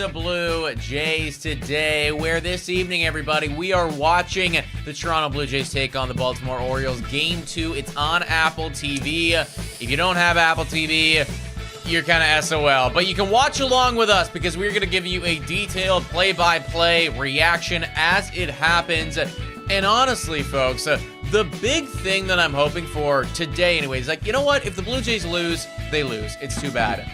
to Blue Jays today, where this evening, everybody, we are watching the Toronto Blue Jays take on the Baltimore Orioles. Game 2, it's on Apple TV. If you don't have Apple TV, you're kind of SOL. But you can watch along with us because we're going to give you a detailed play-by-play reaction as it happens. And honestly, folks, the big thing that I'm hoping for today anyways, like, you know what? If the Blue Jays lose, they lose. It's too bad.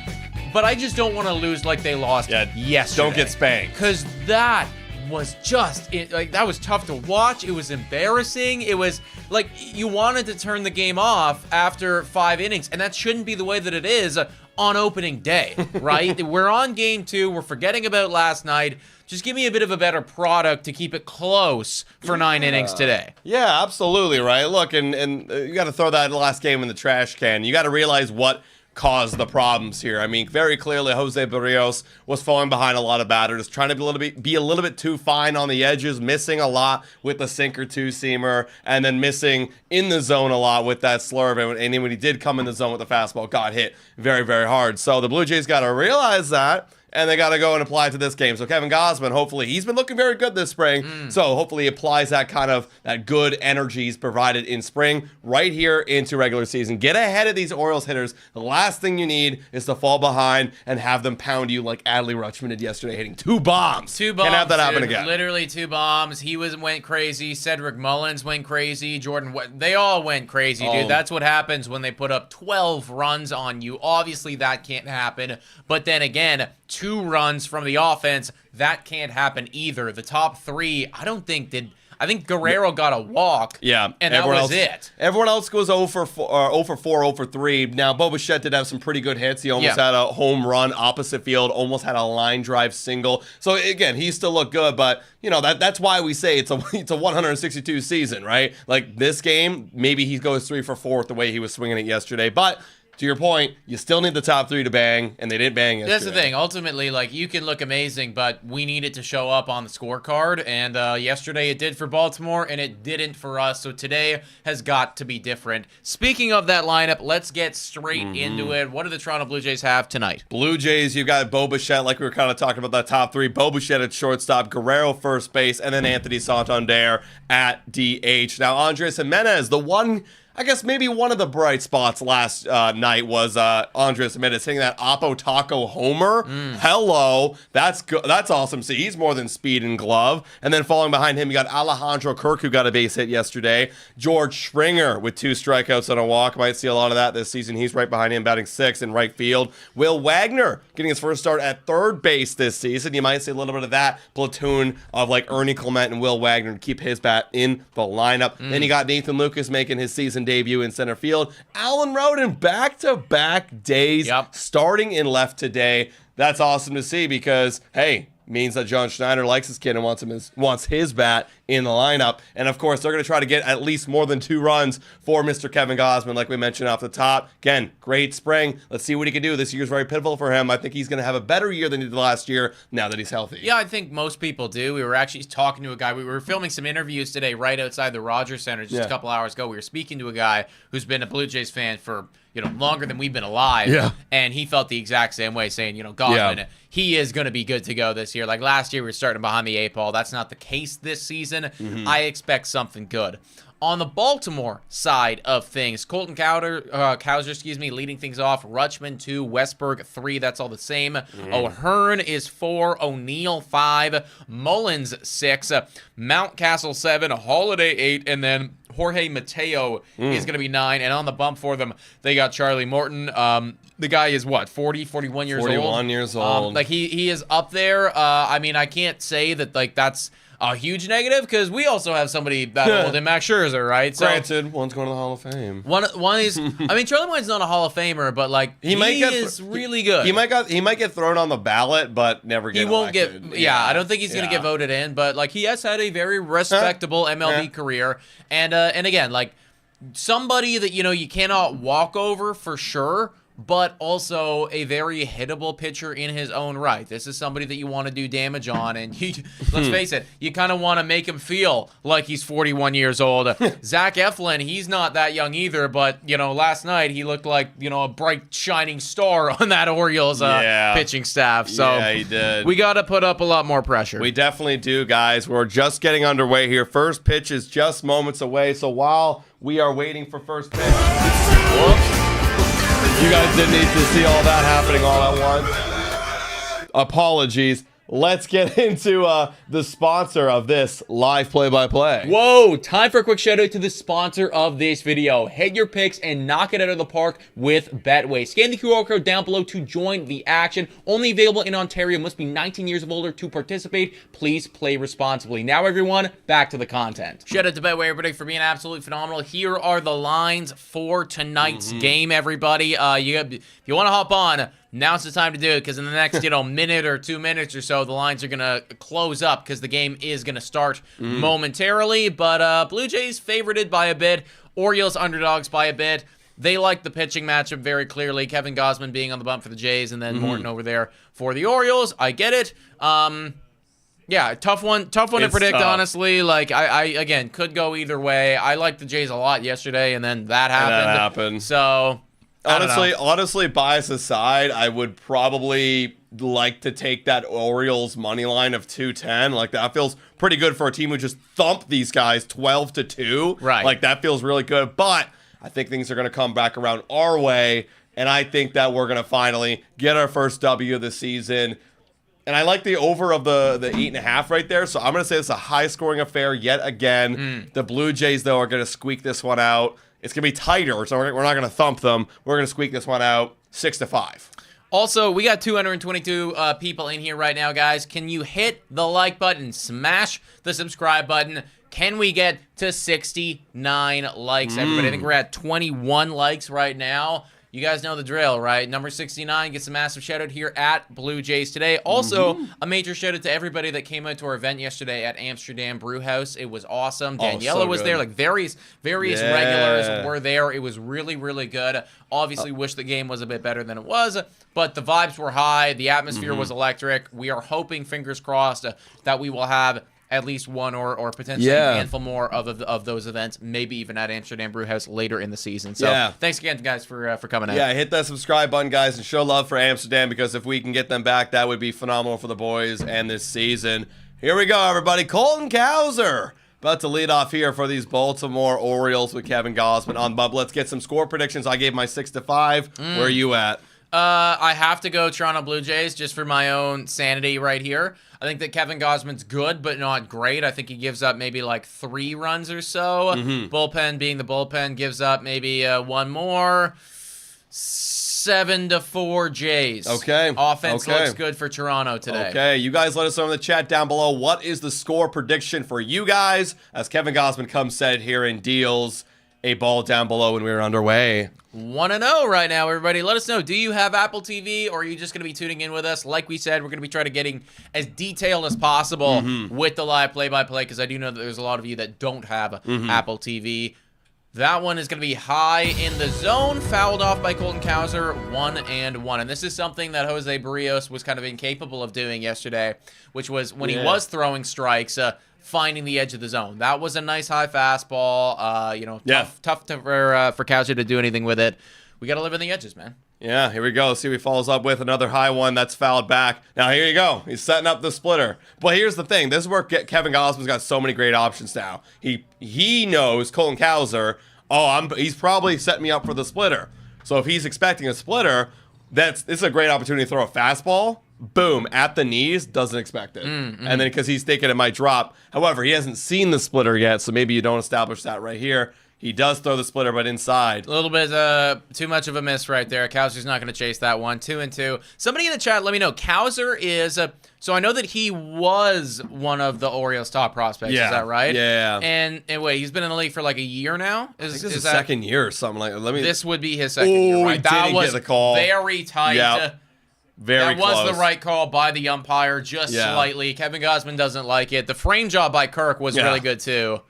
But I just don't want to lose like they lost yesterday. Don't get spanked. Because that was just, that was tough to watch. It was embarrassing. It was like you wanted to turn the game off after 5 innings. And that shouldn't be the way that it is on opening day, right? We're on game 2. We're forgetting about last night. Just give me a bit of a better product to keep it close for 9 innings today. Yeah, absolutely, right? Look, and you got to throw that last game in the trash can. You got to realize what caused the problems here. I mean, very clearly, Jose Barrios was falling behind a lot of batters, trying to be a little bit too fine on the edges, missing a lot with the sinker two-seamer, and then missing in the zone a lot with that slurve. And then when he did come in the zone with the fastball, got hit very, very hard. So the Blue Jays got to realize that, and they got to go and apply it to this game. So Kevin Gausman, hopefully, he's been looking very good this spring. So hopefully he applies that kind of that good energy he's provided in spring right here into regular season. Get ahead of these Orioles hitters. The last thing you need is to fall behind and have them pound you like Adley Rutschman did yesterday, hitting 2 bombs. 2 bombs. Can't have that happen dude. again. Literally 2 bombs. He went crazy. Cedric Mullins went crazy. They all went crazy, dude. That's what happens when they put up 12 runs on you. Obviously, that can't happen. But then again, 2 runs from the offense, that can't happen either. The top 3, I think Guerrero got a walk. Yeah. And that was it. Everyone else goes 0 for 4, 0 for 3. Now, Bo Bichette did have some pretty good hits. He almost had a home run opposite field, almost had a line drive single. So, again, he still looked good, but, you know, that's why we say it's a 162 season, right? Like, this game, maybe he goes 3 for 4 with the way he was swinging it yesterday. But to your point, you still need the top 3 to bang, and they didn't bang yesterday. That's the thing. Ultimately, like, you can look amazing, but we need it to show up on the scorecard. And yesterday it did for Baltimore, and it didn't for us. So today has got to be different. Speaking of that lineup, let's get straight into it. What do the Toronto Blue Jays have tonight? Blue Jays, you've got Bo Bichette, like we were kind of talking about that top 3. Bo Bichette at shortstop, Guerrero first base, and then Anthony Santander at DH. Now, Andres Jimenez, the one, I guess maybe one of the bright spots last night was Andres Jimenez hitting that Oppo Taco homer. Hello. That's good. That's awesome. See, he's more than speed and glove. And then following behind him, you got Alejandro Kirk, who got a base hit yesterday. George Springer with 2 strikeouts and a walk. Might see a lot of that this season. He's right behind him, batting 6th in right field. Will Wagner getting his first start at third base this season. You might see a little bit of that platoon of like Ernie Clement and Will Wagner to keep his bat in the lineup. Then you got Nathan Lucas making his season debut in center field. Alan Roden back-to-back days starting in left today. That's awesome to see because, hey, means that John Schneider likes his kid and wants his bat in the lineup. And, of course, they're going to try to get at least more than 2 runs for Mr. Kevin Gausman, like we mentioned off the top. Again, great spring. Let's see what he can do. This year's very pivotal for him. I think he's going to have a better year than he did last year now that he's healthy. Yeah, I think most people do. We were actually talking to a guy. We were filming some interviews today right outside the Rogers Center just a couple hours ago. We were speaking to a guy who's been a Blue Jays fan for, longer than we've been alive. Yeah. And he felt the exact same way, saying, Gausman, he is going to be good to go this year. Like last year, we were starting behind the 8 ball. That's not the case this season. I expect something good. On the Baltimore side of things, Colton Cowser, leading things off. Rutschman 2, Westberg 3. That's all the same. O'Hearn is 4, O'Neill 5, Mullins 6, Mountcastle 7, Holiday 8, and then Jorge Mateo is going to be 9. And on the bump for them, they got Charlie Morton. The guy is what, 41 years old? 41 years old. Like he is up there. I mean, I can't say that like that's a huge negative because we also have somebody that old in Max Scherzer, right? So, granted, one's going to the Hall of Fame. One is, I mean, Charlie Morton's not a Hall of Famer, but like he is really good. He might get thrown on the ballot, but never get. He won't elected. get. Yeah, I don't think he's going to get voted in, but like he has had a very respectable MLB career, and again, like somebody that you cannot walk over for sure. but also a very hittable pitcher in his own right. This is somebody that you want to do damage on, and let's face it, you kind of want to make him feel like he's 41 years old. Zach Eflin, he's not that young either, but, last night he looked like, a bright, shining star on that Orioles pitching staff. So yeah, he did. We got to put up a lot more pressure. We definitely do, guys. We're just getting underway here. First pitch is just moments away, so while we are waiting for first pitch... Whoops. You guys didn't need to see all that happening all at once. Apologies. Let's get into the sponsor of this live play-by-play. Whoa, time for a quick shout out to the sponsor of this video. Hit your picks and knock it out of the park with Betway. Scan the QR code down below to join the action. Only available in Ontario. Must be 19 years of older to participate. Please play responsibly. Now, everyone, back to the content. Shout out to Betway, everybody, for being absolutely phenomenal. Here are the lines for tonight's game, everybody. If you want to hop on, now's the time to do it, because in the next, minute or 2 minutes or so, the lines are going to close up because the game is going to start momentarily. But Blue Jays favorited by a bit. Orioles underdogs by a bit. They like the pitching matchup very clearly. Kevin Gausman being on the bump for the Jays, and then Morton over there for the Orioles. I get it. Yeah, tough one to predict, honestly. Like, I again, could go either way. I liked the Jays a lot yesterday, and then that happened. So... Honestly, bias aside, I would probably like to take that Orioles money line of 210. Like, that feels pretty good for a team who just thumped these guys 12-2. Right. Like, that feels really good. But I think things are going to come back around our way, and I think that we're going to finally get our first W of the season. And I like the over of the 8.5 right there. So I'm going to say it's a high-scoring affair yet again. The Blue Jays, though, are going to squeak this one out. It's going to be tighter, so we're not going to thump them. We're going to squeak this one out 6-5. Also, we got 222 people in here right now, guys. Can you hit the like button? Smash the subscribe button. Can we get to 69 likes, everybody? I think we're at 21 likes right now. You guys know the drill, right? Number 69 gets a massive shout out here at Blue Jays today. Also, a major shout out to everybody that came out to our event yesterday at Amsterdam Brew House. It was awesome. Daniela was there. Like, various regulars were there. It was really, really good. Obviously, wish the game was a bit better than it was, but the vibes were high. The atmosphere was electric. We are hoping, fingers crossed, that we will have at least one or potentially a handful more of those events, maybe even at Amsterdam Brewhouse later in the season. So thanks again, guys, for coming out. Yeah, hit that subscribe button, guys, and show love for Amsterdam, because if we can get them back, that would be phenomenal for the boys and this season. Here we go, everybody. Colton Cowser about to lead off here for these Baltimore Orioles with Kevin Gausman on the bump. Let's get some score predictions. I gave my 6-5. Where are you at? I have to go Toronto Blue Jays just for my own sanity right here. I think that Kevin Gausman's good, but not great. I think he gives up maybe like 3 runs or so. Bullpen being the bullpen gives up maybe one more. 7-4 Jays. Okay. Offense looks good for Toronto today. Okay. You guys let us know in the chat down below. What is the score prediction for you guys as Kevin Gausman comes set here and deals a ball down below when we're underway? 1-0 right now, everybody. Let us know. Do you have Apple TV, or are you just going to be tuning in with us? Like we said, we're going to be trying to getting as detailed as possible with the live play-by-play, because I do know that there's a lot of you that don't have Apple TV. That one is going to be high in the zone, fouled off by Colton Cowser, 1-1. And this is something that Jose Barrios was kind of incapable of doing yesterday, which was when he was throwing strikes, finding the edge of the zone. That was a nice high fastball. Tough for Cowser to do anything with it. We got to live in the edges, man. Yeah, here we go. See what he follows up with. Another high one that's fouled back. Now, here you go. He's setting up the splitter. But here's the thing. This is where Kevin Gausman's got so many great options now. He knows, Colton Cowser, he's probably setting me up for the splitter. So if he's expecting a splitter, this is a great opportunity to throw a fastball. Boom, at the knees, doesn't expect it. And then because he's thinking it might drop. However, he hasn't seen the splitter yet, so maybe you don't establish that right here. He does throw the splitter, but inside. A little bit too much of a miss right there. Cowser's not going to chase that one. 2-2. Somebody in the chat, let me know. Cowser is so I know that he was one of the Orioles' top prospects. Is that right? Yeah. And wait, he's been in the league for like a year now. I think this is his second year or something like that. This would be his second year, right? That was the call. Very tight. Yep. Very that was close. the right call by the umpire, just slightly. Kevin Gausman doesn't like it. The frame job by Kirk was really good too.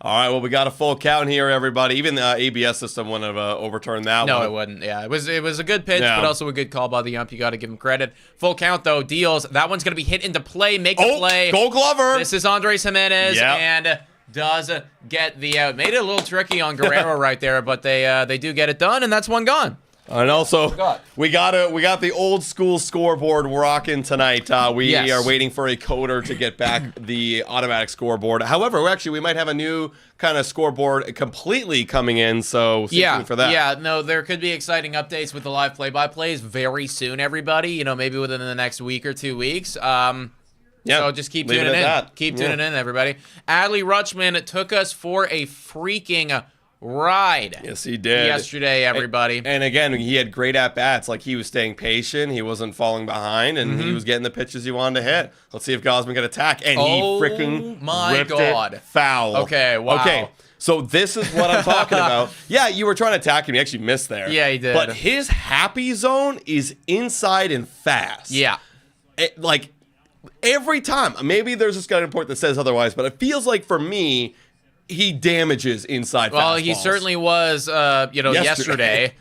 All right, well, we got a full count here, everybody. Even the ABS system wouldn't have overturned that one. No, it wouldn't. Yeah, it was a good pitch, but also a good call by the ump. You got to give him credit. Full count, though. Deals. That one's going to be hit into play. Make the play. Gold Glover. This is Andres Jimenez, and does get the out. Made it a little tricky on Guerrero right there, but they do get it done, and that's one gone. And also, we got the old school scoreboard rocking tonight. We are waiting for a coder to get back the automatic scoreboard. However, we might have a new kind of scoreboard completely coming in, so stay tuned for that. Yeah, no, there could be exciting updates with the live play-by-plays very soon, everybody. You know, maybe within the next week or 2 weeks. So just keep tuning in. Keep tuning in, everybody. Adley Rutschman took us for a freaking ride. Yes, he did. Yesterday, everybody. And again, he had great at-bats. Like, he was staying patient. He wasn't falling behind, and he was getting the pitches he wanted to hit. Let's see if Gausman can attack. And he freaking ripped it foul. Okay, wow. Okay, so this is what I'm talking about. Yeah, you were trying to attack him. He actually missed there. Yeah, he did. But his happy zone is inside and fast. Yeah. Like, every time. Maybe there's a scouting report that says otherwise, but it feels like, for me, he damages inside fastballs. Well, he certainly was, yesterday.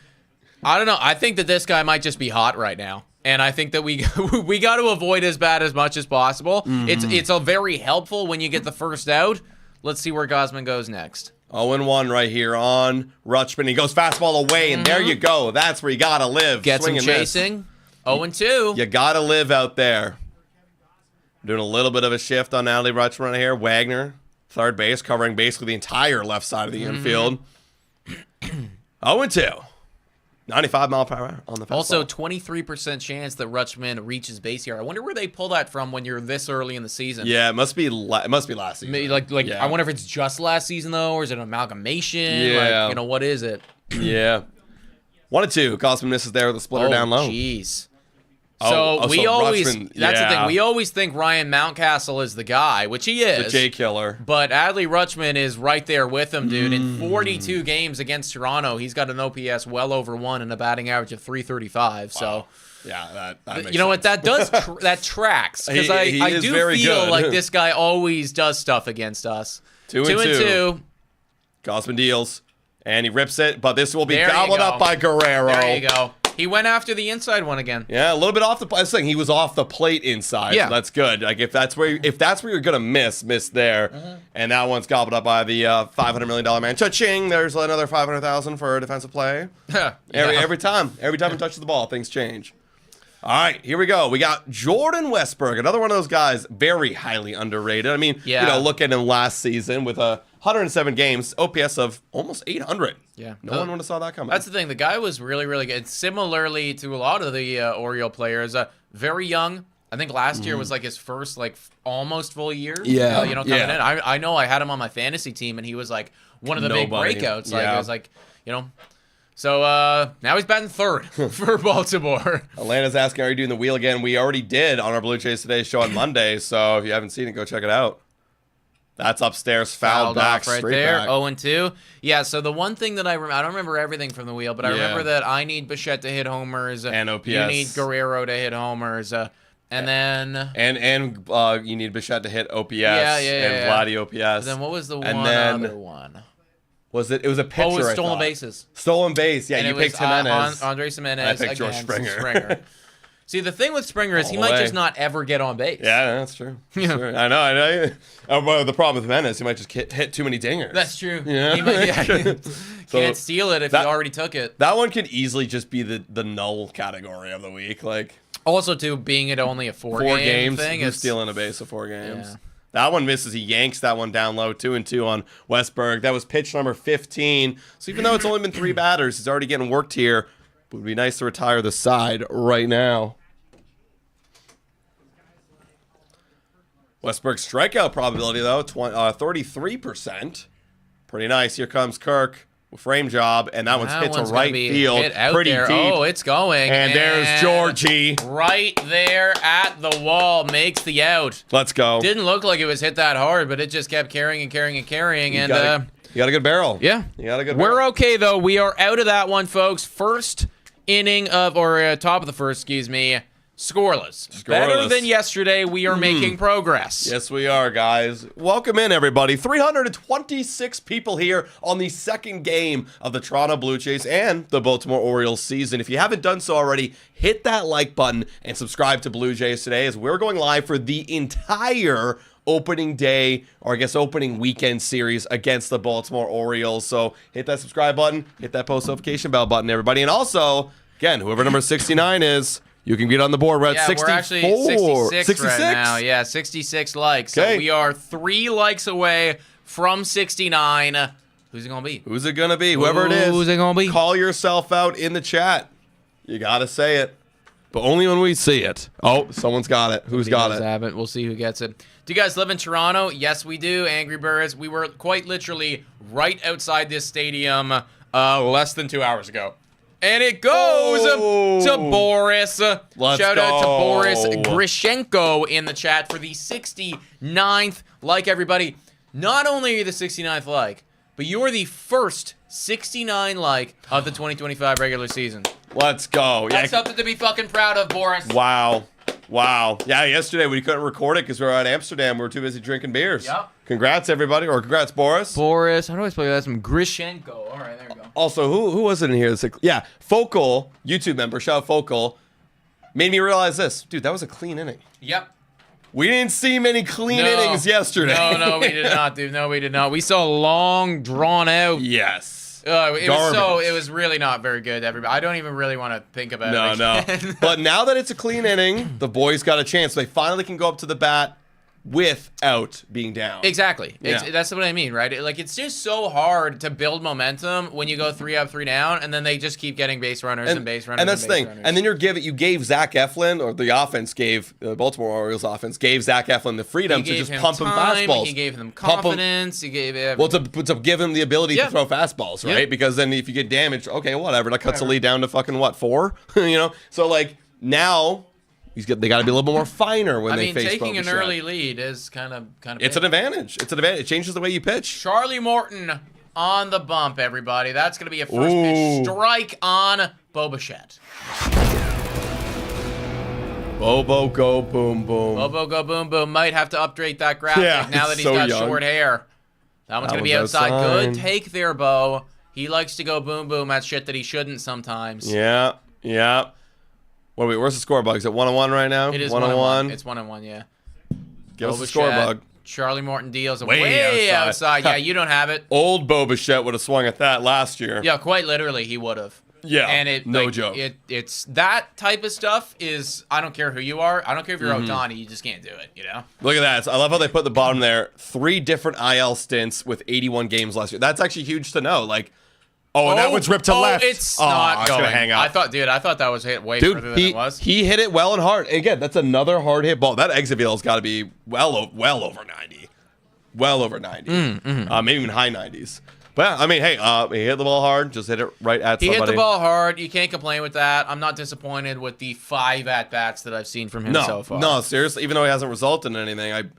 I don't know. I think that this guy might just be hot right now. And I think that we got to avoid his bat as much as possible. It's a very helpful when you get the first out. Let's see where Gausman goes next. 0-1 right here on Rutschman. He goes fastball away, and there you go. That's where you got to live. Gets him chasing. 0-2. You got to live out there. Doing a little bit of a shift on Adley Rutschman right here. Wagner. Third base, covering basically the entire left side of the infield. 0-2. 95 mile per hour on the fastball. Also, 23% chance that Rutschman reaches base here. I wonder where they pull that from when you're this early in the season. Yeah, it must be last season. I wonder if it's just last season, though, or is it an amalgamation? Yeah. What is it? Yeah. 1-2. Gausman misses there with a splitter down low. Jeez. So we always, Rutschman, that's the thing, we always think Ryan Mountcastle is the guy, which he is. The J killer. But Adley Rutschman is right there with him, dude. In 42 games against Toronto, he's got an OPS well over 1 and a batting average of 335. So, wow. Yeah, that makes sense. You know what, that does, that tracks. Because I do feel like this guy always does stuff against us. 2-2. Gausman deals, and he rips it, but this will be gobbled up by Guerrero. There you go. He went after the inside one again. Yeah, a little bit off the. I was saying he was off the plate inside. Yeah, so that's good. Like if that's where you're gonna miss there, and that one's gobbled up by the $500 million man. Cha-ching! There's another $500,000 for a defensive play. Every time he touches the ball, things change. All right, here we go. We got Jordan Westburg, another one of those guys, very highly underrated. I mean, look at him last season with 107 games, OPS of almost 800. Yeah. No one would have saw that coming. That's the thing. The guy was really, really good. Similarly to a lot of the Oriole players, very young. I think last year was like his first almost full year. Yeah. Coming in. I know I had him on my fantasy team, and he was like one of the big breakouts. It was like, So now he's batting third for Baltimore. Atlanta's asking, are you doing the wheel again? We already did on our Blue Jays Today show on Monday, so if you haven't seen it, go check it out. That's upstairs, fouled back, right straight there. Back. 0-2. Yeah, so the one thing that I don't remember everything from the wheel, but I remember that I need Bichette to hit homers. And OPS. You need Guerrero to hit homers. And then... And you need Bichette to hit OPS. And Vladdy OPS. And then what was the other one? It was a pitcher, it was stolen bases. Stolen base, yeah. And you picked Jimenez. Andres Jimenez. I picked George Springer. See, the thing with Springer is he might just not ever get on base. Yeah, that's true. Sure. I know. Well, the problem with Jimenez, he might just hit too many dingers. That's true. Yeah. He can't steal it if he already took it. That one could easily just be the null category of the week. Also, too, being it only a four game thing. Who's stealing a base of 4 games? Yeah. That one misses. He yanks that one down low. 2-2 on Westburg. That was pitch number 15. So even though it's only been 3 batters, he's already getting worked here. It would be nice to retire the side right now. Westburg's strikeout probability, though, 33%. Pretty nice. Here comes Kirk with frame job, and that one's hit to right field. Pretty deep. Oh, it's going. And there's Georgie. Right there at the wall. Makes the out. Let's go. Didn't look like it was hit that hard, but it just kept carrying and carrying and carrying. You got a good barrel. Yeah. You got a good barrel. We're okay, though. We are out of that one, folks. First inning of, or top of the first, excuse me. Scoreless. Better than yesterday. We are making progress. Yes, we are, guys. Welcome in, everybody. 326 people here on the second game of the Toronto Blue Jays and the Baltimore Orioles season. If you haven't done so already, hit that like button and subscribe to Blue Jays Today, as we're going live for the entire opening day, or I guess opening weekend series against the Baltimore Orioles. So hit that subscribe button, hit that post notification bell button, everybody. And also, again, whoever number 69 is, you can get on the board. We're at 64. We're actually 66 right now. Yeah, 66 likes. Okay. So we are 3 likes away from 69. Who's it going to be? Who's it going to be? Whoever it is. Who's it going to be? Call yourself out in the chat. You got to say it. But only when we see it. Oh, someone's got it. Who's got it? Haven't. We'll see who gets it. Do you guys live in Toronto? Yes, we do. Angry Birds. We were quite literally right outside this stadium less than 2 hours ago. And it goes to Boris. Shout out to Boris Grishenko in the chat for the 69th like, everybody. Not only are you the 69th like, but you are the first 69 like of the 2025 regular season. Let's go. That's something to be fucking proud of, Boris. Wow. Yeah, yesterday we couldn't record it because we were at Amsterdam. We were too busy drinking beers. Yep. Congrats, everybody. Or congrats, Boris. How do I spell that? Some Grishenko. All right, there we go. Also, who was it in here? Yeah, Focal, YouTube member, shout out Focal, made me realize this. Dude, that was a clean inning. Yep. We didn't see many clean innings yesterday. No, we did not, dude. No, we did not. We saw long, drawn out. Yes. It was really not very good, everybody. I don't even really want to think about it. No. But now that it's a clean inning, the boys got a chance. They finally can go up to the bat without being down. Exactly. That's what I mean, right? It's just so hard to build momentum when you go 3 up, 3 down, and then they just keep getting base runners and base runners. And that's the thing. And then you gave Zach Eflin, or the offense gave, the Baltimore Orioles offense, gave Zach Eflin the freedom to just pump him fastballs. He gave him confidence. He gave him... Well, to give him the ability to throw fastballs, right? Because then if you get damaged, okay, whatever. That cuts the lead down to fucking, 4? So, now... They got to be a little bit more finer when they face taking an early lead is kind of. It's an advantage. It changes the way you pitch. Charlie Morton on the bump, everybody. That's going to be a first pitch strike on Bobichette. Bobo go boom boom. Bobo go boom boom. Might have to update that graphic now that he's got short hair. That one's going to be outside. Good take there, Bo. He likes to go boom boom. That's shit that he shouldn't sometimes. Yeah. Where's the score bug? Is it 1-1 right now? It is 1-1. It's 1-1, yeah. Give us the score bug. Charlie Morton deals way outside. Yeah, you don't have it. Old Bobichette would have swung at that last year. Yeah, quite literally, he would have. Yeah, and no joke. It's that type of stuff is, I don't care who you are. I don't care if you're Ohtani. You just can't do it, Look at that. I love how they put the bottom there. 3 different IL stints with 81 games last year. That's actually huge to know. And that one's ripped to left. It's not going. Hang up. I thought that was hit way further than it was. He hit it well and hard. Again, that's another hard hit ball. That exit vel's got to be well over 90. Well over 90. Maybe even high 90s. But yeah, he hit the ball hard. Just hit it right at somebody. He hit the ball hard. You can't complain with that. I'm not disappointed with the 5 at-bats that I've seen from him so far. No, seriously. Even though he hasn't resulted in anything,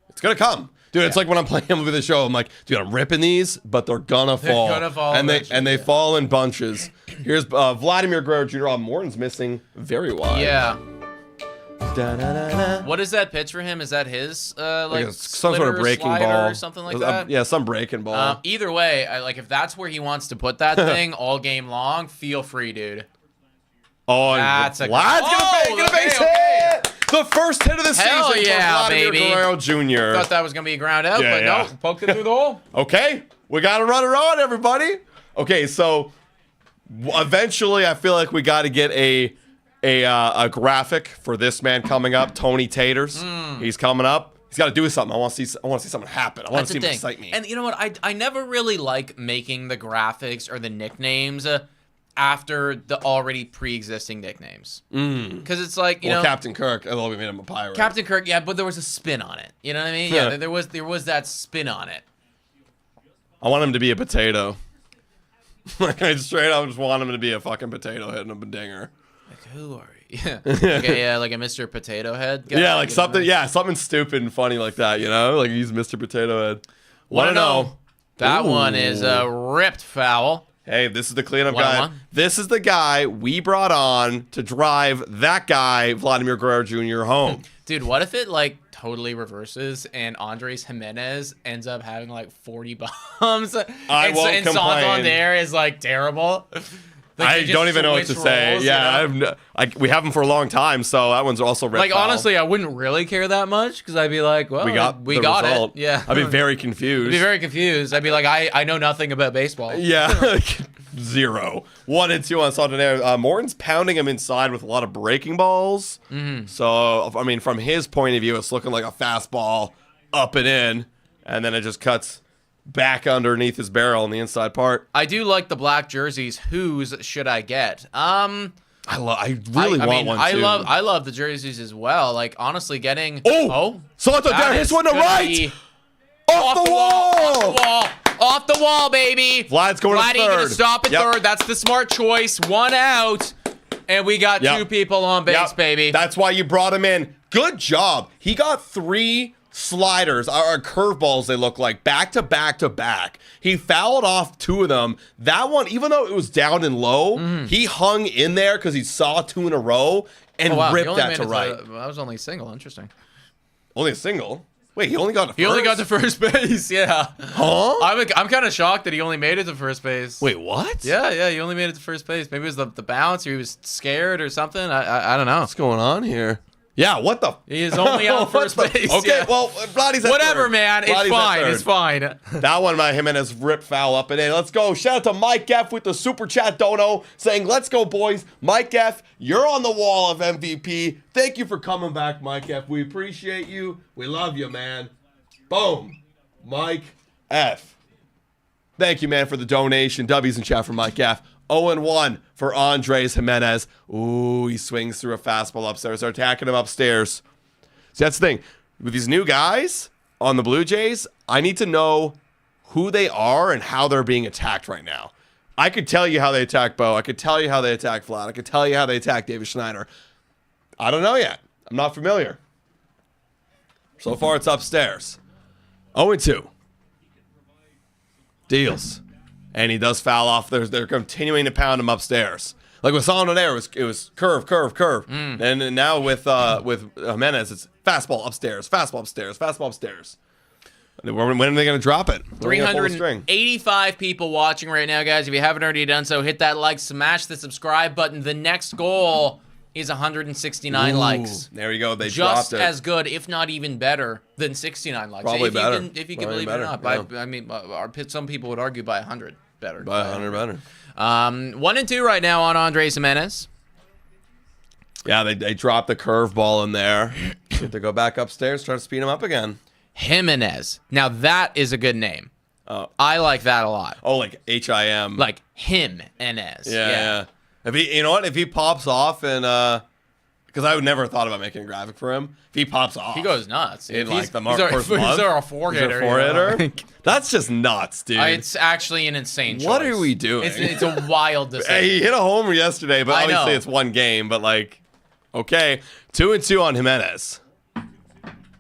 it's going to come. Dude, it's like when I'm playing MLB The Show, I'm like, dude, I'm ripping these, but they're gonna fall. They're gonna fall. And they fall in bunches. Here's Vladimir Guerrero Jr. Morton's missing very wide. Yeah. What is that pitch for him? Is that his some sort of breaking ball or something like that? Yeah, some breaking ball. Either way, if that's where he wants to put that thing all game long, feel free, dude. Oh, that's gonna base hit. The first hit of the season for Vladimir Guerrero Jr. Thought that was going to be a ground out, but no, poked it through the hole. Okay, we got to run it on, everybody. Okay, so eventually I feel like we got to get a graphic for this man coming up, Tony Taters. He's coming up. He's got to do something. I want to see something happen. I want to see him excite me. And you know what? I never really like making the graphics or the nicknames after the already pre-existing nicknames. Because it's like, Captain Kirk, although we made him a pirate. Captain Kirk, yeah, but there was a spin on it. You know what I mean? Yeah, there was that spin on it. I want him to be a potato. I straight up just want him to be a fucking potato hitting a dinger. Who are you? Yeah. Okay, yeah, like a Mr. Potato Head guy. Yeah, something stupid and funny like that, Like he's Mr. Potato Head. Want to know? That one is a ripped foul. Hey, this is the cleanup guy. 1-1. This is the guy we brought on to drive that guy, Vladimir Guerrero Jr., home. Dude, what if it like totally reverses and Andres Jimenez ends up having like 40 bombs? I won't and complain. Santander is like terrible. Like, I don't even know what to say. roles, Yeah, you know? we have him for a long time, so that one's also ripped Like, foul. honestly, I wouldn't really care that much because I'd be like, well, we got we the got result. it. Yeah. I'd be very confused. I'd be very confused. I'd be like, I know nothing about baseball. Yeah, 0. 1 and 2 on Santander. Morton's pounding him inside with a lot of breaking balls. So, I mean, from his point of view, it's looking like a fastball up and in, and then it just cuts back underneath his barrel on the inside part. I do like the black jerseys. Whose should I get? I really want one too. I love the jerseys as well. Like, honestly, getting Santander hits one to right. Off the wall. Off the wall, baby. Vlad's going to Vladdy third. gonna stop at third. That's the smart choice. 1 out. And we got 2 people on base, baby. That's why you brought him in. Good job. He got 3 sliders, or curveballs they look like, back to back to back. He fouled off 2 of them. That one, even though it was down and low, he hung in there because he saw 2 in a row and ripped that to right. That was only a single. Interesting. Only a single? Wait, he only got to first? He only got to first base, yeah. Huh? I'm kind of shocked that he only made it to first base. Wait, what? Yeah, he only made it to first base. Maybe it was the bounce, or he was scared or something. I don't know. What's going on here? Yeah, what the? He is only on first base. Okay, yeah. well, Vladdy's at whatever, third. man. Vladdy's It's at fine. third. It's fine. That one by Jimenez ripped foul up and in. Let's go. Shout out to Mike F with the super chat dono saying, let's go, boys. Mike F, you're on the wall of MVP. Thank you for coming back, Mike F. We appreciate you. We love you, man. Boom. Mike F. Thank you, man, for the donation. W's in chat for Mike F. 0-1 for Andres Jimenez. Ooh, he swings through a fastball upstairs. They're attacking him upstairs. See, that's the thing. With these new guys on the Blue Jays, I need to know who they are and how they're being attacked right now. I could tell you how they attack Bo. I could tell you how they attack Vlad. I could tell you how they attack David Schneider. I don't know yet. I'm not familiar. So far, it's upstairs. 0-2. Deals. And he does foul off. They're continuing to pound him upstairs. Like with Santander, it was curve. And now with Jimenez, it's fastball upstairs. When are they going to drop it? 385 people watching right now, guys. If you haven't already done so, hit that like, smash the subscribe button. The next goal is 169 likes. There you go. They just dropped it. as good, if not even better, than 69 likes. Probably better. If you can believe it or not. Yeah. I mean, some people would argue by 100 better. By 100 better. 1-2 right now on Andres Jimenez. Yeah, they dropped the curveball in there. Get to go back upstairs, try to speed him up again. Jimenez. Now that is a good name. I like that a lot. Oh, like H-I-M. Like Jimenez. Yeah. If he, you know what? If he pops off and because I would never have thought about making a graphic for him. If he pops off, He goes nuts. in like the he's first month. He's our four-hitter. That's just nuts, dude. It's actually an insane choice. What are we doing? It's a wild decision. Hey, he hit a homer yesterday, but I obviously know. it's one game. But like, okay, 2-2 on Jimenez,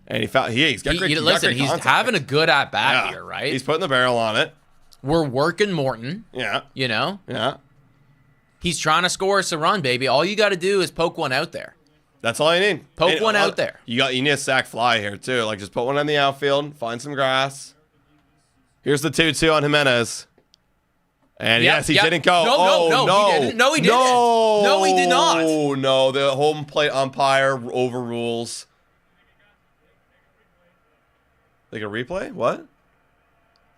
and he's got great. Listen, he's having a good at bat here, right? He's putting the barrel on it. We're working Morton. Yeah, You know, yeah. he's trying to score us a run, baby. All you got to do is poke one out there. That's all you need. Poke one out there. You need a sack fly here too. Like just put one on the outfield, find some grass. Here's the 2-2 on Jimenez. And yes, he didn't go. No, he didn't. No, he didn't. No, he did not. Oh no, the home plate umpire overrules. Like a replay? What?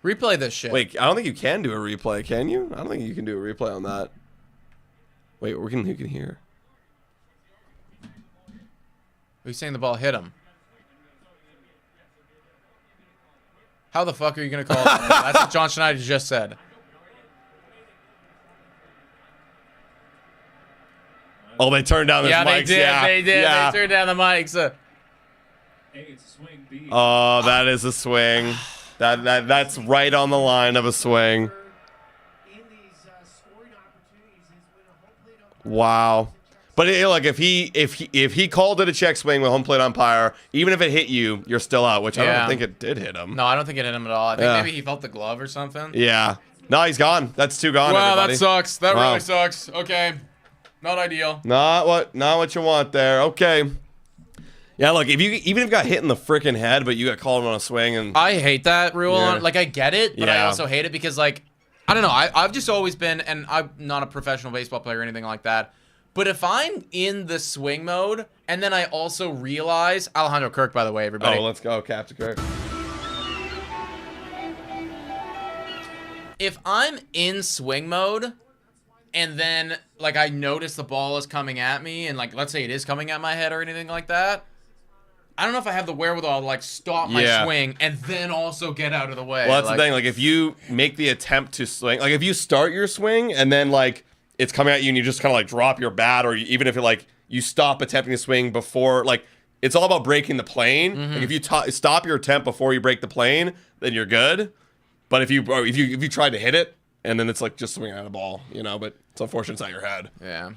Replay this shit. Wait, I don't think you can do a replay, can you? I don't think you can do a replay on that. Wait, who can hear? He's saying the ball hit him. How the fuck are you going to call it? That's what John Schneider just said. Oh, they turned down their mics. They did. Yeah, They did. Yeah. They turned down the mics. Oh, that is a swing. That's right on the line of a swing. Wow. But like if he called it a check swing with home plate umpire, even if it hit you, you're still out. Which I don't think it did hit him. No, I don't think it hit him at all. I think maybe he felt the glove or something. Yeah. No, he's gone. That's 2 gone, Wow, everybody. that sucks. That Wow. really sucks. Okay. Not ideal. Not what you want there. Okay. Yeah, look, even if you got hit in the freaking head, but you got called on a swing, and I hate that rule. Yeah. Like, I get it, but I Yeah. also hate it because, like, I don't know. I've just always been, and I'm not a professional baseball player or anything like that, but if I'm in the swing mode, and then I also realize, Alejandro Kirk, by the way, everybody. let's go, Captain Kirk. If I'm in swing mode, and then, like, I notice the ball is coming at me, and, like, let's say it is coming at my head or anything like that, I don't know if I have the wherewithal to, like, stop my swing and then also get out of the way. Well, that's the thing. Like, if you make the attempt to swing, like, if you start your swing and then, like, it's coming at you and you just kind of, like, drop your bat, or even if it, like, you stop attempting to swing before, like, it's all about breaking the plane. Mm-hmm. Like, if you stop your attempt before you break the plane, then you're good. But if you try to hit it, and then it's, like, just swinging at a ball, you know, but it's unfortunate it's not your head. Yeah.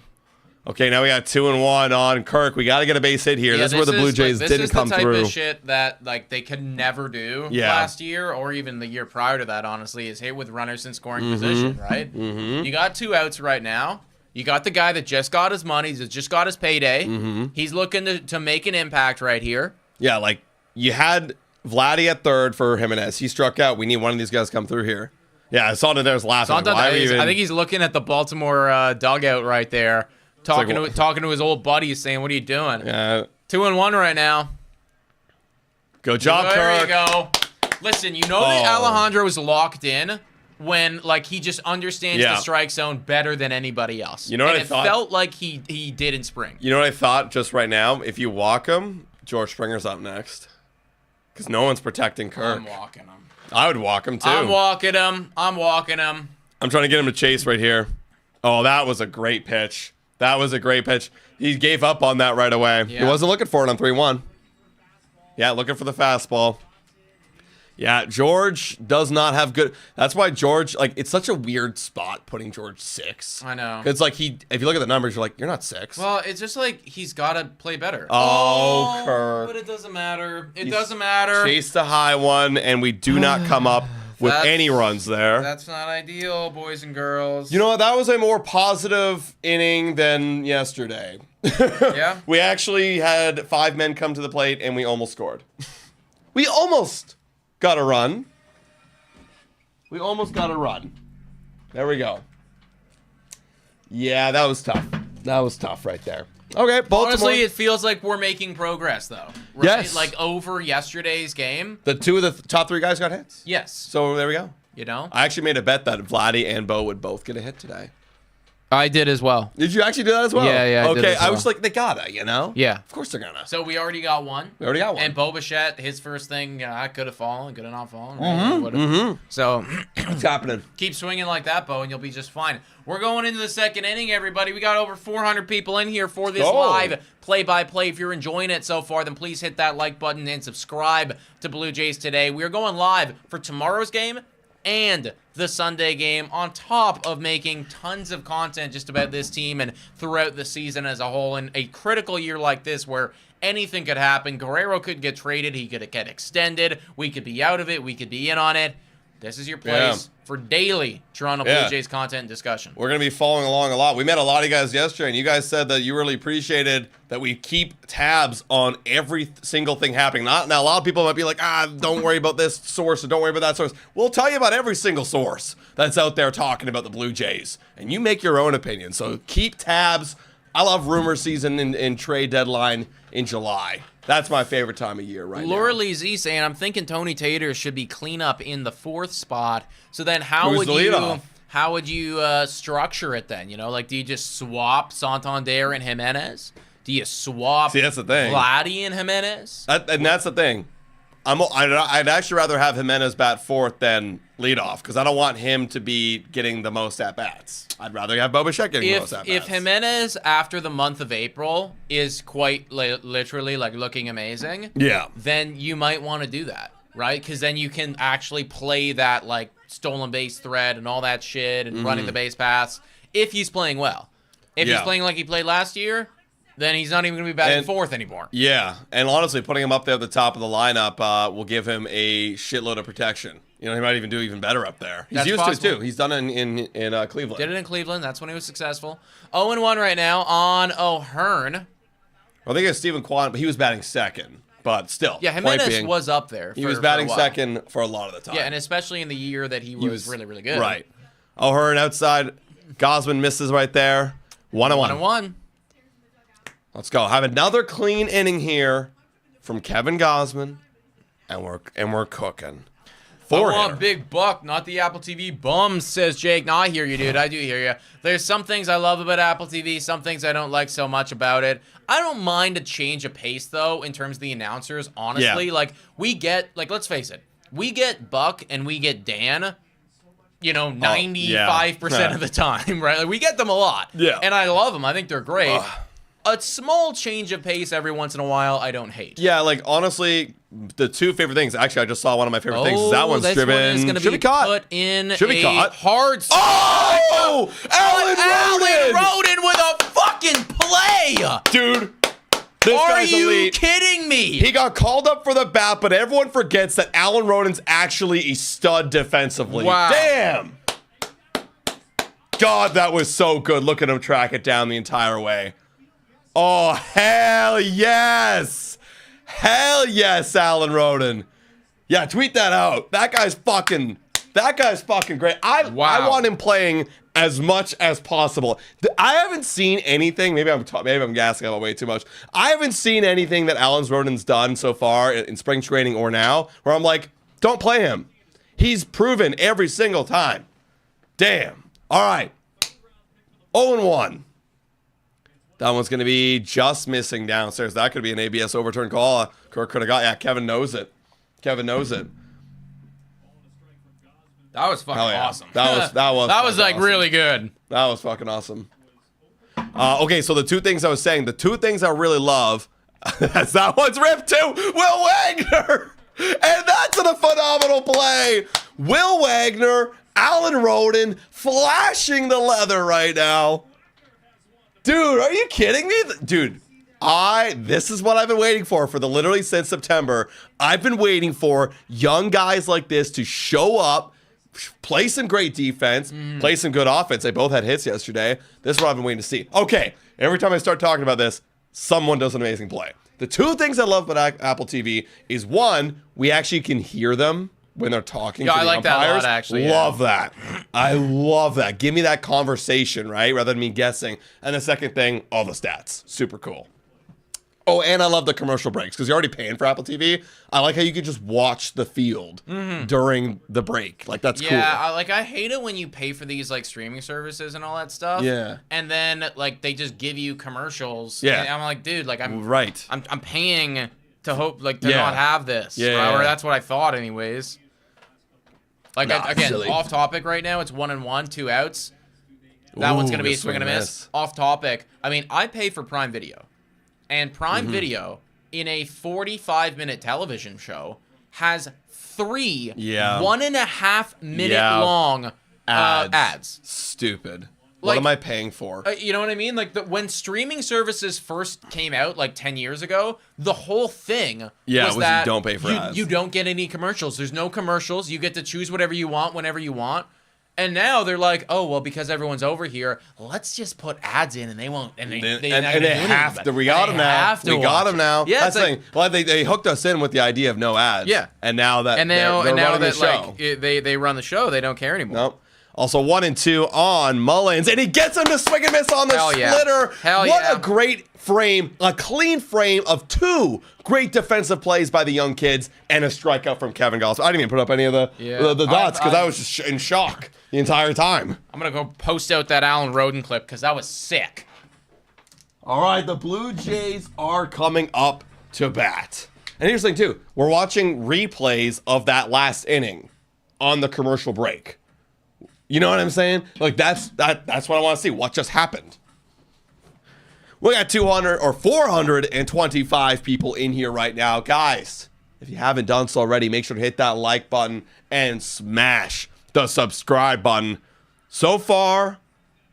Okay, now we got 2-1 on Kirk. We got to get a base hit here. Yeah, this is where the Blue Jays didn't come This is the through. type of shit that, like, they could never do last year, or even the year prior to that, honestly, is hit with runners in scoring position, right? You got 2 outs right now. You got the guy that just got his money, that just got his payday. He's looking to make an impact right here. Yeah, like, you had Vladdy at third for Jimenez. He struck out. We need one of these guys to come through here. Yeah, Santander's laughing. I think he's looking at the Baltimore dugout right there. Talking to his old buddies, saying, "What are you doing?" Yeah. 2-1 right now. Good job, There Kirk. you go. Listen, you know that Alejandro is locked in when, like, he just understands the strike zone better than anybody else. You know what and I thought? It felt like he did in spring. You know what I thought just right now? If you walk him, George Springer's up next. Because no one's protecting Kirk. I'm walking him. I would walk him, too. I'm walking him. I'm trying to get him to chase right here. Oh, that was a great pitch. He gave up on that right away. Yeah. He wasn't looking for it on 3-1. Yeah, looking for the fastball. Yeah, George does not have good. That's why George, like, it's such a weird spot putting George 6. I know. It's like if you look at the numbers, you're like, you're not 6. Well, it's just like he's got to play better. Oh, Kirk. But it doesn't matter. It doesn't matter. Chased a high one, and we do not come up with any runs there. That's not ideal, boys and girls. You know what? That was a more positive inning than yesterday. Yeah? We actually had 5 men come to the plate, and we almost scored. We almost got a run. There we go. Yeah, that was tough. That was tough right there. Okay, Baltimore. Honestly, it feels like we're making progress, though. Right? Yes. Like, over yesterday's game. The 2 of the top 3 guys got hits. Yes. So there we go. You know? I actually made a bet that Vladdy and Bo would both get a hit today. I did as well. Did you actually do that as well? Yeah, I did Okay, as I well. was like, they gotta, you know? Yeah. Of course they're gonna. So we already got one. And Bo Bichette, his first thing, I could have fallen, could have not fallen. So What's happening? keep swinging like that, Bo, and you'll be just fine. We're going into the second inning, everybody. We got over 400 people in here for this live play-by-play. If you're enjoying it so far, then please hit that like button and subscribe to Blue Jays Today. We are going live for tomorrow's game and the Sunday game, on top of making tons of content just about this team and throughout the season as a whole. In a critical year like this where anything could happen, Guerrero could get traded, he could get extended, we could be out of it, we could be in on it. This is your place for daily Toronto Blue Jays content and discussion. We're going to be following along a lot. We met a lot of you guys yesterday, and you guys said that you really appreciated that we keep tabs on every single thing happening. Now, a lot of people might be like, don't worry about this source or don't worry about that source. We'll tell you about every single source that's out there talking about the Blue Jays, and you make your own opinion. So keep tabs. I love rumor season and trade deadline in July. That's my favorite time of year right now. Laura Lee Z saying, I'm thinking Tony Tater should be cleanup in the 4th spot. So then how Who's would the you leadoff? how would you structure it then? You know, like, do you just swap Santander and Jimenez? Do you swap that's the thing. Vladdy and Jimenez? And that's the thing. I'd actually rather have Jimenez bat 4th than leadoff because I don't want him to be getting the most at-bats. I'd rather have Bo Bichette getting the most at-bats. If Jimenez, after the month of April, is quite literally, like, looking amazing, then you might want to do that, right? Because then you can actually play that, like, stolen base threat and all that shit and running the base paths if he's playing well. If he's playing like he played last year, then he's not even going to be batting fourth anymore. Yeah, and honestly, putting him up there at the top of the lineup will give him a shitload of protection. You know, he might even do even better up there. He's used to it, too. He's done it in Cleveland. Did it in Cleveland. That's when he was successful. 0-1 right now on O'Hearn. I think it's Steven Kwan, but he was batting second. But still. Yeah, Jimenez was up there. He was batting second for a lot of the time. Yeah, and especially in the year that he was really, really good. Right. O'Hearn outside. Gausman misses right there. 1-1. 1-1. Let's go. Have another clean inning here from Kevin Gausman, and we're cooking. I want big buck, not the Apple TV bums, says Jake. No, I hear you, dude. I do hear you. There's some things I love about Apple TV, some things I don't like so much about it. I don't mind a change of pace, though, in terms of the announcers, honestly. Yeah. Like, we get, like, let's face it, we get Buck and we get Dan, you know, 95% of the time, right? Like, we get them a lot. Yeah. And I love them. I think they're great. A small change of pace every once in a while, I don't hate. Yeah, like, honestly, the two favorite things. Actually, I just saw one of my favorite things. That one's driven. This one is going to be caught. Put in Should be caught. Hard spot. Oh! Alan Rodin with a fucking play! Dude, this guy's elite. Are you kidding me? He got called up for the bat, but everyone forgets that Alan Rodin's actually a stud defensively. Wow. Damn! God, that was so good. Look at him track it down the entire way. Oh, hell yes! Hell yes, Alan Rodin. Yeah, tweet that out. That guy's fucking great. I want him playing as much as possible. I haven't seen anything. Maybe I'm gassing up way too much. I haven't seen anything that Alan Rodin's done so far in spring training or now where I'm like, don't play him. He's proven every single time. Damn. All right. 0-1. That one's going to be just missing downstairs. That could be an ABS overturn call. Kirk could have got. Yeah, Kevin knows it. Kevin knows it. That was fucking awesome. That was like awesome. Really good. That was fucking awesome. Okay, so the two things I was saying, the two things I really love, that one's ripped too. Will Wagner, and that's a phenomenal play. Will Wagner, Alan Rodin, flashing the leather right now. Dude, are you kidding me? Dude, this is what I've been waiting for literally since September. I've been waiting for young guys like this to show up, play some great defense, play some good offense. They both had hits yesterday. This is what I've been waiting to see. Okay, every time I start talking about this, someone does an amazing play. The two things I love about Apple TV is, one, we actually can hear them when they're talking to the umpires. That a lot, actually. Love that. I love that. Give me that conversation, right? Rather than me guessing. And the second thing, all the stats. Super cool. Oh, and I love the commercial breaks because you're already paying for Apple TV. I like how you can just watch the field during the break. Like, that's cool. Yeah, I hate it when you pay for these, like, streaming services and all that stuff. Yeah. And then, like, they just give you commercials. Yeah. And I'm like, dude, like, I'm paying to hope, like, to not have this. Yeah. Or that's what I thought anyways. Like, again, silly. Off topic right now. It's 1-1, 2 outs. That one's going to be a swing and a miss. Off topic. I mean, I pay for Prime Video. And Prime Video, in a 45-minute television show, has 3 1.5-minute long ads. Stupid. Like, what am I paying for? You know what I mean? Like, when streaming services first came out, like 10 years ago, the whole thing was that you don't pay for ads. You don't get any commercials. There's no commercials. You get to choose whatever you want whenever you want. And now they're like, oh, well, because everyone's over here, let's just put ads in, and they won't. And they have to. We got them now. We got them now. Yeah, that's the thing. Well, they hooked us in with the idea of no ads. Yeah. And now that they're running the show. Like, they run the show, they don't care anymore. Nope. Also, 1-2 on Mullins, and he gets him to swing and miss on the splitter. What a great frame, a clean frame of 2 great defensive plays by the young kids, and a strikeout from Kevin Gausman. I didn't even put up any of the dots because I was just in shock the entire time. I'm going to go post out that Alan Rodin clip because that was sick. All right, the Blue Jays are coming up to bat. And here's the thing, too. We're watching replays of that last inning on the commercial break. You know what I'm saying? Like, that's what I want to see. What just happened? We got 200 or 425 people in here right now. Guys, if you haven't done so already, make sure to hit that like button and smash the subscribe button. So far,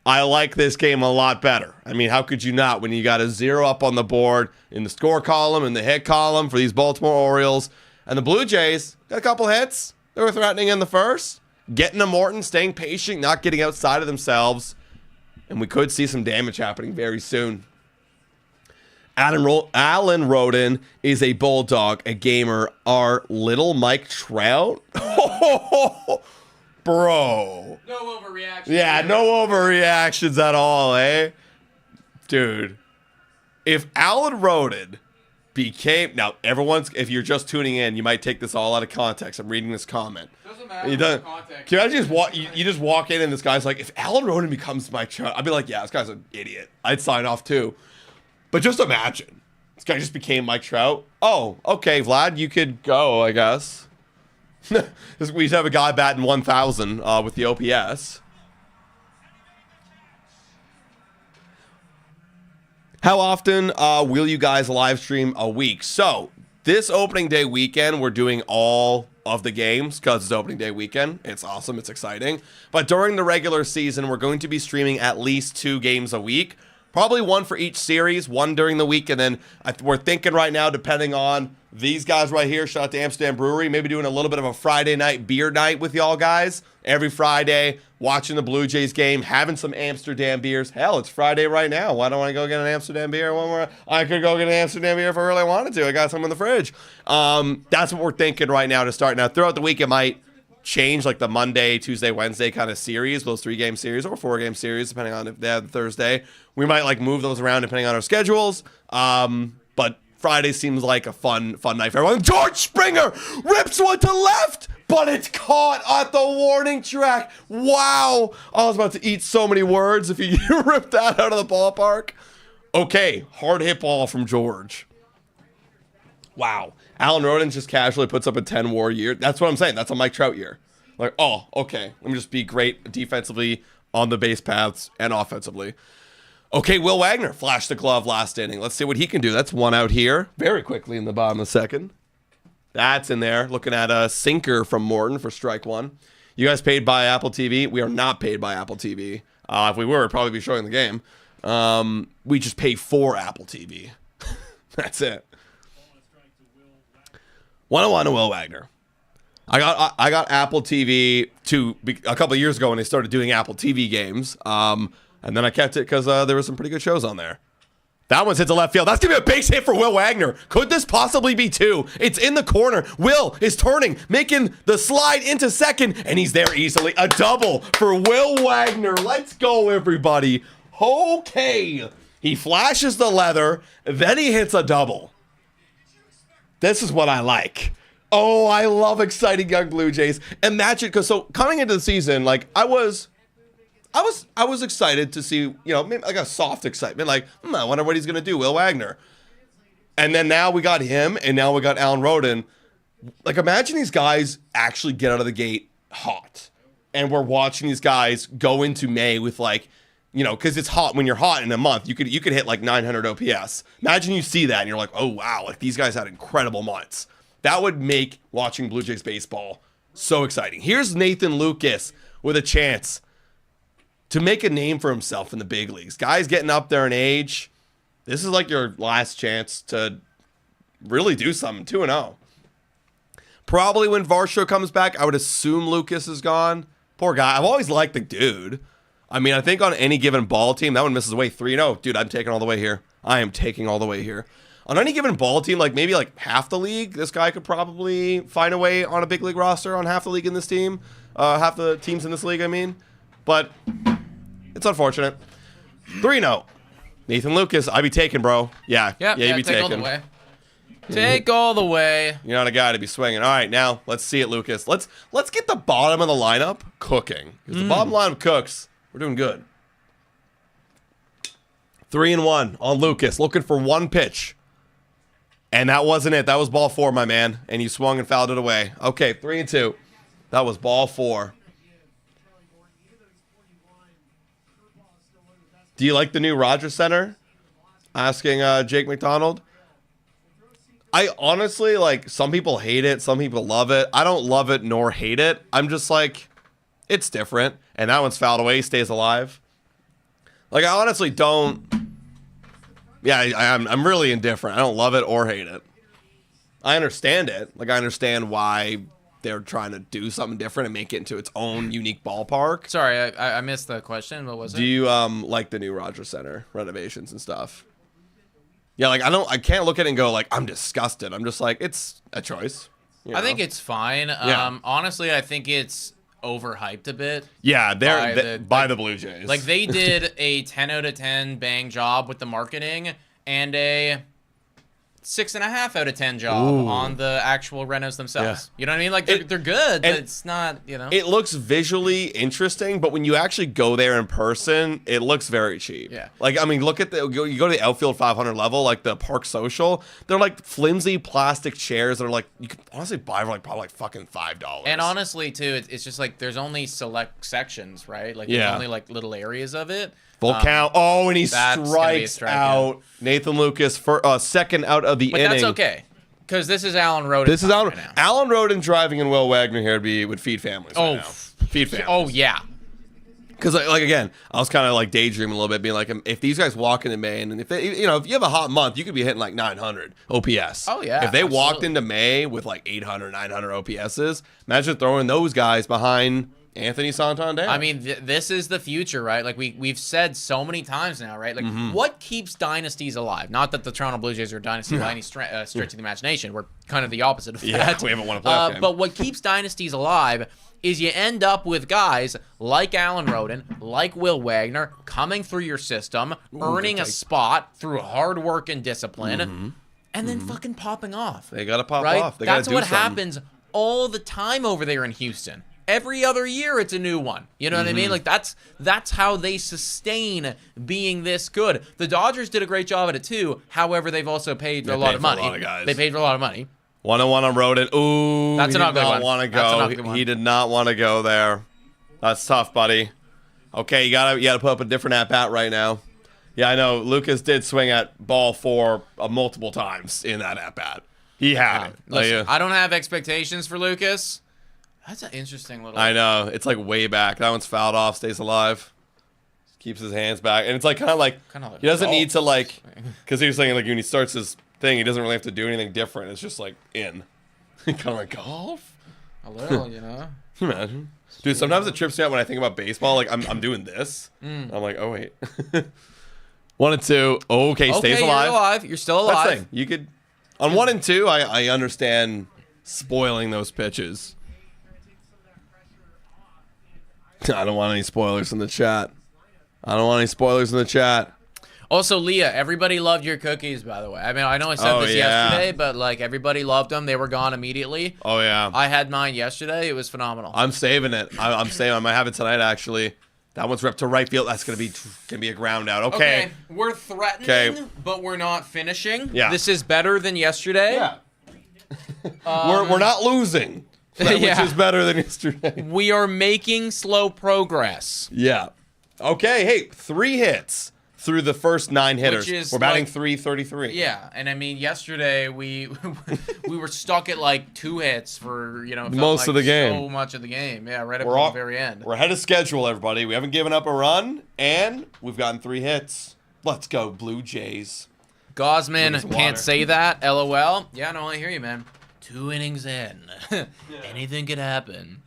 I like this game a lot better. I mean, how could you not when you got a 0 up on the board in the score column, in the hit column for these Baltimore Orioles, and the Blue Jays got a couple hits. They were threatening in the first, getting to Morton, staying patient, not getting outside of themselves, and we could see some damage happening very soon. Alan Roden is a bulldog, a gamer. Our little Mike Trout? Bro. No overreaction. Yeah, no overreactions at all, eh? Dude. If Alan Roden became... Now, if you're just tuning in, you might take this all out of context. I'm reading this comment. Doesn't matter context. Can I just walk... You just walk in and this guy's like, if Alan Roden becomes Mike Trout, I'd be like, yeah, this guy's an idiot. I'd sign off too. But just imagine. This guy just became Mike Trout. Oh, okay, Vlad, you could go, I guess. We have a guy batting 1,000 with the OPS. How often will you guys live stream a week? So, this opening day weekend, we're doing all of the games because it's opening day weekend. It's awesome. It's exciting. But during the regular season, we're going to be streaming at least 2 games a week. Probably 1 for each series, 1 during the week, and then we're thinking right now, depending on these guys right here, shout out to Amsterdam Brewery, maybe doing a little bit of a Friday night beer night with y'all guys. Every Friday, watching the Blue Jays game, having some Amsterdam beers. Hell, it's Friday right now. Why don't I go get an Amsterdam beer? One more. I could go get an Amsterdam beer if I really wanted to. I got some in the fridge. That's what we're thinking right now to start. Now, throughout the week, it might change like the Monday, Tuesday, Wednesday kind of series, those 3-game series or 4-game series, depending on if they have Thursday. We might like move those around depending on our schedules. But Friday seems like a fun night for everyone. George Springer rips one to left, but it's caught at the warning track. Wow. I was about to eat so many words if you ripped that out of the ballpark. Okay, hard hit ball from George. Wow. Alan Roden just casually puts up a 10 WAR year. That's what I'm saying. That's a Mike Trout year. Like, oh, okay. Let me just be great defensively, on the base paths, and offensively. Okay, Will Wagner flashed the glove last inning. Let's see what he can do. That's 1 out here. Very quickly in the bottom of the second. That's in there. Looking at a sinker from Morton for strike 1. You guys paid by Apple TV? We are not paid by Apple TV. If we were, we'd probably be showing the game. We just pay for Apple TV. That's it. 101 to Will Wagner. I got Apple TV a couple of years ago when they started doing Apple TV games. And then I kept it because there were some pretty good shows on there. That one's hit to left field. That's going to be a base hit for Will Wagner. Could this possibly be 2? It's in the corner. Will is turning, making the slide into second, and he's there easily. A double for Will Wagner. Let's go, everybody. Okay. He flashes the leather, then he hits a double. This is what I like. Oh, I love exciting young Blue Jays. Imagine, because so coming into the season, like I was excited to see, maybe like a soft excitement, like I wonder what he's gonna do, Will Wagner. And then now we got him, and now we got Alan Roden. Like imagine these guys actually get out of the gate hot, and we're watching these guys go into May with like, because it's hot. When you're hot in a month, you could hit like 900 OPS. Imagine you see that and you're like, oh wow, like these guys had incredible months. That would make watching Blue Jays baseball so exciting. Here's Nathan Lucas with a chance to make a name for himself in the big leagues. Guys getting up there in age. This is like your last chance to really do something. 2-0. Probably when Varsho comes back, I would assume Lucas is gone. Poor guy. I've always liked the dude. I mean, I think on any given ball team, that one misses away 3-0. Dude, I'm taking all the way here. I am taking all the way here. On any given ball team, like maybe like half the league, this guy could probably find a way on a big league roster on half the league in this team. Half the teams in this league, I mean. But it's unfortunate. 3-0. Nathan Lucas, I'd be taking, bro. Yeah, you'd be taking. All the way. Take all the way. You're not a guy to be swinging. All right, now let's see it, Lucas. Let's get the bottom of the lineup cooking. Because the bottom lineup cooks. We're doing good. 3-1 on Lucas, looking for 1 pitch. And that wasn't it. That was ball 4, my man. And you swung and fouled it away. Okay, 3-2. That was ball 4. Do you like the new Rogers Center? Asking Jake McDonald. I honestly, like, some people hate it. Some people love it. I don't love it nor hate it. I'm just like, it's different. And that one's fouled away. Stays alive. Like, I honestly don't. Yeah, I'm really indifferent. I don't love it or hate it. I understand it. Like, I understand why they're trying to do something different and make it into its own unique ballpark. Sorry, I missed the question. What was it? Do you like the new Rogers Center renovations and stuff? Yeah, like I can't look at it and go like I'm disgusted. I'm just like it's a choice. I think it's fine. Yeah. Honestly, I think it's overhyped a bit. Yeah, by the Blue Jays. Like they did a 10 out of 10 bang job with the marketing and a 6.5 out of 10 job on the actual renos themselves. Yeah. You know what I mean? Like they're good, but it's not, you know. It looks visually interesting, but when you actually go there in person, it looks very cheap. Yeah. Like, I mean, look at you go to the outfield 500 level, like the Park Social. They're like flimsy plastic chairs that are like you could honestly buy for like probably like fucking $5. And honestly, too, it's just like there's only select sections, right? Like there's only like little areas of it. Full count. Oh, and he strikes out Nathan Lucas for second out of the inning. But that's okay, because this is Alan Roden. This is Alan. Right now. Alan Roden driving and Will Wagner here would feed families. Right now. Feed families. Oh yeah. Because like again, I was kind of like daydreaming a little bit, being like, if these guys walk into May, and if they, if you have a hot month, you could be hitting like 900 OPS. Oh yeah. If they walked into May with like 800, 900 OPSs, imagine throwing those guys behind Anthony Santander. I mean, this is the future, right? Like we've said so many times now, right? Like what keeps dynasties alive? Not that the Toronto Blue Jays are a dynasty by any stretch of the imagination. We're kind of the opposite of that. We haven't won a playoff game. But what keeps dynasties alive is you end up with guys like Alan Roden, like Will Wagner, coming through your system, earning a spot through hard work and discipline, and then fucking popping off. They gotta pop right? off. They That's gotta do what something. happens all the time over there in Houston. Every other year, it's a new one. You know what I mean? Like that's how they sustain being this good. The Dodgers did a great job at it too. However, they've also paid a lot of money. They paid for a lot of money. 1-1 on Roden. Ooh, that's an ugly one. He did not want to go. He did not want to go there. That's tough, buddy. Okay, you gotta put up a different at bat right now. Yeah, I know. Lucas did swing at ball 4 multiple times in that at bat. He had it. Listen, I don't have expectations for Lucas. That's an interesting little. I know. It's like way back. That one's fouled off. Stays alive. Keeps his hands back, and it's like kind of like he doesn't need to like because he was saying like when he starts his thing, he doesn't really have to do anything different. It's just like in, kind of like golf. A little, you know. Can you imagine, dude? Sometimes it trips me out when I think about baseball. Like I'm doing this. I'm like, oh wait. 1 and 2. Okay, stays alive. You're still alive. That's the thing. You could on 1 and 2. I understand spoiling those pitches. I don't want any spoilers in the chat. Also, Leah, everybody loved your cookies, by the way. I mean, I know I said this yesterday, but like everybody loved them. They were gone immediately. Oh yeah. I had mine yesterday. It was phenomenal. I'm saving it. I'm saving. I might have it tonight actually. That one's ripped to right field. That's gonna be a ground out. Okay. We're threatening, but we're not finishing. Yeah. This is better than yesterday. Yeah. We're not losing. Which is better than yesterday. We are making slow progress. Yeah. Okay, hey, 3 hits through the first 9 hitters. We're batting like, 333. Yeah, and I mean, yesterday we were stuck at like 2 hits for, most of the game. So much of the game. Yeah, right up to the very end. We're ahead of schedule, everybody. We haven't given up a run, and we've gotten 3 hits. Let's go, Blue Jays. Gausman can't say that, LOL. Yeah, no, I hear you, man. 2 innings in. Anything could happen.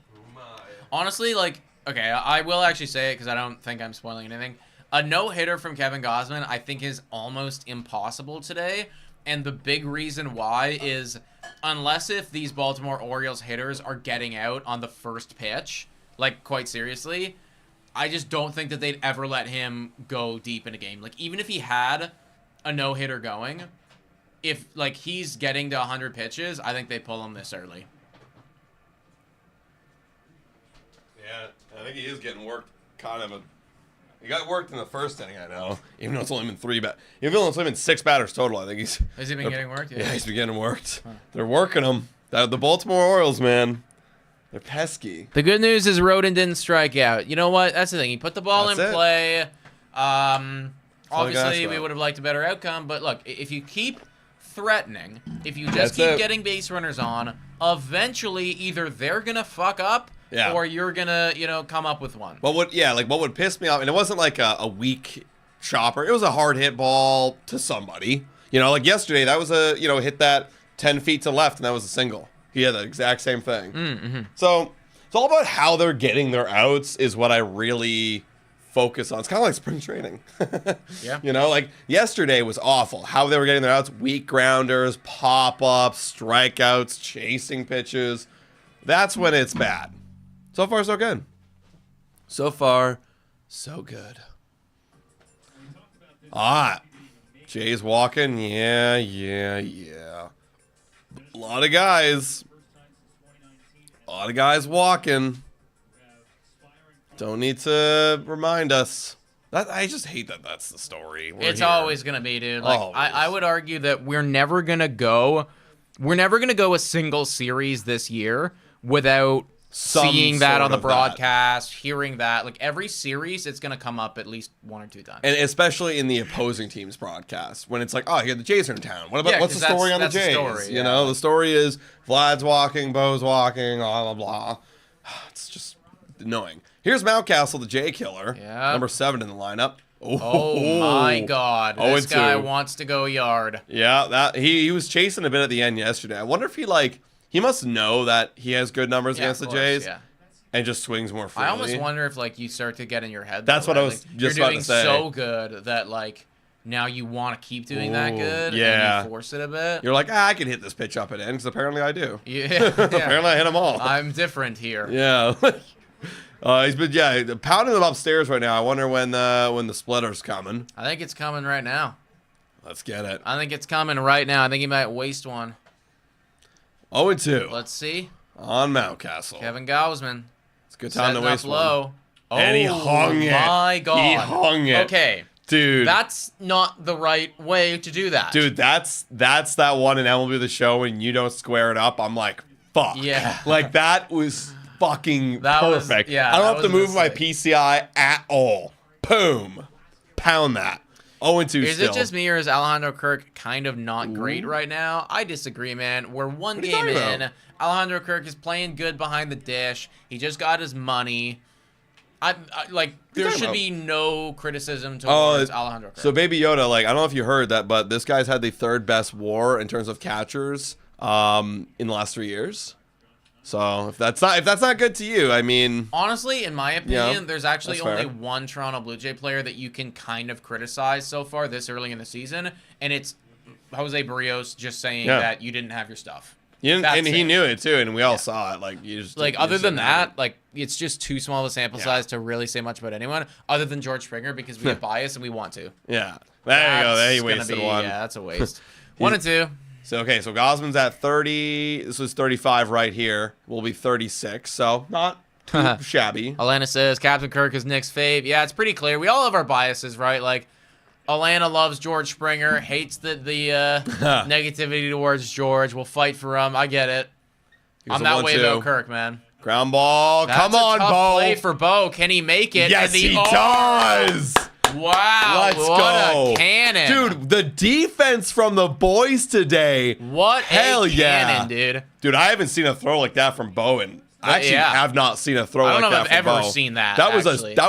Honestly, like, okay, I will actually say it because I don't think I'm spoiling anything. A no-hitter from Kevin Gausman I think is almost impossible today. And the big reason why is unless if these Baltimore Orioles hitters are getting out on the first pitch, like, quite seriously, I just don't think that they'd ever let him go deep in a game. Like, even if he had a no-hitter going, if, like, he's getting to 100 pitches, I think they pull him this early. Yeah, I think he is getting worked he got worked in the first inning, I know. Even though it's only been 3 even though it's only been 6 batters total, I think he's... Has he been getting worked? Yeah, he's been getting worked. Huh. They're working him. The Baltimore Orioles, man. They're pesky. The good news is Roden didn't strike out. You know what? That's the thing. He put the ball in play. Obviously, we would have liked a better outcome, but look, if you keep threatening, if you just keep getting base runners on, eventually either they're going to fuck up or you're going to, come up with one. What would piss me off, and it wasn't like a weak chopper. It was a hard hit ball to somebody. You know, like yesterday, that was a, hit that 10 feet to left, and that was a single. He had the exact same thing. Mm-hmm. So it's all about how they're getting their outs is what I really focus on. It's kind of like spring training. Yeah. You know, like yesterday was awful. How they were getting their outs, weak grounders, pop-ups, strikeouts, chasing pitches. That's when it's bad. So far, so good. So far, so good. Jay's walking. Yeah. A lot of guys. Walking. Don't need to remind us. I just hate that that's the story. It's always going to be, dude. Like, I would argue that we're never going to go a single series this year without seeing that on the broadcast, hearing that. Like, every series, it's going to come up at least 1 or 2 times. And especially in the opposing team's broadcast, when it's like, oh, here, the Jays are in town. What's the story on the Jays? Story, You know, the story is Vlad's walking, Bo's walking, blah, blah, blah. It's just annoying. Here's Mountcastle, the Jay killer. Yeah. Number 7 in the lineup. Oh my God. This guy wants to go yard. Yeah, he was chasing a bit at the end yesterday. I wonder if he must know that he has good numbers against the Jays. Yeah. And just swings more freely. I almost wonder if you start to get in your head. That's what I was just about to say. You're doing so good that now you want to keep doing that good. Yeah. And you force it a bit. You're like, I can hit this pitch up and in because apparently I do. Yeah. Apparently I hit them all. I'm different here. Yeah. He's been pounding them upstairs right now. I wonder when the splitter's coming. I think it's coming right now. Let's get it. I think it's coming right now. I think he might waste one. 0-2. Let's see. On Mountcastle. Kevin Gausman. It's a good time to waste low. One. And he hung it. Oh my God. He hung it. Okay. Dude. That's not the right way to do that. Dude, that's that one in MLB The Show when you don't square it up. I'm like, fuck. Yeah. Like, that was fucking perfect. Yeah. I don't have to move my PCI at all. Boom. Pound that. 0-2 still. Is it just me, or is Alejandro Kirk kind of not great right now? I disagree, man. We're one game in. Alejandro Kirk is playing good behind the dish. He just got his money. There should be no criticism towards Alejandro Kirk. So Baby Yoda, I don't know if you heard that, but this guy's had the 3rd best WAR in terms of catchers in the last 3 years. So if that's not good to you, I mean, honestly, in my opinion, there's actually only fair. one Toronto Blue Jay player that you can kind of criticize so far this early in the season, and it's Jose Barrios just saying that you didn't have your stuff. And he knew it too, and we all saw it. You just other than that, it's just too small of a sample size to really say much about anyone other than George Springer because we have bias and we want to. Yeah, there you go. There he wasted one. Yeah, that's a waste. 1-2. So Gausman's at 30. This was 35 right here. Will be 36. So not too shabby. Alana says Captain Kirk is Nick's fave. Yeah, it's pretty clear. We all have our biases, right? Alana loves George Springer, hates the negativity towards George. We'll fight for him. I get it. I'm that way about Kirk, man. Ground ball. Come on, tough Bo. Play for Bo. Can he make it? Yes, he does. Wow. Let's what go. a cannon. Dude, the defense from the boys today. What a cannon, dude. Dude, I haven't seen a throw like that from Bowen. I actually have not seen a throw like that from Bo. I don't know if I've ever seen that. That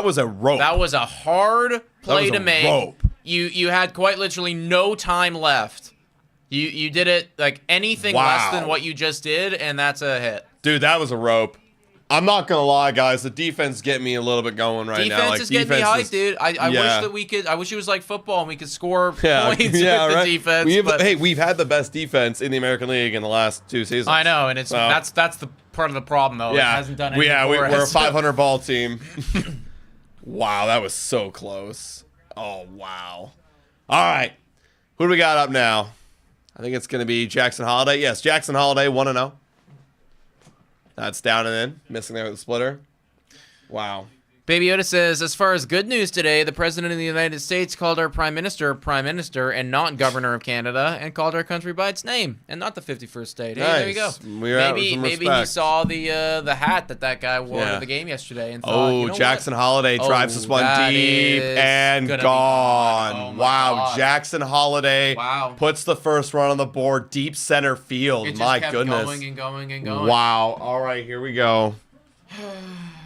was a rope. That was a hard play to make. Rope. You had quite literally no time left. You did it anything less than what you just did, and that's a hit. Dude, that was a rope. I'm not gonna lie, guys. The defense get me a little bit going now. Defense is getting me hyped, dude. I wish that we could. I wish it was like football and we could score points with the defense. We've had the best defense in the American League in the last 2 seasons. I know, and that's the part of the problem though. Yeah, it hasn't done anything we're a 500 ball team. Wow, that was so close. Oh wow. All right, who do we got up now? I think it's gonna be Jackson Holiday. Yes, Jackson Holiday 1-0. That's down and in. Missing there with the splitter. Wow. Baby Yoda says, as far as good news today, the President of the United States called our Prime Minister, and not Governor of Canada, and called our country by its name, and not the 51st state. Hey, there you go. Maybe he saw the hat that guy wore to the game yesterday and thought, Jackson Holiday drives this one deep and gone. Wow, Jackson Holiday puts the first run on the board, deep center field. It just My kept goodness. going and going and going. Wow. All right, here we go.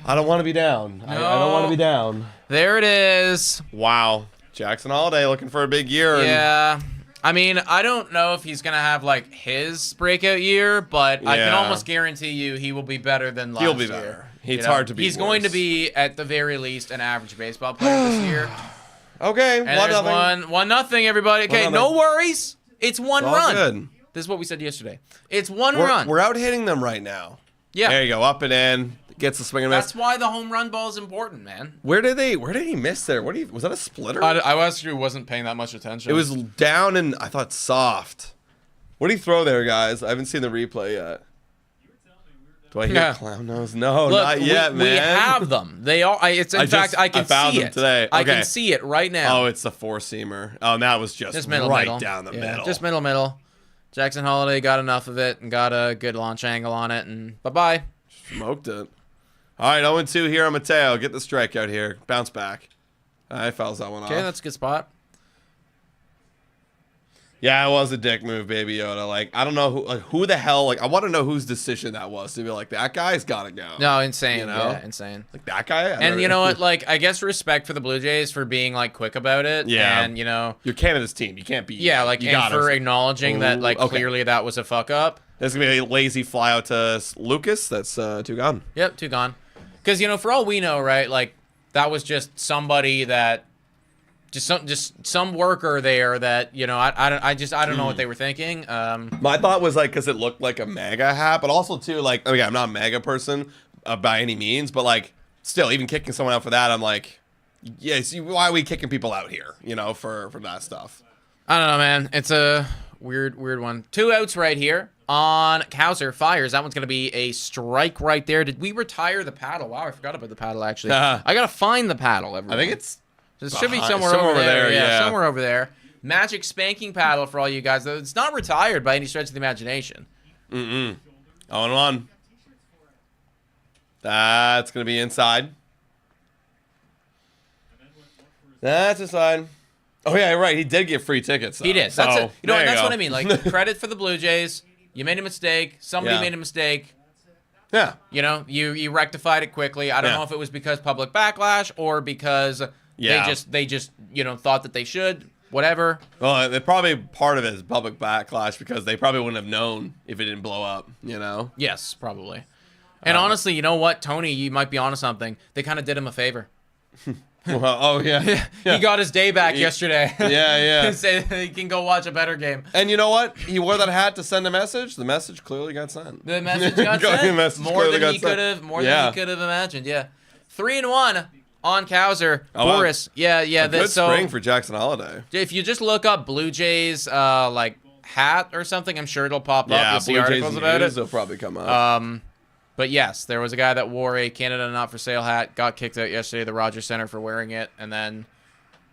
I don't want to be down. No. I don't want to be down. There it is. Wow. Jackson Holiday looking for a big year. Yeah. I mean, I don't know if he's going to have, like, his breakout year, but I can almost guarantee you he will be better than last year. He'll be better. It's hard to be He's worse. going to be, at the very least, an average baseball player this year. Okay, And there's 1-0, everybody. Okay, no worries. It's one run. Good. This is what we said yesterday. It's one run. We're out hitting them right now. Yeah. There you go. Up and in. Gets the swing and miss. That's why the home run ball is important, man. Where did he miss there? Was that a splitter? I actually wasn't paying that much attention. It was down and I thought soft. What did he throw there, guys? I haven't seen the replay yet. Do I hear clown nose? No, Look, not yet, man. We have them. They all. I can found see them it today. I Okay. can see it right now. Oh, it's the four-seamer. Oh, and that was just middle, right middle. down the middle. Just middle. Jackson Holiday got enough of it and got a good launch angle on it, and bye-bye. Smoked it. All right, 0-2 here on Mateo. Get the strikeout here. Bounce back. I fouls that one off. Okay, that's a good spot. Yeah, it was a dick move, Baby Yoda. Like, I don't know who the hell. Like, I want to know whose decision that was to be like, that guy's got to go. No, insane. You know? Yeah, insane. Like, that guy? And you know what? Like, I guess respect for the Blue Jays for being, like, quick about it. Yeah. And, you know. You're Canada's team. You can't be. Yeah, like, and for acknowledging that, like, clearly that was a fuck-up. There's going to be a lazy fly out to Lucas. That's 2 gone. Yep, 2 gone. Because, you know, for all we know, right, like, that was just somebody that... Just some worker there that, you know, I don't know what they were thinking. My thought was like, because it looked like a MAGA hat, but also too like, okay, I'm not a MAGA person by any means, but like still, even kicking someone out for that, I'm like, yeah, see, why are we kicking people out here? You know, for that stuff. I don't know, man. It's a weird one. 2 outs right here on Cowser. Fires. That one's gonna be a strike right there. Did we retire the paddle? Wow, I forgot about the paddle actually. I gotta find the paddle. Everyone. I think it's. It should be somewhere over there. Yeah, somewhere over there. Magic spanking paddle for all you guys. Though it's not retired by any stretch of the imagination. 0-1. That's going to be inside. That's inside. Oh, yeah, right. He did get free tickets, though. He did. So, That's it. You know what? That's go. what I mean. Like, credit for the Blue Jays. You made a mistake. Somebody made a mistake. Yeah. You know, you rectified it quickly. I don't know if it was because public backlash or because... They just you know thought that they should whatever. Well, they probably part of it is public backlash because they probably wouldn't have known if it didn't blow up. You know. Yes, probably. And honestly, you know what, Tony, you might be onto something. They kind of did him a favor. Well, yeah. He got his day back yesterday. Yeah. He said he can go watch a better game. And you know what? He wore that hat to send a message. The message clearly got sent. The message got sent. More than he could have imagined. Yeah. 3-1. On Cowser, Boris. Wow. Yeah. Good spring for Jackson Holiday. If you just look up Blue Jays, like hat or something, I'm sure it'll pop up. Yeah, You'll see articles about it. They'll probably come up. But yes, there was a guy that wore a Canada Not For Sale hat, got kicked out yesterday at the Rogers Center for wearing it, and then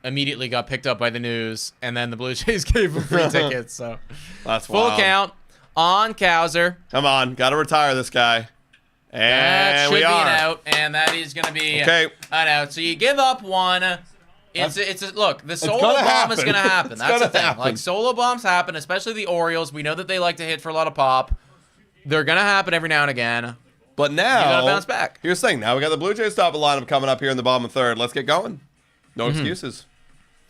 immediately got picked up by the news, and then the Blue Jays gave him free tickets. So that's full wild. count on Cowser. Come on, got to retire this guy. And that should we be are. an out, and that is going to be an out. So you give up one. Look, the solo bomb is going to happen. That's the thing. Like, solo bombs happen, especially the Orioles. We know that they like to hit for a lot of pop. They're going to happen every now and again. But now, you got to bounce back. Here's the thing. Now we got the Blue Jays top of lineup coming up here in the bottom of third. Let's get going. No excuses.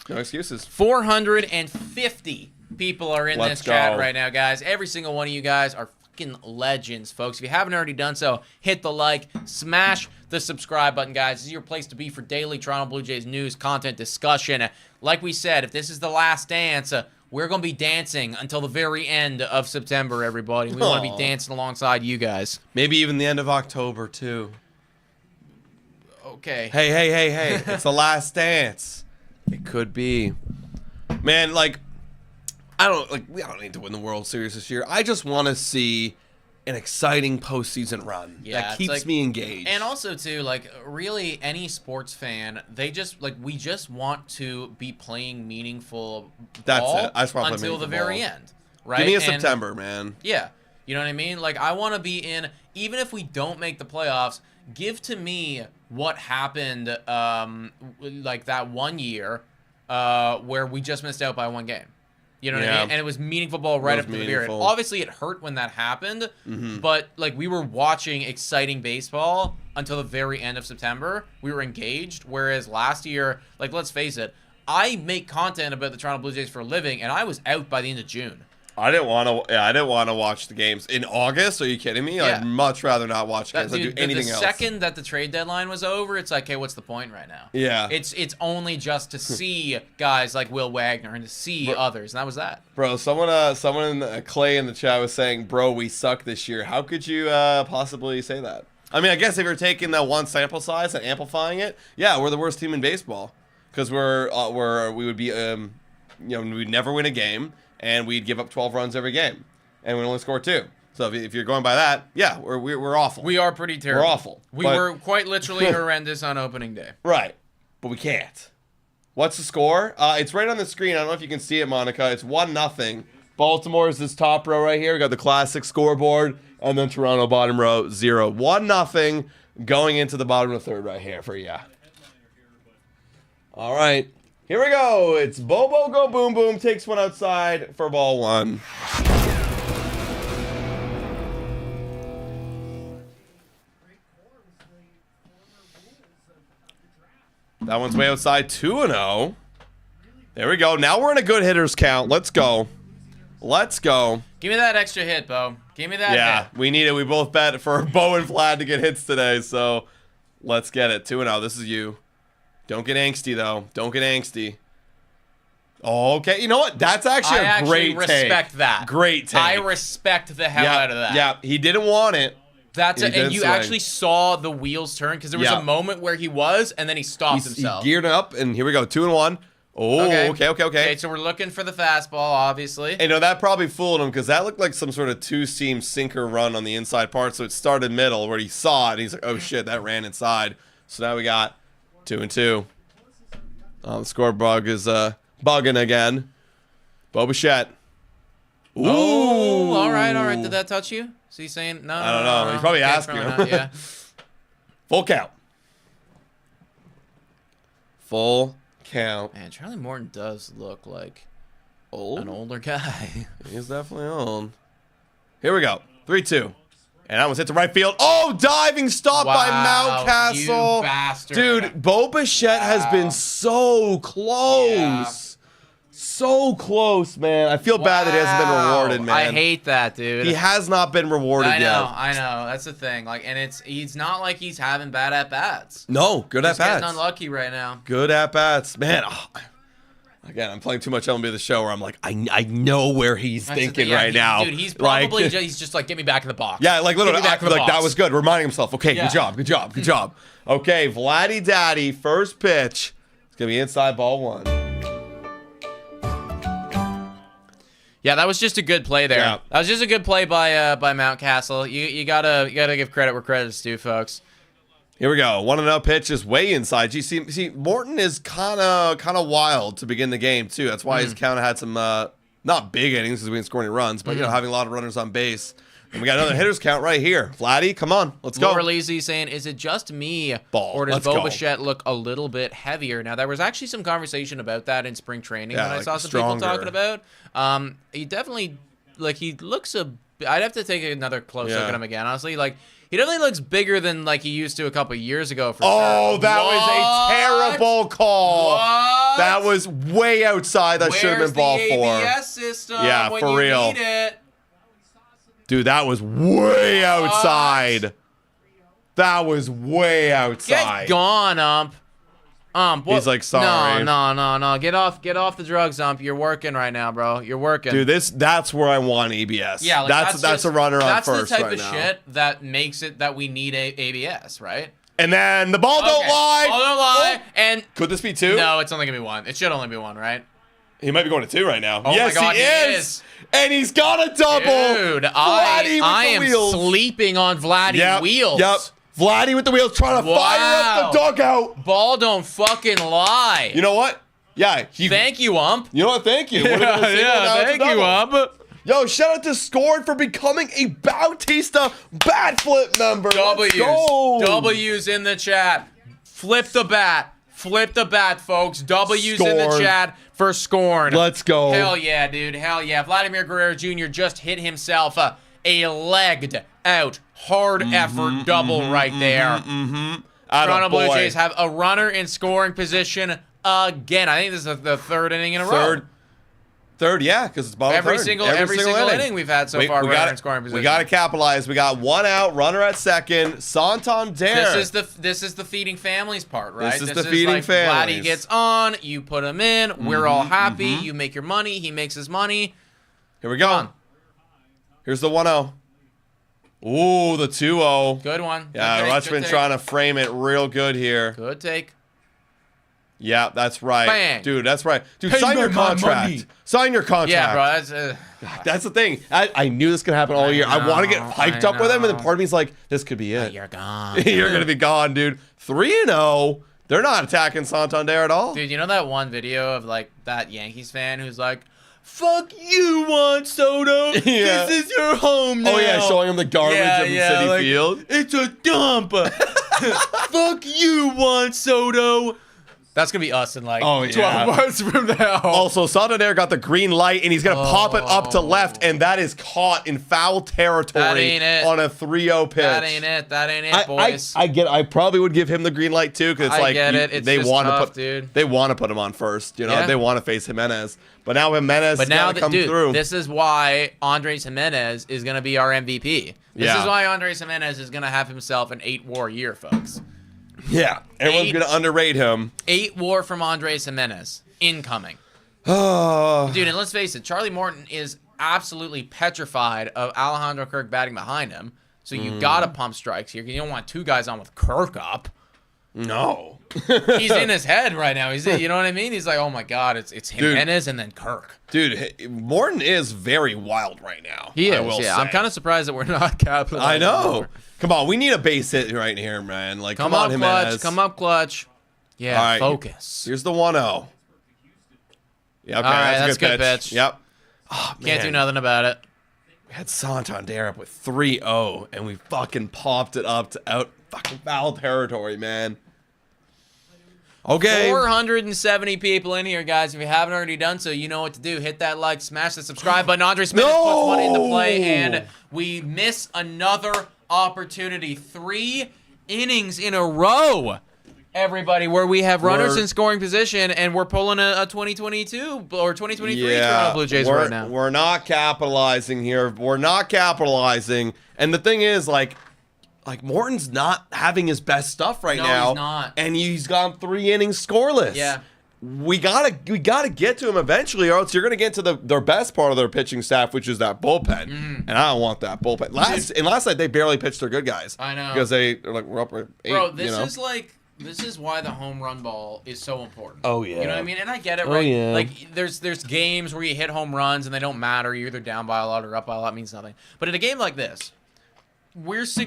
No excuses. 450 people are in this chat right now, guys. Every single one of you guys are legends, folks. If you haven't already done so, hit the like, smash the subscribe button, guys. This is your place to be for daily Toronto Blue Jays news, content, discussion. Like we said, if this is the last dance, we're going to be dancing until the very end of September, everybody. We want to be dancing alongside you guys. Maybe even the end of October, too. Okay. Hey. It's the last dance. It could be. Man, like, we don't need to win the World Series this year. I just want to see an exciting postseason run that keeps me engaged. And also, too, like, really, any sports fan, we just want to be playing meaningful ball until the very end, right? Give me a September, man. Yeah. You know what I mean? Like, I want to be in, even if we don't make the playoffs, give to me what happened, like, that one year where we just missed out by one game. You know what I mean? And it was meaningful ball right up to the period. Obviously, it hurt when that happened, but like we were watching exciting baseball until the very end of September. We were engaged, whereas last year, like let's face it, I make content about the Toronto Blue Jays for a living, and I was out by the end of June. I didn't want to watch the games in August. Are you kidding me? Yeah. I'd much rather not watch games. Dude, I'd do anything the else. second that the trade deadline was over, it's like, hey, what's the point right now? Yeah. It's only just to see guys like Will Wagner and to see others, and that was that. Bro, someone in Clay in the chat was saying, "Bro, we suck this year." How could you possibly say that? I mean, I guess if you're taking that one sample size and amplifying it, yeah, we're the worst team in baseball because we would be we'd never win a game and we'd give up 12 runs every game and we'd only score 2. So if you're going by that, yeah, we're awful. We are pretty terrible. We're awful. We were quite literally horrendous on opening day. Right, but we can't. What's the score? It's right on the screen. I don't know if you can see it, Monica. It's 1-0. Baltimore is this top row right here. We got the classic scoreboard, and then Toronto bottom row 0. 1-0 going into the bottom of the third right here for you. All right, here we go. It's Bobo Go Boom Boom takes one outside for ball 1. That one's way outside, 2-0. There we go. Now we're in a good hitters count. Let's go. Let's go. Give me that extra hit, Bo. Give me that hit. We need it. We both bet for Bo and Vlad to get hits today, so let's get it. 2-0. This is you. Don't get angsty, though. Don't get angsty. Okay. You know what? That's actually a great take. I respect that. Great take. I respect the hell out of that. Yeah. He didn't want it. That's it. And you actually saw the wheels turn because there was a moment where he was, and then he stopped himself. He geared up, and here we go. 2-1. Oh, okay. Okay, so we're looking for the fastball, obviously. And that probably fooled him because that looked like some sort of two-seam sinker run on the inside part. So it started middle where he saw it, and he's like, oh, shit, that ran inside. So now we got 2-2. The score bug is bugging again. Bo Bichette. Ooh. Oh, all right. Did that touch you? Is he saying no? I don't know. He's probably asking him. Yeah. Full count. Full count. Man, Charlie Morton does look like an older guy. He's definitely old. Here we go. 3-2. And that one's hit to right field. Oh, diving stop by Mountcastle. You bastard. Dude, Bo Bichette has been so close. Yeah. So close, man. I feel bad that he hasn't been rewarded, man. I hate that, dude. He has not been rewarded yet. I know. That's the thing. Like, and he's not like he's having bad at-bats. No, good at-bats. He's getting unlucky right now. Good at-bats. Man, again, I'm playing too much MLB The Show where I'm like, I know where he's thinking right now. Dude, he's probably he's just like, get me back in the box. Yeah, like literally, that was good. Reminding himself, okay, good job. Okay, Vladdy Daddy, first pitch. It's going to be inside ball 1. Yeah, that was just a good play there. Yeah. That was just a good play by Mountcastle. You gotta give credit where credit's due, folks. Here we go. 1-0 pitch is way inside. You see, Morton is kind of wild to begin the game too. That's why he's kind of had some not big innings because we didn't score any runs, but having a lot of runners on base. And we got another hitter's count right here. Vladdy, come on, let's go. Laura Leasy saying, is it just me, or does Bo Bichette look a little bit heavier? Now, there was actually some conversation about that in spring training that I saw some people talking about. He definitely, he looks I'd have to take another close look at him again, honestly. He definitely looks bigger than he used to a couple years ago. For sure. That was a terrible call. What? That was way outside. That should have been ball 4. ABS system when for you real. need it. Dude, that was way outside. That was way outside. Get gone, Ump. He's like, sorry. No. Get off the drugs, Ump. You're working right now, bro. You're working. Dude, that's where I want ABS. Yeah, that's a runner on first right now. That's the type of shit that makes it that we need ABS, right? And then the ball don't lie. Ball don't lie. And could this be 2? No, it's only gonna be 1. It should only be 1, right? He might be going to 2 right now. Oh yes, my God, he is. And he's got a double. Dude, I am sleeping on Vladdy wheels. Yep. Vladdy with the wheels trying to fire up the dugout. Ball don't fucking lie. You know what? Yeah. Thank you, Ump. You know what? Thank you. Thank you, Ump. Yo, shout out to Scored for becoming a Bautista bat flip member. W's in the chat. Flip the bat. Flip the bat, folks. W's in the chat for Scorn. Let's go. Hell yeah, dude. Hell yeah. Vladimir Guerrero Jr. just hit himself a legged out hard effort double right there. Toronto Blue Jays have a runner in scoring position Again, I think this is the third inning in a row. Third, yeah, because it's bottom Every third. single inning we've had so far. Runner in scoring position. We got to capitalize. We got one out, runner at second. Santander. This is the feeding families part, right? This is the feeding families. Vladdy gets on, you put him in. We're all happy. You make your money. He makes his money. Here we go. Here's the 1-0. Ooh, the 2-0. Good one. Yeah, Rutschman trying to frame it real good here. Good take. Yeah, that's right. Bang. Dude, that's right. Dude, sign your contract. Sign your contract. Yeah, bro. That's the thing. I knew this could happen all year. I want to get hyped up with him, and then part of me's like, this could be it. You're gone. You're going to be gone, dude. 3-0. They're not attacking Santander at all. Dude, you know that one video of, like, that Yankees fan who's like, fuck you, Juan Soto. Yeah. This is your home now. Oh, yeah, showing him the garbage of the Citi Field. It's a dump. Fuck you, Juan Soto. That's going to be us in like 12 months from now. Also, Santander got the green light, and he's going to pop it up to left, and that is caught in foul territory on a 3-0 pitch. That ain't it, boys. I get it. I probably would give him the green light, too, because it's like they want to put dude. They want to put him on first. You know, they want to face Jimenez. But now Jimenez is going to come through. This is why Andres Jimenez is going to be our MVP. This is why Andres Jimenez is going to have himself an 8-WAR year, folks. Yeah, everyone's going to underrate him. 8 WAR from Andres Jimenez incoming. Dude, and let's face it, Charlie Morton is absolutely petrified of Alejandro Kirk batting behind him. So you got to pump strikes here. You don't want two guys on with Kirk up. No. He's in his head right now. You know what I mean? He's like, oh my God, it's Jimenez and then Kirk. Dude, Morton is very wild right now. He is, yeah. I'm kind of surprised that we're not capitalizing. I know. More. Come on, we need a base hit right here, man. Like, come on, Jimenez. Come up, clutch. Yeah, all right, focus. Here's the 1-0. Yeah, okay, all right, that's a good pitch. Yep. Oh, Can't do nothing about it. We had Santander up with 3-0, and we fucking popped it up to out fucking foul territory, man. Okay. 470 people in here, guys. If you haven't already done so, you know what to do. Hit that like, smash the subscribe button. Andres Jimenez puts one into play, and we miss another opportunity. 3 innings in a row, everybody, where we have runners in scoring position, and we're pulling a 2022 or 2023 Toronto Blue Jays right now. We're not capitalizing here. We're not capitalizing. And the thing is, like Morton's not having his best stuff right now. He's not. And he's gone 3 innings scoreless. Yeah. We gotta get to him eventually, or else you're gonna get to their best part of their pitching staff, which is that bullpen. And I don't want that bullpen. Last night they barely pitched their good guys. I know. Because they're like, we're up 8. Bro, this is why the home run ball is so important. Oh yeah. You know what I mean? And I get it, right? Yeah. Like there's games where you hit home runs and they don't matter. You're either down by a lot or up by a lot, means nothing. But in a game like this, I would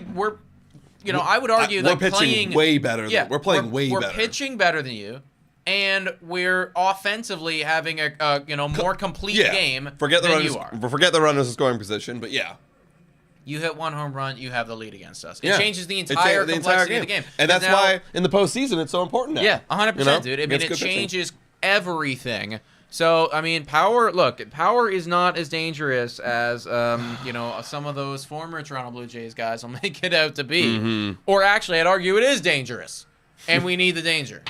argue that we're pitching way better. We're playing way better. We're pitching better than you. And we're offensively having a more complete game than you are. Forget the runners in scoring position, but yeah. You hit 1 home run, you have the lead against us. It changes the entire complexity of the game. And that's why in the postseason it's so important now. Yeah, 100%, dude. I mean, it changes everything. So, I mean, power is not as dangerous as, some of those former Toronto Blue Jays guys will make it out to be. Or actually, I'd argue it is dangerous. And we need the danger.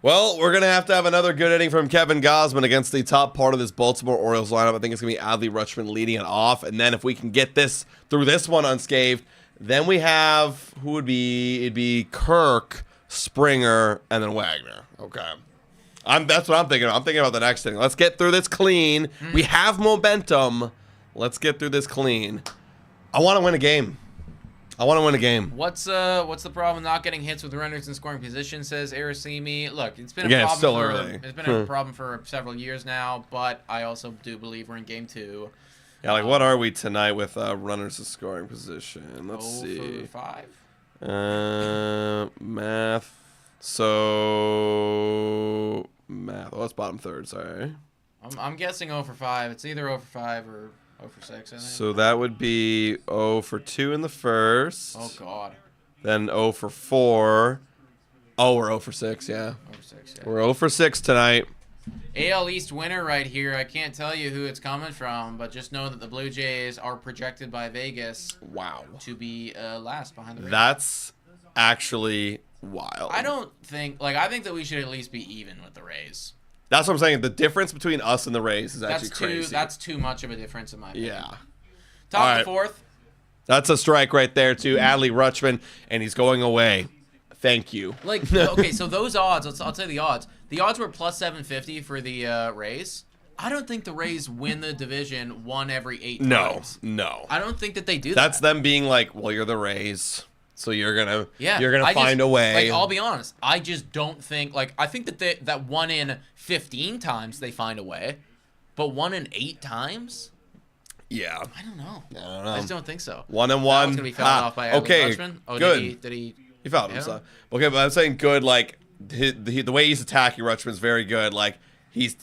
Well, we're going to have another good inning from Kevin Gausman against the top part of this Baltimore Orioles lineup. I think it's going to be Adley Rutschman leading it off. And then if we can get through this one unscathed, then we have, it'd be Kirk, Springer, and then Wagner. Okay. That's what I'm thinking of. I'm thinking about the next inning. Let's get through this clean. We have momentum. Let's get through this clean. I want to win a game. What's the problem not getting hits with runners in scoring position, says Arasimi. Look, it's been a problem it's been a problem for several years now, but I also do believe we're in game 2. Yeah, like what are we tonight with runners in scoring position? Let's see. 5. Math. So math. Oh, it's bottom third, sorry. I'm guessing 0 for 5. It's either 0 for 5 or 0 for 6, I think. So that would be 0 for 2 in the first. Oh, God. Then 0 for 4. Oh, we're 0 for 6, yeah. 0 for 6, yeah. We're 0 for 6 tonight. AL East winner right here. I can't tell you who it's coming from, but just know that the Blue Jays are projected by Vegas to be last behind the Rays. That's actually wild. I don't think I think that we should at least be even with the Rays. That's what I'm saying. The difference between us and the Rays is actually crazy. That's too much of a difference in my opinion. Yeah. Top of the fourth. That's a strike right there to Adley Rutschman, and he's going away. Thank you. Like, okay, so those odds, I'll tell you the odds. The odds were plus 750 for the Rays. I don't think the Rays win the division one every 8 times. No. I don't think that they do that. That's them being like, well, you're the Rays, so you're gonna I find a way. Like, I'll be honest, I just don't think I think that that 1 in 15 times they find a way, but 1 in 8 times. Yeah. I don't know. I just don't think so. 1 and 1. That was gonna be fouled off by Adley Rutschman. Oh, good. Did he? He fouled himself. Okay, but I'm saying good. Like the way he's attacking Rutschman's very good. Like he's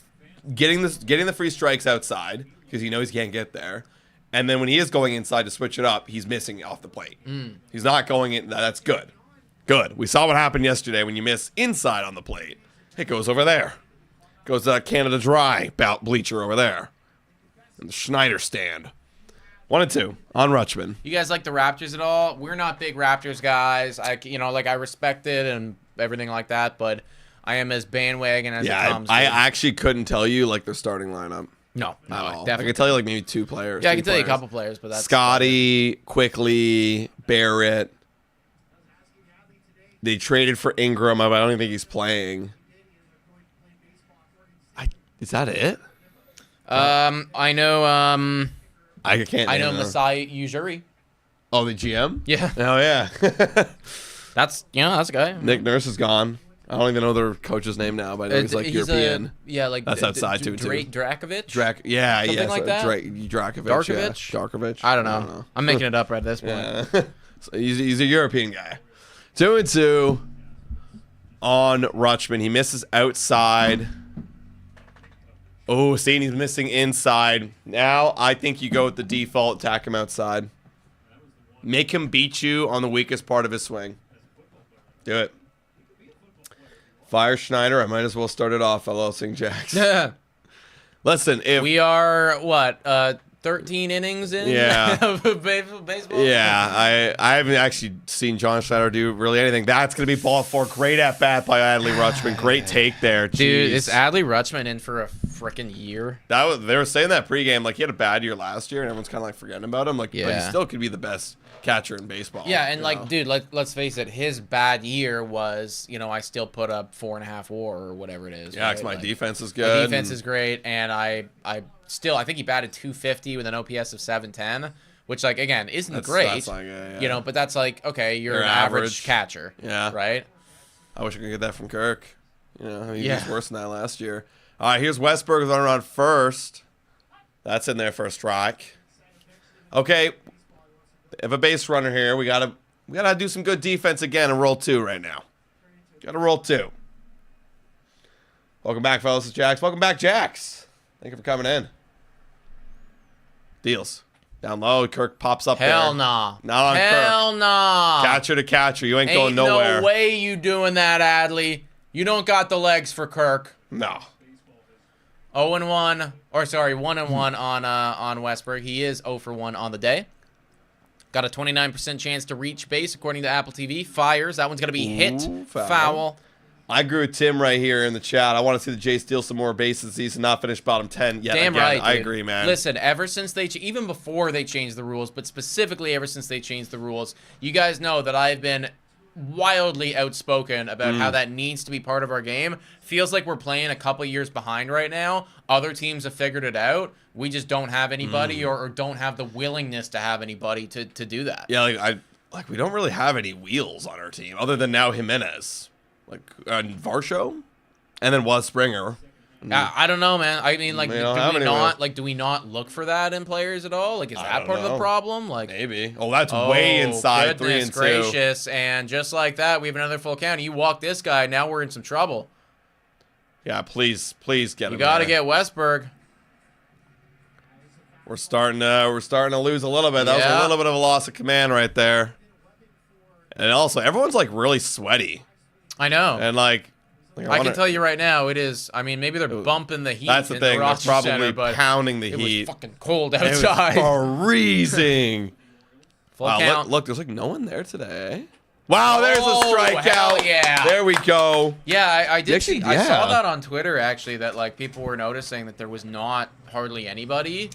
getting the free strikes outside because he knows he can't get there, and then when he is going inside to switch it up, he's missing off the plate. He's not going in. That's good. Good. We saw what happened yesterday when you miss inside on the plate. It goes over there. Goes Canada Dry bleacher over there, and the Schneider stand. 1 and 2 on Rutschman. You guys like the Raptors at all? We're not big Raptors guys. I respect it and everything like that, but I am as bandwagon as it comes. I actually couldn't tell you like their starting lineup. No, Definitely. I can tell you like maybe 2 players. Yeah, I can tell you a couple players, but that's Scotty, Quickly, Barrett. They traded for Ingram. I don't even think he's playing. Is that it? I know. I can't. I know Masai Ujiri. Oh, the GM? Yeah. Oh, yeah. that's a guy. Nick Nurse is gone. I don't even know their coach's name now, but I know he's like European. That's outside too. Drakovic? Something like that? Drakovic. Darkovic? I don't know. I'm making it up right at this point. Yeah. So he's a European guy. 2 and 2 on Rutschman. He misses outside. Oh, seeing he's missing inside. Now I think you go with the default, attack him outside. Make him beat you on the weakest part of his swing. Do it. Fire Schneider. I might as well start it off, fellow Sing Jacks. Listen, if we are 13 innings in of baseball. Yeah, I haven't actually seen John Schneider do really anything. That's going to be ball 4. Great at bat by Adley Rutschman. Great take there. Jeez. Dude, is Adley Rutschman in for a freaking year? They were saying that pregame, like he had a bad year last year, and everyone's kind of like forgetting about him. Like, but he still could be the best catcher in baseball. Yeah, and dude, let's face it, his bad year was, I still put up 4.5 WAR or whatever it is. Yeah, because my defense is good. My defense is great, and I think he batted 250 with an OPS of 710, which again isn't great. That's like, yeah. But that's okay. You're an average catcher. Yeah. Right. I wish I could get that from Kirk. He was worse than that last year. All right, here's Westberg running on first. That's in there for a strike. Okay, if a base runner here, we gotta do some good defense again and roll 2 right now. Gotta roll 2. Welcome back, fellas. It's Jax. Welcome back, Jax. Thank you for coming in. Deals. Down low, Kirk pops up there. Hell nah. Not on Kirk. Hell nah. Catcher to catcher. You ain't going nowhere. Ain't no way you doing that, Adley. You don't got the legs for Kirk. No. 1-1 on Westberg. He is 0 for 1 on the day. Got a 29% chance to reach base according to Apple TV. Fires. That one's going to be hit. Foul. I agree with Tim right here in the chat. I want to see the Jays steal some more bases. He's not finished bottom 10 yet. Damn right, dude. I agree, man. Listen, ever since even before they changed the rules, but specifically ever since they changed the rules, you guys know that I've been wildly outspoken about how that needs to be part of our game. Feels like we're playing a couple years behind right now. Other teams have figured it out. We just don't have anybody or don't have the willingness to have anybody to do that. Yeah, we don't really have any wheels on our team other than now Jimenez. Varsho, and then Was Springer. I don't know, man. I mean, do we not look for that in players at all? Is that part of the problem? Maybe. Oh, that's way inside 3 and 2. Gracious! And just like that, we have another full count. You walk this guy, now we're in some trouble. Yeah, please get him. You got to get Westberg. We're starting to lose a little bit. That was a little bit of a loss of command right there. And also, everyone's really sweaty. I know. And I can tell you right now, it is. I mean, maybe they're bumping the heat. That's the thing. They're probably pounding the heat. It was fucking cold outside. It was freezing. Full count. Look, there's no one there today. Wow, there's a strikeout. Hell yeah. There we go. Yeah, I did Actually, see. I saw yeah. that on Twitter actually. That like people were noticing that there was not hardly anybody.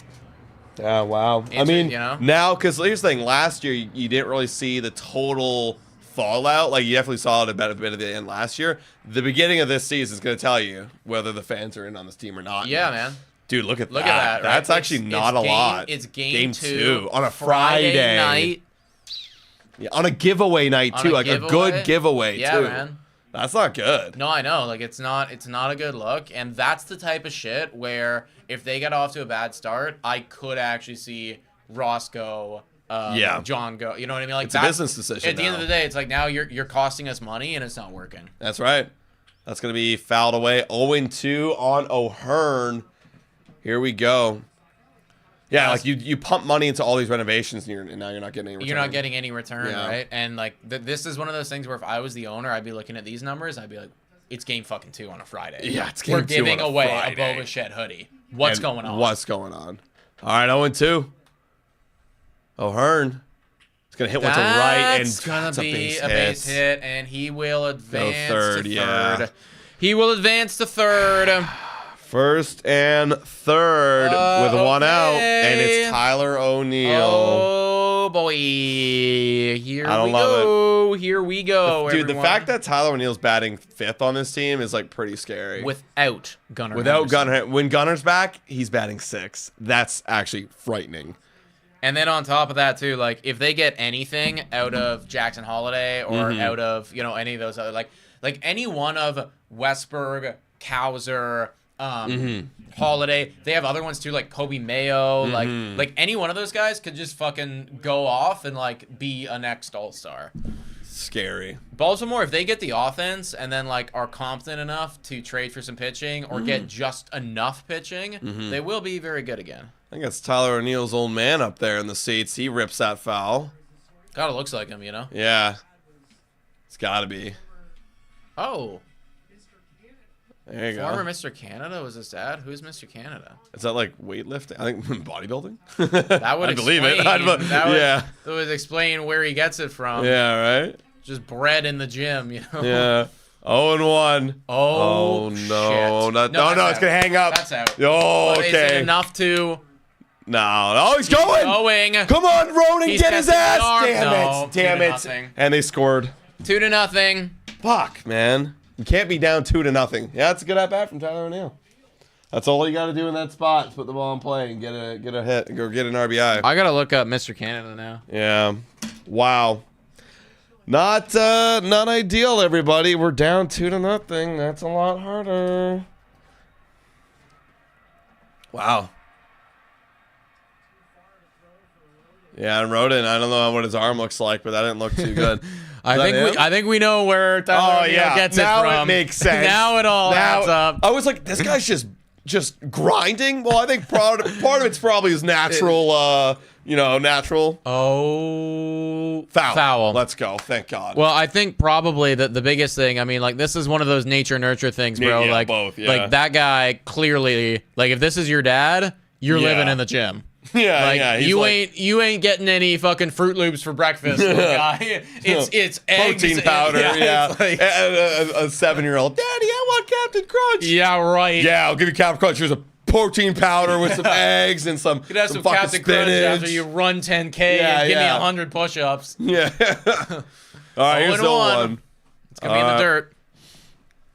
Yeah, wow. I mean, you know? now, because here's the thing. Last year, you didn't really see the total fallout. Like, you definitely saw it a bit at the end last year. The beginning of this season is going to tell you whether the fans are in on this team or not. Yeah, man. Dude, look at that. Right? That's actually not a lot. It's game two on a Friday night. Yeah, on a giveaway night, too. Like, a good giveaway, yeah, too. Man. That's not good. No, I know. Like, it's not a good look. And that's the type of shit where if they get off to a bad start, I could actually see Ross go, John go. You know what I mean? Like, it's a business decision. At the end of the day, it's like now you're costing us money and it's not working. That's right. That's going to be fouled away. 0-2 on O'Hearn. Here we go. Yeah, like you pump money into all these renovations, and now you're not getting any return. You're not getting any return, right? And like this is one of those things where if I was the owner, I'd be looking at these numbers. I'd be like, it's game fucking 2 on a Friday. Yeah, it's game 2 We're giving on a away Friday. a Boba Shed hoodie. What's going on? What's going on? All right, 0-2. O'Hearn. It's gonna hit one to right, and it's gonna be a base hit, and he will advance third, to third. yeah. He will advance to third. First and third with one out, and it's Tyler O'Neill. Oh boy, here we go. Dude, the fact that Tyler O'Neill's batting 5th on this team is like pretty scary. Without Gunnar. When Gunner's back, he's batting 6th. That's actually frightening. And then on top of that too, like if they get anything out of Jackson Holiday or out of any of those other like any one of Westberg, Cowser. Holiday. They have other ones too, like Kobe Mayo. Like any one of those guys could just fucking go off and like be a next all-star. Scary. Baltimore, if they get the offense and then like are competent enough to trade for some pitching or get just enough pitching, they will be very good again. I think it's Tyler O'Neill's old man up there in the seats. He rips that foul. God, it looks like him, you know? Yeah. It's gotta be. Oh. There you Former go. Mr. Canada was his dad. Who's Mr. Canada? Is that like weightlifting? I think bodybuilding. That would believe it. That would explain where he gets it from. Yeah, right. Just bred in the gym, you know. Yeah. 0-1. Oh no! shit. No! It's gonna hang up. That's out. Oh, But okay. Is it enough to? No, he's going. Come on, Ronan, He's get his testing ass! the arm. Damn No, it! Damn 2-0. it! And they scored. 2-0. Fuck, man. You can't be down 2-0. Yeah, that's a good at bat from Tyler O'Neill. That's all you got to do in that spot is put the ball in play and get a hit and go get an RBI. I gotta look up Mr. Canada now. Yeah. Wow. Not ideal, everybody. We're down 2-0. That's a lot harder. Wow. Yeah, and Roden, I don't know what his arm looks like, but that didn't look too good. I think we know where Tyler O'Neill gets now it from. It makes sense. Now it all adds up. I was like, this guy's just grinding. Well, I think part of it's probably his natural, natural. Oh, foul. Let's go. Thank God. Well, I think probably the biggest thing. I mean, like this is one of those nature nurture things, bro. Yeah, like both. Yeah. Like that guy clearly. Like if this is your dad, you're living in the gym. Yeah, like, yeah. You ain't getting any fucking Fruit Loops for breakfast, little guy. It's eggs, protein powder. Yeah. It's like, a 7-year-old. Daddy, I want Captain Crunch. Yeah, right. Yeah, I'll give you Captain Crunch. Here's a protein powder with some eggs and some. You could have some fucking Captain spinach. Crunch after you run 10K and give me 100 push-ups. Yeah. All right, here's the 1. It's gonna be in the dirt.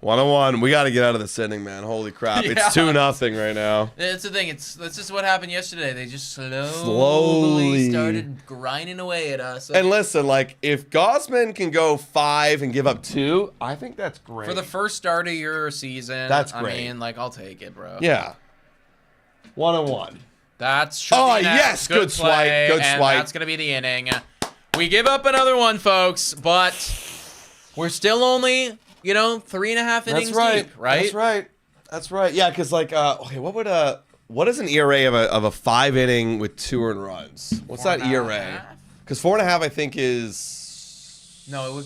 1-1. We got to get out of this inning, man. Holy crap. Yeah. It's 2-0 right now. That's the thing. That's just what happened yesterday. They just slowly started grinding away at us. And listen, like, if Gausman can go 5 and give up 2, I think that's great. For the first start of your season, that's great. I mean, like, I'll take it, bro. Yeah. 1-1. That's yes, good swipe. Good and swipe. That's gonna be the inning. We give up another one, folks, but we're still only 3.5 innings deep, right? That's right. Yeah, because like, okay, what is an ERA of a 5 inning with 2 earned runs? What's that ERA? Because 4.5, I think is. No,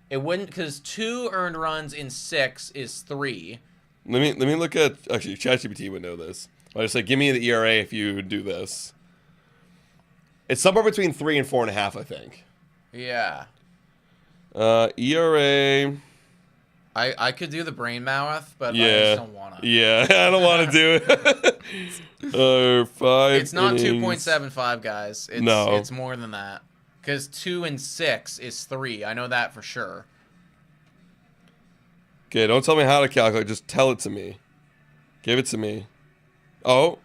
it wouldn't, because 2 earned runs in 6 is 3. Let me look at, actually, ChatGPT would know this. I just say, give me the ERA if you do this. It's somewhere between 3 and 4.5, I think. Yeah. ERA. I could do the brain mouth, but I Yeah. just don't want to. Yeah, I don't want to do it. 5 It's not innings. 2.75, guys. No. It's more than that. Because 2 and 6 is 3. I know that for sure. Okay, don't tell me how to calculate. Just tell it to me. Give it to me. Oh,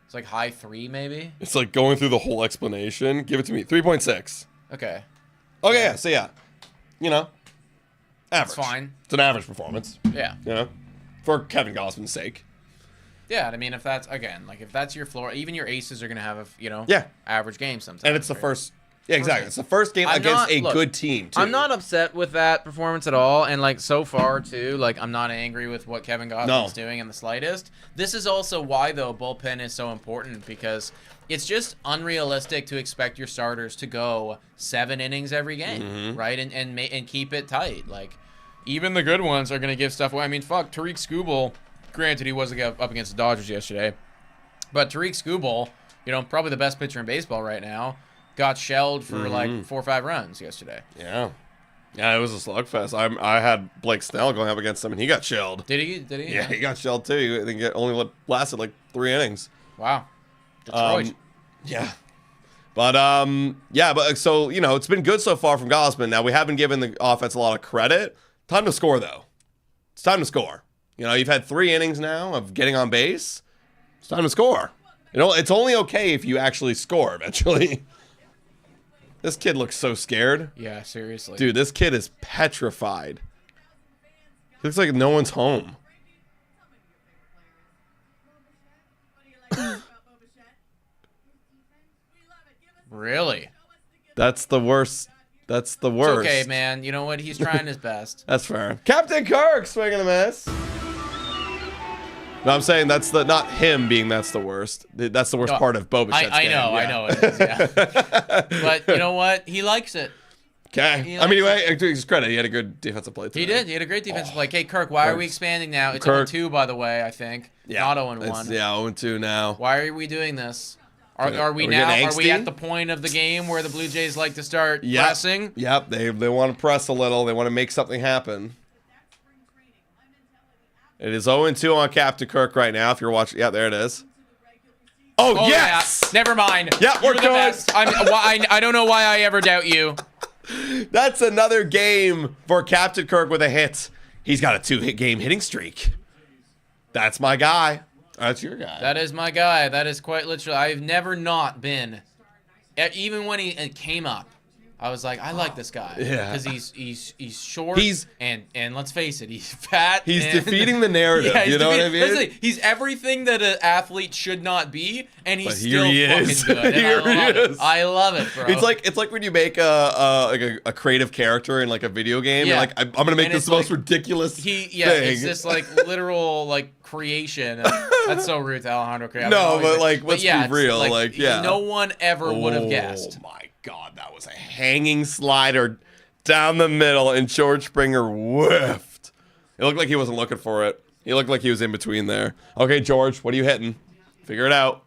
It's like high 3, maybe? it's like going through the whole explanation. Give it to me. 3.6. Okay. Okay, yeah. So yeah, you know, average. That's fine. It's an average performance. Yeah. You know, for Kevin Gausman's sake. Yeah, I mean, if that's, again, like, if that's your floor, even your aces are going to have, Yeah. average games sometimes. And it's the right? first. Yeah, exactly. It's the first game I'm against not- a look, good team, too. I'm not upset with that performance at all, and like so far too, like I'm not angry with what Kevin Gausman's doing in the slightest. This is also why though bullpen is so important, because it's just unrealistic to expect your starters to go 7 innings every game, right? And keep it tight. Like even the good ones are gonna give stuff away. I mean, fuck, Tariq Skubal. Granted, he was up against the Dodgers yesterday, but Tariq Skubal, probably the best pitcher in baseball right now, got shelled for like 4 or 5 runs yesterday. Yeah. Yeah, it was a slugfest. I had Blake Snell going up against him, and he got shelled. Did he? Yeah, he got shelled, too. I think it only lasted like 3 innings. Wow. Detroit. Yeah. But, so, it's been good so far from Gausman. Now, we haven't given the offense a lot of credit. Time to score, though. It's time to score. You've had 3 innings now of getting on base. It's time to score. It's only okay if you actually score eventually. This kid looks so scared. Yeah, seriously. Dude, this kid is petrified. He looks like no one's home. Really? That's the worst. That's the It's worst. okay, man. You know what? He's trying his best. That's fair. Captain Kirk swinging a miss. No, I'm saying that's not him being that's the worst. That's the worst part of Bo Bichette's I game. know, Yeah. I know it is, yeah. But you know what? He likes it. Okay. I mean, anyway, to his credit, he had a good defensive play today. He did. He had a great defensive play. Hey, Kirk, why are we expanding now? It's 0-2, by the way, I think. Yeah. Not 0-1. Yeah, 0-2 now. Why are we doing this? Are we getting Are we angsty? at the point of the game where the Blue Jays like to start pressing? Yep. They want to press a little. They want to make something happen. It is 0-2 on Captain Kirk right now. If you're watching, yeah, there it is. Oh yes. Yeah. Never mind. Yeah, we're You're the good. best. I don't know why I ever doubt you. That's another game for Captain Kirk with a hit. He's got a 2-hit game hitting streak. That's my guy. That's your guy. That is my guy. That is quite literally. I've never not been. Even when he came up, I was like, I like this guy. Yeah. Because he's short. He's- and let's face it, he's fat. He's and- defeating the narrative. Yeah, You know what I mean? Listen, he's everything that an athlete should not be, and he's But still here he fucking is. good. And Here I love he it. is. I love it, bro. It's like when you make a creative character in like a video game. Yeah. You're like, I'm gonna make And this it's the most like- ridiculous thing. It's this like literal like creation. That's so rude to Alejandro Correa. No, but like, let's yeah, be real. it's Like, yeah. no one ever would have guessed. Oh my God, that was a hanging slider down the middle, and George Springer whiffed. It looked like he wasn't looking for it. He looked like he was in between there. Okay, George, what are you hitting? Figure it out.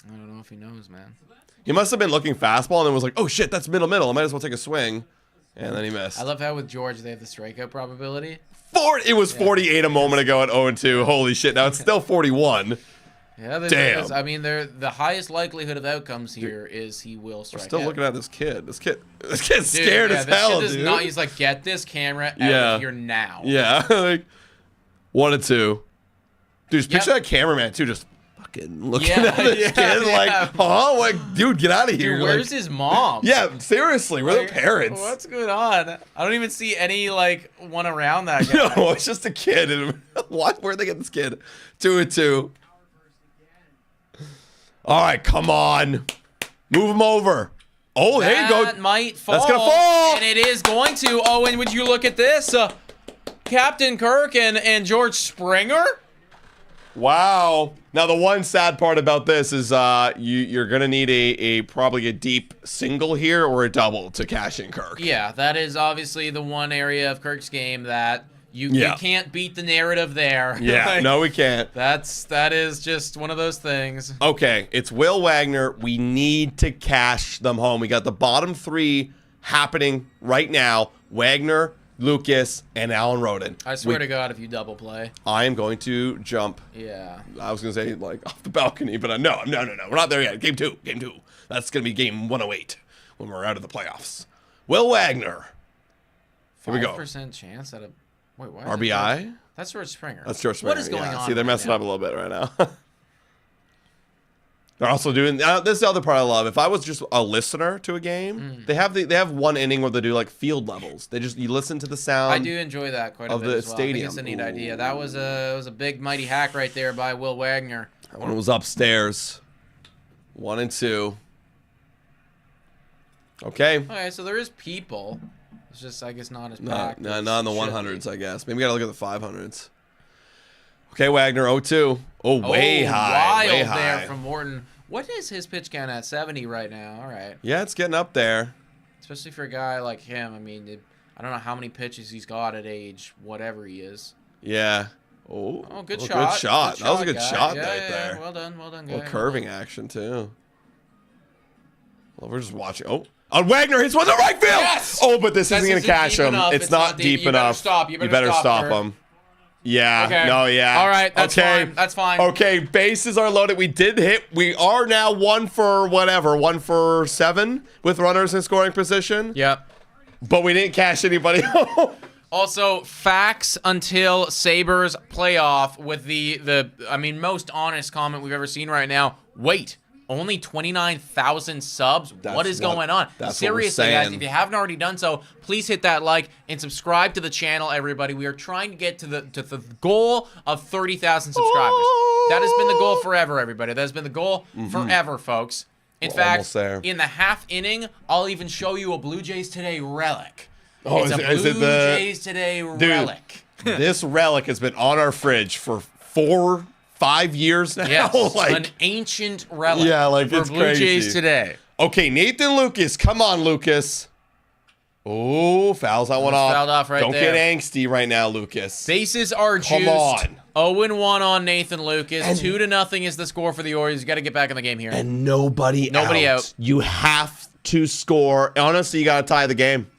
I don't know if he knows, man. He must have been looking fastball and then was like, oh shit, that's middle. I might as well take a swing. And then he missed. I love how with George they have the strikeout probability. It was 48 a moment ago at 0-2. Holy shit, now it's still 41. Yeah, Damn. I mean, the highest likelihood of outcomes here is he will strike Still out. looking at this kid. This kid's Dude, scared as this hell, kid does dude. not, he's like, get this camera out Yeah. of here now. Yeah, like 1-2. Dude, just picture Yep. that cameraman too, just fucking looking Yeah, at this yeah, kid yeah. like, oh, like, dude, get out of here. Dude, where's Like, his mom? yeah, seriously, where are Like, the parents? What's going on? I don't even see any like one around that guy. No, it's just a kid. And where'd they get this kid? 2-2. All right, come on. Move him over. Oh, there you go. That might fall. That's gonna fall. And it is going to. Oh, and would you look at this? Captain Kirk and George Springer? Wow. Now, the one sad part about this is you're going to need probably a deep single here or a double to cash in Kirk. Yeah, that is obviously the one area of Kirk's game that you Yeah. can't beat the narrative there. Yeah, Like, no, we can't. that is just one of those things. Okay, it's Will Wagner. We need to cash them home. We got the bottom 3 happening right now. Wagner, Lucas, and Alan Roden. I swear to God, if you double play. I am going to jump. Yeah. I was going to say, like, off the balcony, but no. We're not there yet. Game two. That's going to be game 108 when we're out of the playoffs. Will Wagner. Here we go. 5% chance at a... Wait, why? RBI? That's George Springer. That's George Springer. What is going on? See, they're right messing now? up a little bit right now. They're also doing this is the other part I love. If I was just a listener to a game, they have one inning where they do like field levels. You listen to the sound. I do enjoy that quite a bit as well. Stadium. I think it's a neat idea. That was a big mighty hack right there by Will Wagner. That one was upstairs. 1 and 2. Okay. Okay, so there is people. It's just I guess not as packed. Not in the 100s, I guess. Maybe we gotta look at the 500s. Okay, Wagner 0-2. Way high. Wild Way high. there from Morton. What is his pitch count at? 70 right now. All right. Yeah, it's getting up there. Especially for a guy like him. I mean, I don't know how many pitches he's got at age whatever he is. Yeah. Oh, good shot. Good shot. That was a good guy. shot Yeah, right there. Well done, guy. A little curving action, too. Well, we're just watching. On Wagner hits one to right field. Yes! Oh, but this isn't going to catch him. It's not deep enough. You better stop him. Yeah. Okay. No, yeah. All right. That's okay. fine. That's fine. Okay. Bases are loaded. We did hit. We are now 1 for 7 with runners in scoring position. Yep. But we didn't cash anybody. Also, facts until Sabres playoff with the most honest comment we've ever seen right now. Wait. Only 29,000 subs? What is going on? Seriously, guys, if you haven't already done so, please hit that like and subscribe to the channel, everybody. We are trying to get to the goal of 30,000 subscribers. That has been the goal forever, everybody. That has been the goal forever, folks. In fact, in the half inning, I'll even show you a Blue Jays Today relic. Oh, it's a Blue Jays Today relic. This relic has been on our fridge for 5 years now. Yes, an ancient relic. Yeah, like for it's Blue crazy. Jays Today. Okay, Nathan Lucas. Come on, Lucas. Oh, fouls that one off. Fouled off right Don't there. get angsty right now, Lucas. Bases are juiced. Come on. 0-1 on Nathan Lucas. 2-0 is the score for the Orioles. You got to get back in the game here. And nobody out. You have to score. Honestly, you got to tie the game.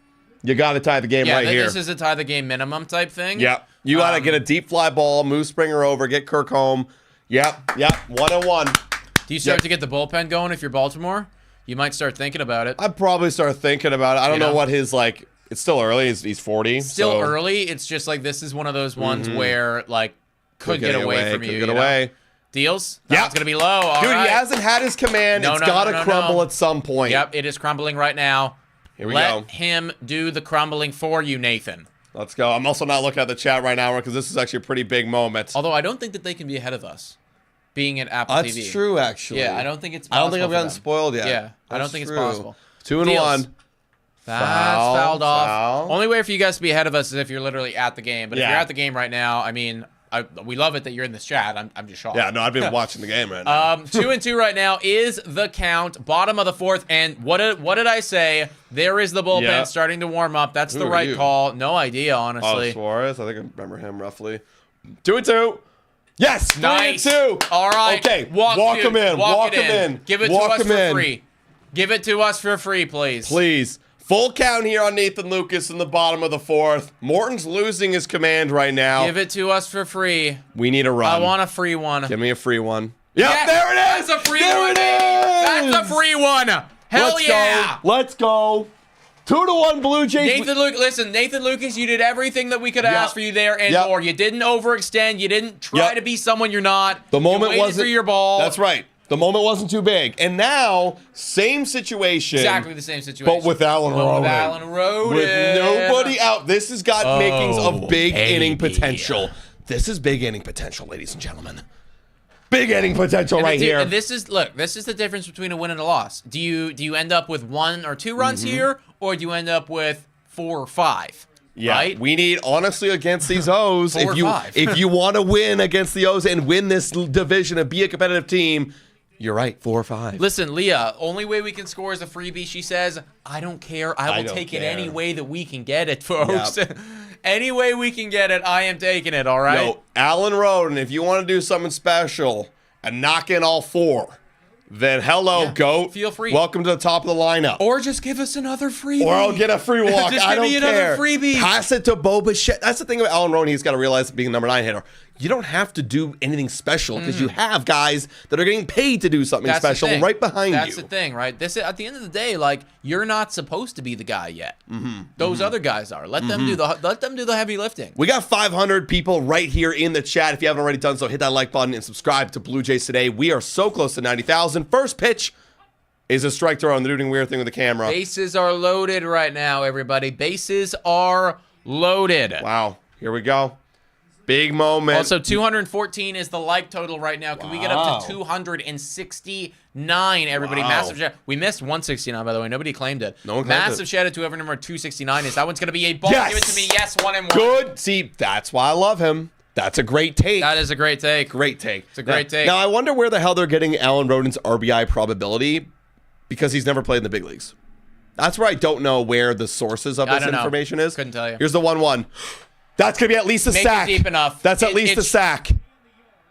You got to tie the game right here. This is a tie the game minimum type thing. Yep. You got to get a deep fly ball, move Springer over, get Kirk home. Yep. 1-1. Do you start to get the bullpen going if you're Baltimore? You might start thinking about it. I'd probably start thinking about it. I don't know what his, like, it's still early. He's 40. Still early. It's just like this is one of those ones where, like, could get away from you. Could get away. Deals? Yeah. It's going to be low. All Dude, right. he hasn't had his command. It's got to crumble at some point. Yep, it is crumbling right now. Here we go. Let him do the crumbling for you, Nathan. Let's go. I'm also not looking at the chat right now because this is actually a pretty big moment. Although I don't think that they can be ahead of us, being at Apple TV. That's true, actually. Yeah, I don't think it's possible. I don't think I've gotten spoiled yet. Yeah, I don't think it's possible. 2-1. That's fouled off. Only way for you guys to be ahead of us is if you're literally at the game. But if you're at the game right now, I mean, we love it that you're in this chat. I'm just shocked. Yeah, no, I've been watching the game right now. 2-2 right now is the count. Bottom of the fourth. And what did I say? There is the bullpen starting to warm up. That's the right call. No idea, honestly. Suarez. I think I remember him roughly. 2-2. Yes, nice. 3-2. All right. Okay, walk him in. Walk him in. Give it to us for free. Give it to us for free, please. Please. Full count here on Nathan Lucas in the bottom of the fourth. Morton's losing his command right now. Give it to us for free. We need a run. I want a free one. Give me a free one. Yep, yes, there it is. That's a free one. That's a free one. Hell yeah. Let's go. 2-1 Blue Jays. Nathan Lucas, you did everything that we could ask for you there and more. You didn't overextend. You didn't try to be someone you're not. The moment wasn't for your ball. That's right. The moment wasn't too big. And now, same situation. Exactly the same situation. But with Alan Roden. With nobody out. This has got makings of big inning potential. This is big inning potential, ladies and gentlemen. Big inning potential here. And this is the difference between a win and a loss. Do you end up with 1 or 2 runs here, or do you end up with 4 or 5? Yeah, right? We need, honestly, against these O's, if you want to win against the O's and win this division and be a competitive team, you're right, 4 or 5. Listen, Leah, only way we can score is a freebie. She says, I don't care. I will take it any way that we can get it, folks. Yep. Any way we can get it, I am taking it, all right? Alan Roden, if you want to do something special and knock in all 4, then hello, GOAT. Feel free. Welcome to the top of the lineup. Or just give us another freebie. Or I'll get a free walk. Just I give don't me care. another freebie. Pass it to Bo Bichette. That's the thing about Alan Rowan. He's got to realize, being a number 9 hitter, you don't have to do anything special because you have guys that are getting paid to do something special right behind you. That's the thing, right? This is, at the end of the day, like, you're not supposed to be the guy yet. Those other guys are. Let them do the heavy lifting. We got 500 people right here in the chat. If you haven't already done so, hit that like button and subscribe to Blue Jays Today. We are so close to 90,000. First pitch is a strike throw, and they're doing a weird thing with the camera. Bases are loaded right now, everybody. Bases are loaded. Wow. Here we go. Big moment. Also, 214 is the like total right now. Can we get up to 269, everybody? Massive shout. We missed 169, by the way. Nobody claimed it. No one claimed Massive shout out to whoever number 269 is. That one's going to be a ball. Yes. Give it to me. Yes, 1 and 1. Good. See, that's why I love him. That's a great take. That is a great take. Great take. It's a great take. Now, I wonder where the hell they're getting Alan Roden's RBI probability, because he's never played in the big leagues. That's where I don't know where the sources of this information is. Couldn't tell you. Here's the 1-1. That's going to be at least a sack. It deep enough. That's at least a sack.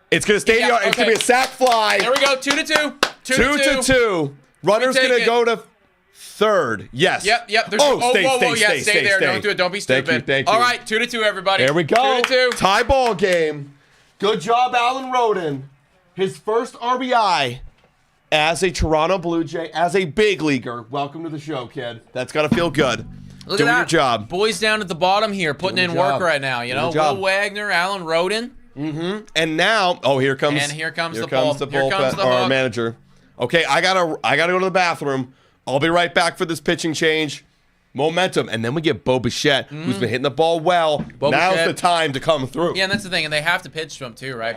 It's going to stay in the yard. It's going to be a sack fly. There we go. 2-2. 2-2. Runner's going to go to third. Yes. Yep. Stay there. Don't do it. Don't be stupid. Thank you. All right, 2-2, everybody. There we go. 2-2. Tie ball game. Good job, Alan Roden. His first RBI as a Toronto Blue Jay, as a big leaguer. Welcome to the show, kid. That's got to feel good. Look Doing at that. your job. Boys down at the bottom here, putting in work right now. You know, Will Wagner, Alan Roden. And now, here comes the bullpen, our manager. Okay, I gotta go to the bathroom. I'll be right back for this pitching change. Momentum, and then we get Bo Bichette, who's been hitting the ball well. Now's the time to come through. Yeah, and that's the thing, and they have to pitch to him too, right?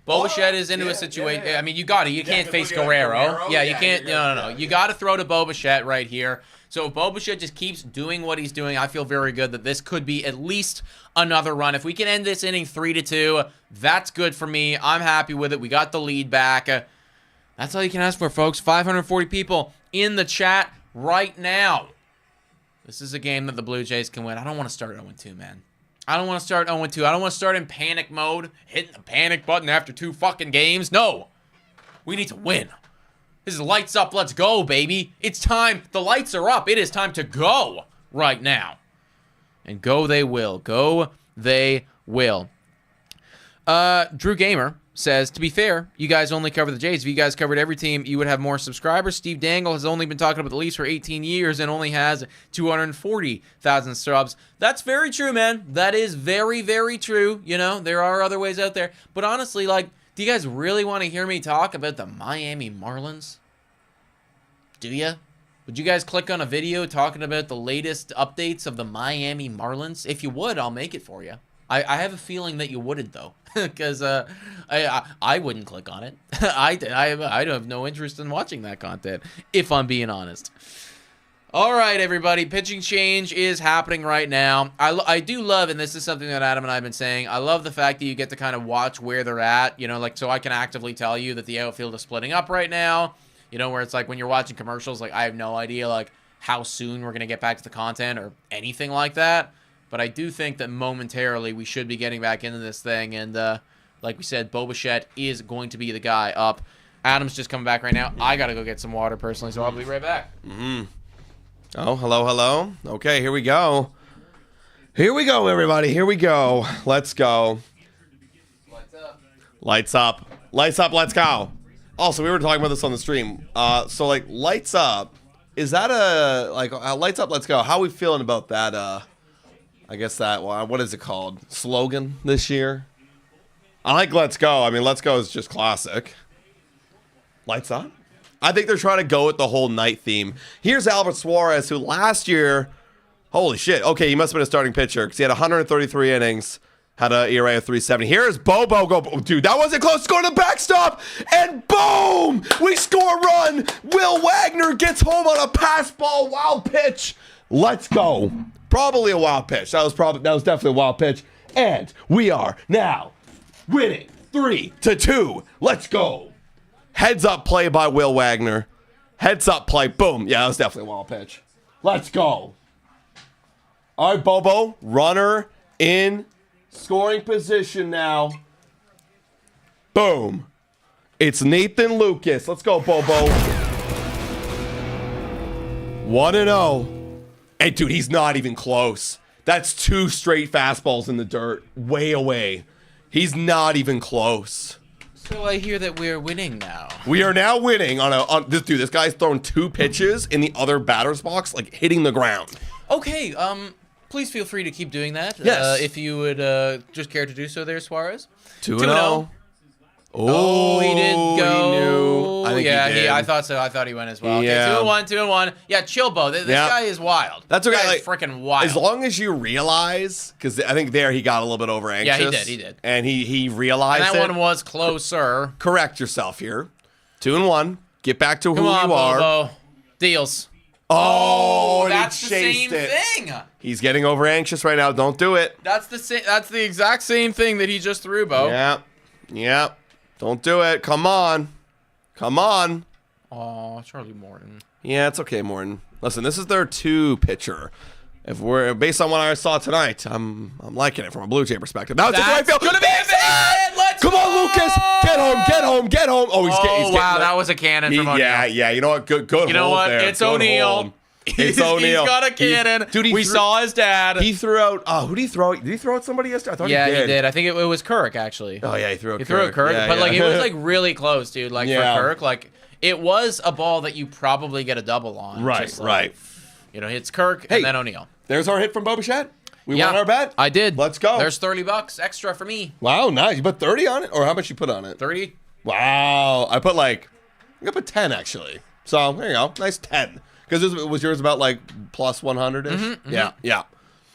Bo Bichette is into a situation. I mean, you can't face Guerrero. Yeah, you can't. No. You got to throw to Bo Bichette right here. So if Bo Bichette just keeps doing what he's doing, I feel very good that this could be at least another run. If we can end this inning 3-2, that's good for me. I'm happy with it. We got the lead back. That's all you can ask for, folks. 540 people in the chat right now. This is a game that the Blue Jays can win. I don't want to start 0-2, man. I don't want to start 0-2. I don't want to start in panic mode, hitting the panic button after 2 fucking games. No. We need to win. This is lights up. Let's go, baby. It's time. The lights are up. It is time to go right now. And go they will. Go they will. Drew Gamer says, to be fair, you guys only cover the Jays. If you guys covered every team, you would have more subscribers. Steve Dangle has only been talking about the Leafs for 18 years and only has 240,000 subs. That's very true, man. That is very, very true. You know, there are other ways out there. But honestly, like, do you guys really want to hear me talk about the Miami Marlins? Do you? Would you guys click on a video talking about the latest updates of the Miami Marlins? If you would, I'll make it for you. I have a feeling that you wouldn't, though, because I wouldn't click on it. I have no interest in watching that content, if I'm being honest. All right, everybody, pitching change is happening right now. I do love, and this is something that Adam and I have been saying, I love the fact that you get to kind of watch where they're at, you know, like, so I can actively tell you that the outfield is splitting up right now, you know, where it's like when you're watching commercials, like, I have no idea, like, how soon we're going to get back to the content or anything like that. But I do think that momentarily we should be getting back into this thing. And like we said, Bo Bichette is going to be the guy up. Adam's just coming back right now. I got to go get some water personally, so I'll be right back. Oh, hello. Okay, here we go. Here we go, everybody. Here we go. Let's go. Lights up. Let's go. Also, we were talking about this on the stream. So, like, lights up. Is that lights up, let's go. How are we feeling about that, I guess that, what is it called? Slogan this year? I like let's go. I mean, let's go is just classic. Lights up? I think they're trying to go with the whole night theme. Here's Albert Suarez, who last year, holy shit. Okay, he must have been a starting pitcher because he had 133 innings, had an ERA of 370. Here's Bobo go. Dude, that wasn't close. Going to backstop, and boom! We score a run. Will Wagner gets home on a pass ball, wild pitch. Let's go. Probably a wild pitch. That was definitely a wild pitch. And we are now winning 3-2. Let's go. Heads up play by Will Wagner. Heads up play. Boom. Yeah, that was definitely a wild pitch. Let's go. All right, Bobo. Runner in scoring position now. Boom. It's Nathan Lucas. Let's go, Bobo. 1-0. And dude, he's not even close. That's 2 straight fastballs in the dirt. Way away. He's not even close. So I hear that we're winning now. We are now winning on this dude. This guy's throwing 2 pitches in the other batter's box, like hitting the ground. Okay, please feel free to keep doing that. Yes. If you would just care to do so there, Suarez. 2-0. Oh, he did go. He knew. I think he did. I thought so. I thought he went as well. Yeah. Okay, 2-1. Yeah, chill, Bo. This guy is wild. That's okay. This guy like, is freaking wild. As long as you realize, because I think there he got a little bit over anxious. Yeah, he did. And he realized and that one was closer. Correct yourself here. 2-1. Get back to Come who on, you are. Bobo. Deals. Oh, that's he the chased same it. thing. He's getting over anxious right now. Don't do it. That's the exact same thing that he just threw, Bo. Yeah. Don't do it. Come on. Oh, Charlie Morton. Yeah, it's okay, Morton. Listen, this is their 2 pitcher. If we're based on what I saw tonight, I'm liking it from a Blue Jay perspective. Now it's in the right field. Gonna be a hit. Let's Come go! on, Lucas. Get home. Oh, he's getting wow, that was a cannon from O'Neal. Yeah. You know what? Good. You know hold what? there. It's Good O'Neal. hold. It's O'Neal. He's got a cannon. We saw his dad. He threw out. Who did he throw? Did he throw out somebody yesterday? I thought he he did. I think it was Kirk actually. Oh yeah, he threw out Kirk. Yeah, but like it was like really close, dude. Like for Kirk, like it was a ball that you probably get a double on. Right. Right. You know, it's Kirk and then O'Neal. There's our hit from Bo Bichette. We won our bet. I did. Let's go. There's $30 extra for me. Wow, nice. You put 30 on it, or how much you put on it? 30. Wow, I put 10 actually. So there you go, nice 10. Because was yours about like plus 100ish? Yeah.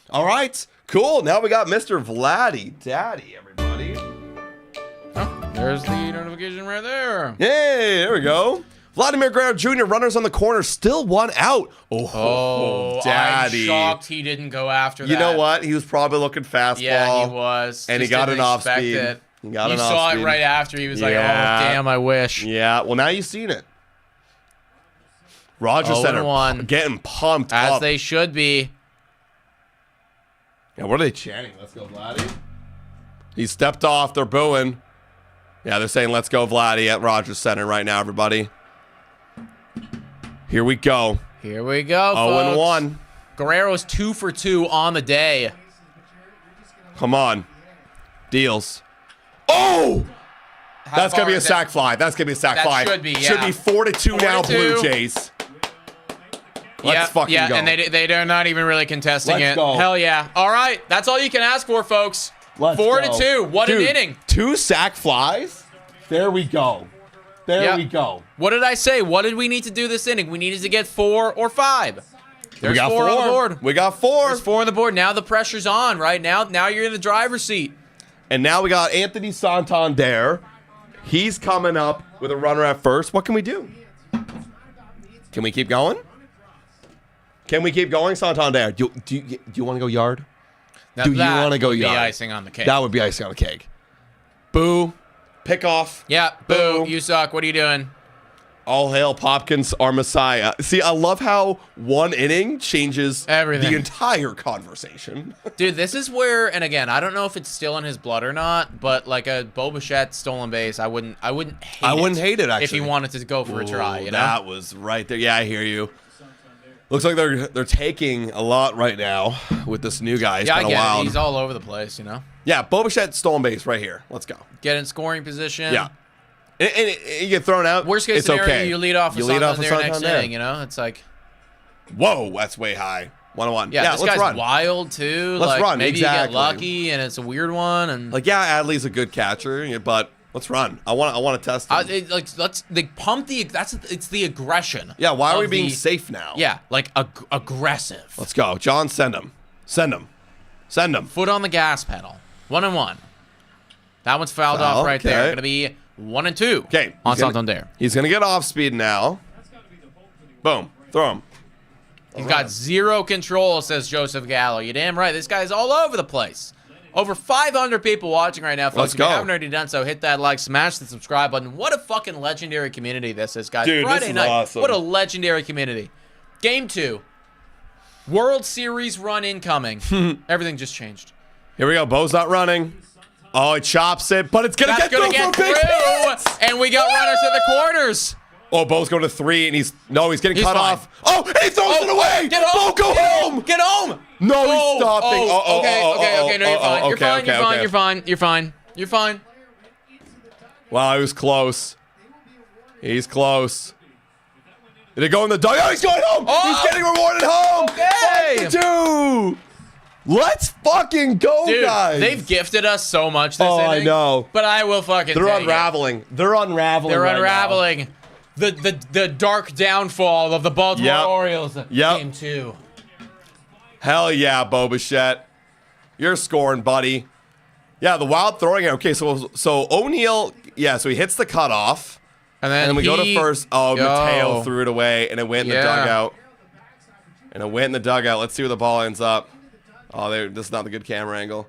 All right, cool. Now we got Mr. Vladdy Daddy, everybody. Oh, there's the notification right there. Yay, there we go. Vladimir Guerrero Jr. runners on the corner, still 1 out. Oh, Daddy. I'm shocked he didn't go after that. You know what? He was probably looking fastball. Yeah, he was. And he got an off speed. You saw it right after. He was like, oh, damn, I wish. Yeah, well, now you've seen it. Rogers Center getting pumped up. As they should be. Yeah, what are they chanting? Let's go, Vladdy. He stepped off. They're booing. Yeah, they're saying, let's go, Vladdy, at Rogers Center right now, everybody. Here we go. Here we go, folks. 0-1. Guerrero's 2 for 2 on the day. Come on. Deals. Oh! That's going to be a sac fly. That's going to be a sac fly. Should be, yeah. Should be 4-2 now, Blue Jays. Let's fucking go. And they're not even really contesting it. Go. Hell yeah. All right. That's all you can ask for, folks. 4-2. What an inning. 2 sac flies. There we go. There we go. What did I say? What did we need to do this inning? We needed to get 4 or 5. There's 4 on the board. We got 4. There's 4 on the board. Now the pressure's on, right? Now you're in the driver's seat. And now we got Anthony Santander. He's coming up with a runner at first. What can we do? Can we keep going? Can we keep going, Santander? Do you want to go yard? Do you want to go yard? That would be icing on the cake. That would be icing on the cake. Boo. Pick off. Yeah, boo. You suck. What are you doing? All hail Popkins, our Messiah. See, I love how 1 inning changes everything. The entire conversation. Dude, this is where, and again, I don't know if it's still in his blood or not, but like a Bo Bichette stolen base, I wouldn't hate it actually if he wanted to go for a try. You know, that was right there. Yeah, I hear you. Looks like they're taking a lot right now with this new guy. He's I get wild. it. He's all over the place, you know. Yeah, Bo Bichette stolen base right here. Let's go. Get in scoring position. Yeah. And you get thrown out. Worst case scenario, okay. you lead off with Santander next inning. You know, it's like, whoa, that's way high. 1-1. Yeah, this guy's run. wild too. Let's run. Maybe you get lucky, and it's a weird one. And like, yeah, Adley's a good catcher, but let's run. I want to test him. Let's pump the. It's the aggression. Yeah, why are we being safe now? Yeah, like aggressive. Let's go, John. Send him. Foot on the gas pedal. 1-1. That one's fouled off right there. Gonna be 1-2. Okay, on Santander. He's gonna get off speed now. Boom. Throw him. He's got 0 control, says Joseph Gallo. You damn right. This guy's all over the place. Over 500 people watching right now, folks. Let's go. If you haven't already done so, hit that like, smash the subscribe button. What a fucking legendary community this is, guys. Dude, Friday this is night. awesome. What a legendary community. Game 2. World Series run incoming. Everything just changed. Here we go. Bo's not running. Oh, it chops it, but it's going to That's get going to through get for a big hit. through. And we got runners at the corners. Oh, Bo's going to 3, and he's getting cut fine. off. Oh, and he throws it away. Get home. Bo, go home. Get home. No, he's stopping. Okay. You're fine. You're fine. Wow, he was close. He's close. Did it go in the dog? Oh, he's going home. He's getting rewarded home. Okay. 5-2. Let's fucking go, Dude, guys. they've gifted us so much this inning. I know. But I will fucking They're take unraveling. it. They're unraveling. They're right unraveling. now. The dark downfall of the Baltimore Orioles. Yep. Game 2. Hell yeah, Bo Bichette. You're scoring, buddy. Yeah, the wild throwing. Okay, so O'Neal, so he hits the cutoff. And then we go to first. Oh, Mateo threw it away, and it went in the dugout. Let's see where the ball ends up. Oh, this is not the good camera angle.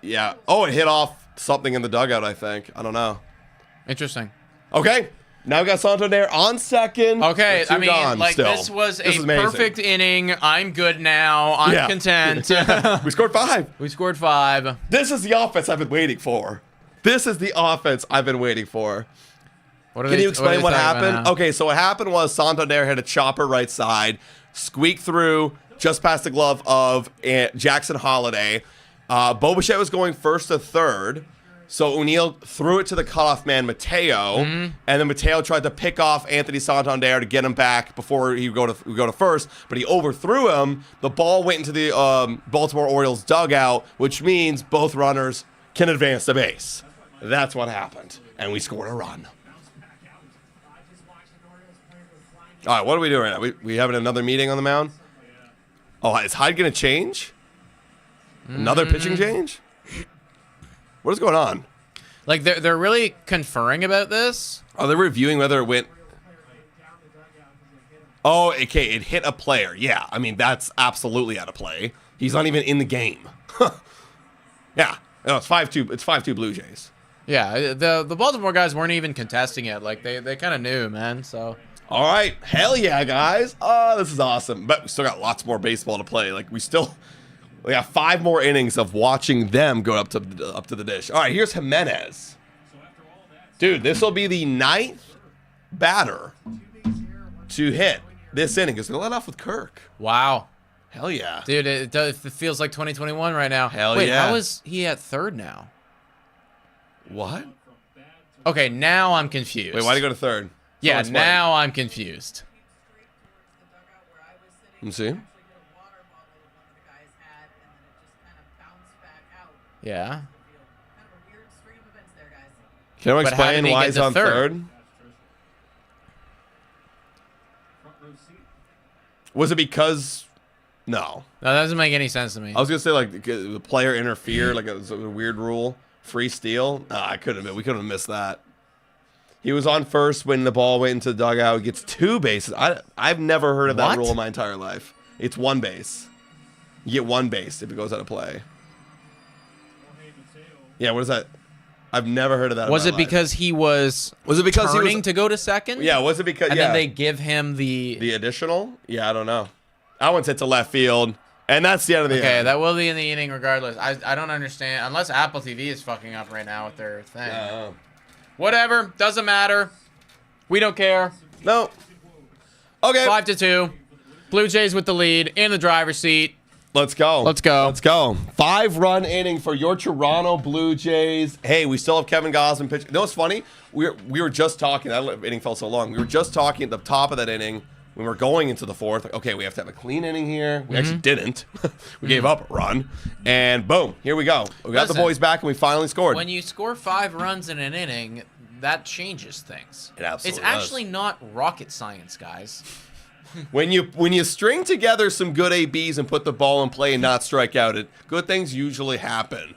Yeah. Oh, it hit off something in the dugout, I think. I don't know. Interesting. Okay. Now we got Santander on second. Okay, I mean, this was a amazing. Perfect inning. I'm good now. I'm content. We scored 5. We scored 5. This is the offense I've been waiting for. Can you explain what happened? Okay, so what happened was Santander had a chopper right side, squeaked through just past the glove of Jackson Holiday. Bo Bichette was going first to third. So O'Neal threw it to the cutoff man, Mateo, and then Mateo tried to pick off Anthony Santander to get him back before he would go to first, but he overthrew him. The ball went into the Baltimore Orioles dugout, which means both runners can advance to base. That's what happened, and we scored a run. All right, what are we doing right now? We having another meeting on the mound? Oh, is Hyde going to change? Another pitching change? What is going on? Like, they're really conferring about this? Are they reviewing whether it went... Oh, okay, it hit a player. Yeah, I mean, that's absolutely out of play. He's not even in the game. Yeah, no, it's 5-2. It's 5-2 Blue Jays. Yeah, the Baltimore guys weren't even contesting it. Like, they kind of knew, man, so... All right, hell yeah, guys. Oh, this is awesome. But we still got lots more baseball to play. Like, we got 5 more innings of watching them go up to the dish. All right, here's Jimenez. Dude, this will be the 9th batter to hit this inning because they let off with Kirk. Wow. Hell yeah. Dude, it feels like 2021 right now. Hell Wait, yeah. how is he at third now? What? Okay, now I'm confused. Wait, why'd he go to third? Yeah, now I'm confused. Let me see. Yeah. Can I But how did explain he why get he's to on third? third? Was it because... No. No, that doesn't make any sense to me. I was going to say, like, the player interfered, like it was a weird rule. Free steal? No, we couldn't have missed that. He was on first when the ball went into the dugout. He gets 2 bases. I've never heard of that rule in my entire life. It's 1 base. You get 1 base if it goes out of play. Yeah, what is that? I've never heard of that. Was it because he was turning to go to second? Yeah, was it because and then they give him the additional? Yeah, I don't know. That one's hit to left field, and that's the end of the inning. Okay, that will be in the inning regardless. I don't understand unless Apple TV is fucking up right now with their thing. Whatever, doesn't matter. We don't care. No. Okay. 5-2. Blue Jays with the lead in the driver's seat. Let's go. Let's go. Let's go. 5-run inning for your Toronto Blue Jays. Hey, we still have Kevin Gausman pitching. You know what's funny? We were just talking. That inning felt so long. We were just talking at the top of that inning when we were going into the 4th. Like, okay, we have to have a clean inning here. We actually didn't. We gave up a run. And boom, here we go. We got the boys back, and we finally scored. When you score 5 runs in an inning, that changes things. It absolutely It's actually not rocket science, guys. When you string together some good ABs and put the ball in play and not strike out, good things usually happen.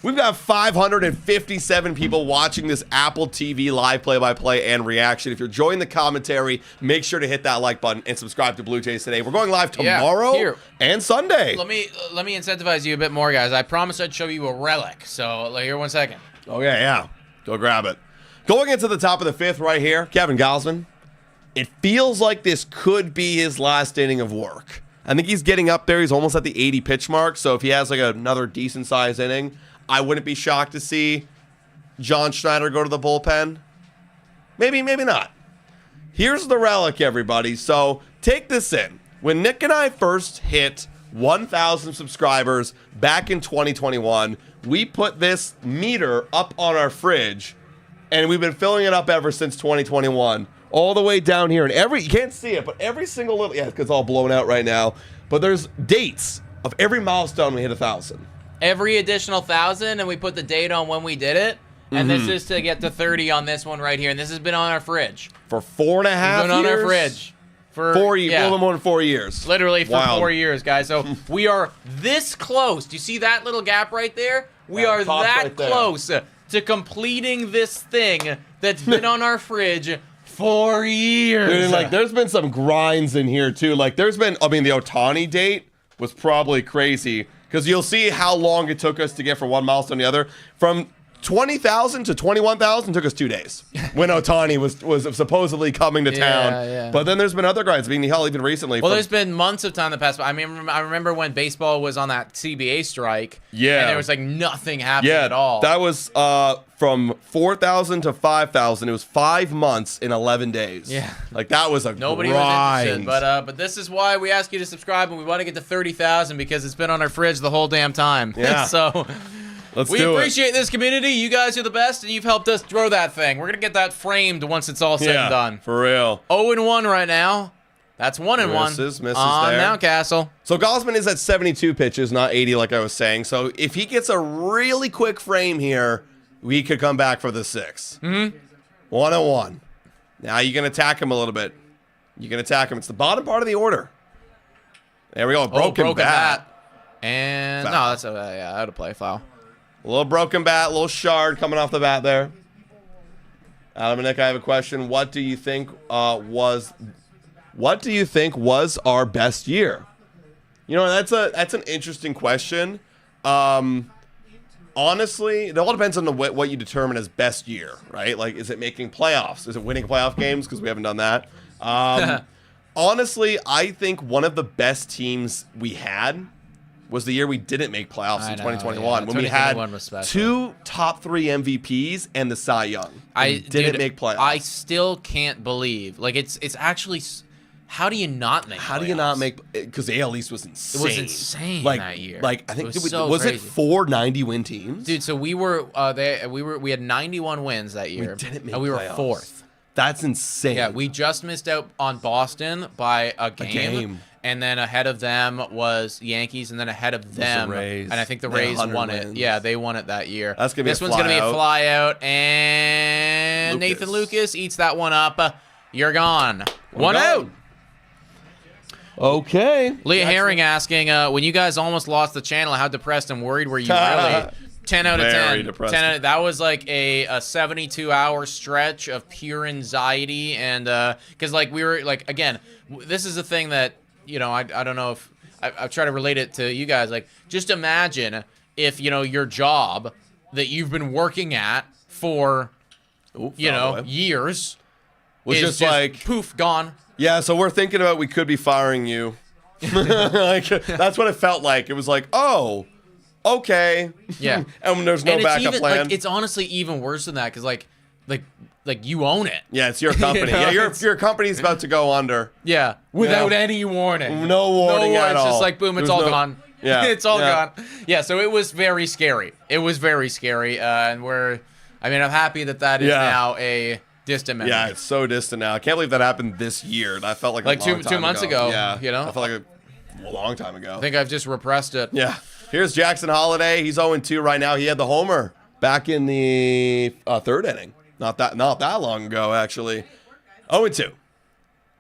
We've got 557 people watching this Apple TV live play-by-play and reaction. If you're enjoying the commentary, make sure to hit that like button and subscribe to Blue Jays Today. We're going live tomorrow and Sunday. Let me incentivize you a bit more, guys. I promised I'd show you a relic. So here, 1 second. Okay, yeah. Go grab it. Going into the top of the 5th right here, Kevin Gausman. It feels like this could be his last inning of work. I think he's getting up there. He's almost at the 80 pitch mark. So if he has like another decent sized inning, I wouldn't be shocked to see John Schneider go to the bullpen. Maybe, maybe not. Here's the relic, everybody. So take this in. When Nick and I first hit 1,000 subscribers back in 2021, we put this meter up on our fridge, and we've been filling it up ever since 2021, all the way down here. And you can't see it, but every single little, yeah, because it's all blown out right now, but there's dates of every milestone we hit 1,000. Every additional 1,000, and we put the date on when we did it. And this is to get to 30 on this one right here. And this has been on our fridge. For 4.5 years? It's been on our fridge. For 4 years, a little more than 4 years. Literally for 4 years, guys. So we are this close. Do you see that little gap right there? We are that right close to completing this thing that's been on our fridge 4 years. Dude, like, there's been some grinds in here, too. Like, there's been, I mean, the Ohtani date was probably crazy. Because you'll see how long it took us to get from one milestone to the other. From 20,000 to 21,000 took us 2 days when Ohtani was supposedly coming to town. Yeah. But then there's been other grinds. I mean, hell, even recently. Well, there's been months of time that passed. I mean, I remember when baseball was on that CBA strike. Yeah. And there was like nothing happening at all. That was from 4,000 to 5,000. It was 5 months in 11 days. Yeah. Like, that was a Nobody grind. was interested. But this is why we ask you to subscribe, and we want to get to 30,000 because it's been on our fridge the whole damn time. Yeah. So we appreciate this community. You guys are the best, and you've helped us grow that thing. We're going to get that framed once it's all said and done. For real. 0-1 right now. That's 1-1. Misses on there. Mountcastle. So Gausman is at 72 pitches, not 80 like I was saying. So if he gets a really quick frame here, we could come back for the 6. 1-1. Now you can attack him a little bit. You can attack him. It's the bottom part of the order. There we go. Broken bat. And foul. No, that's out of play. Foul. A little broken bat, a little shard coming off the bat there. Adam and Nick, I have a question. What do you think was our best year? You know, that's an interesting question. Honestly, it all depends on what you determine as best year, right? Like, is it making playoffs? Is it winning playoff games? Because we haven't done that. Honestly, I think one of the best teams we had was the year we didn't make playoffs in 2021 when we had 2 top 3 MVPs and the Cy Young. We didn't make playoffs. I still can't believe. Like, it's actually. How do you not make? How do you not make? Because the AL East was insane. It was insane that year. Like, I think was it 4 90-win teams? Dude, so we had 91 wins that year. We didn't make and we were playoffs. 4th. That's insane. Yeah, we just missed out on Boston by a game. And then ahead of them was Yankees, and then ahead of them, the Rays. And I think the Rays won it. Wins. Yeah, they won it that year. That's gonna be this one's gonna be a fly out, and Nathan Lucas eats that one up. You're gone. One out. Okay. Leah Herring asking, when you guys almost lost the channel, how depressed and worried were you? Really? 10 out of 10. 10 that was like a 72-hour stretch of pure anxiety, and because like we were like, again, this is a thing that, you know, I don't know if I've tried to relate it to you guys. Like, just imagine if, you know, your job that you've been working at for, years was is just like poof, gone. Yeah, so we're thinking about we could be firing you. Like, that's what it felt like. It was like, oh, okay. Yeah. And there's no backup plan. Like, it's honestly even worse than that, because like you own it. Yeah, it's your company. You know? Yeah, your company's about to go under. Yeah, without any warning. No warning at all. It's just like, boom, it's all gone. Yeah. It's all gone. Yeah, so it was very scary. It was very scary, and I'm happy that is now a distant memory. Yeah, it's so distant now. I can't believe that happened this year. That felt like a long time ago. 2 months ago. Yeah, you know, I felt like a long time ago. I think I've just repressed it. Yeah. Here's Jackson Holiday. He's 0-2 right now. He had the homer back in the 3rd inning. Not that long ago, actually. 0-2.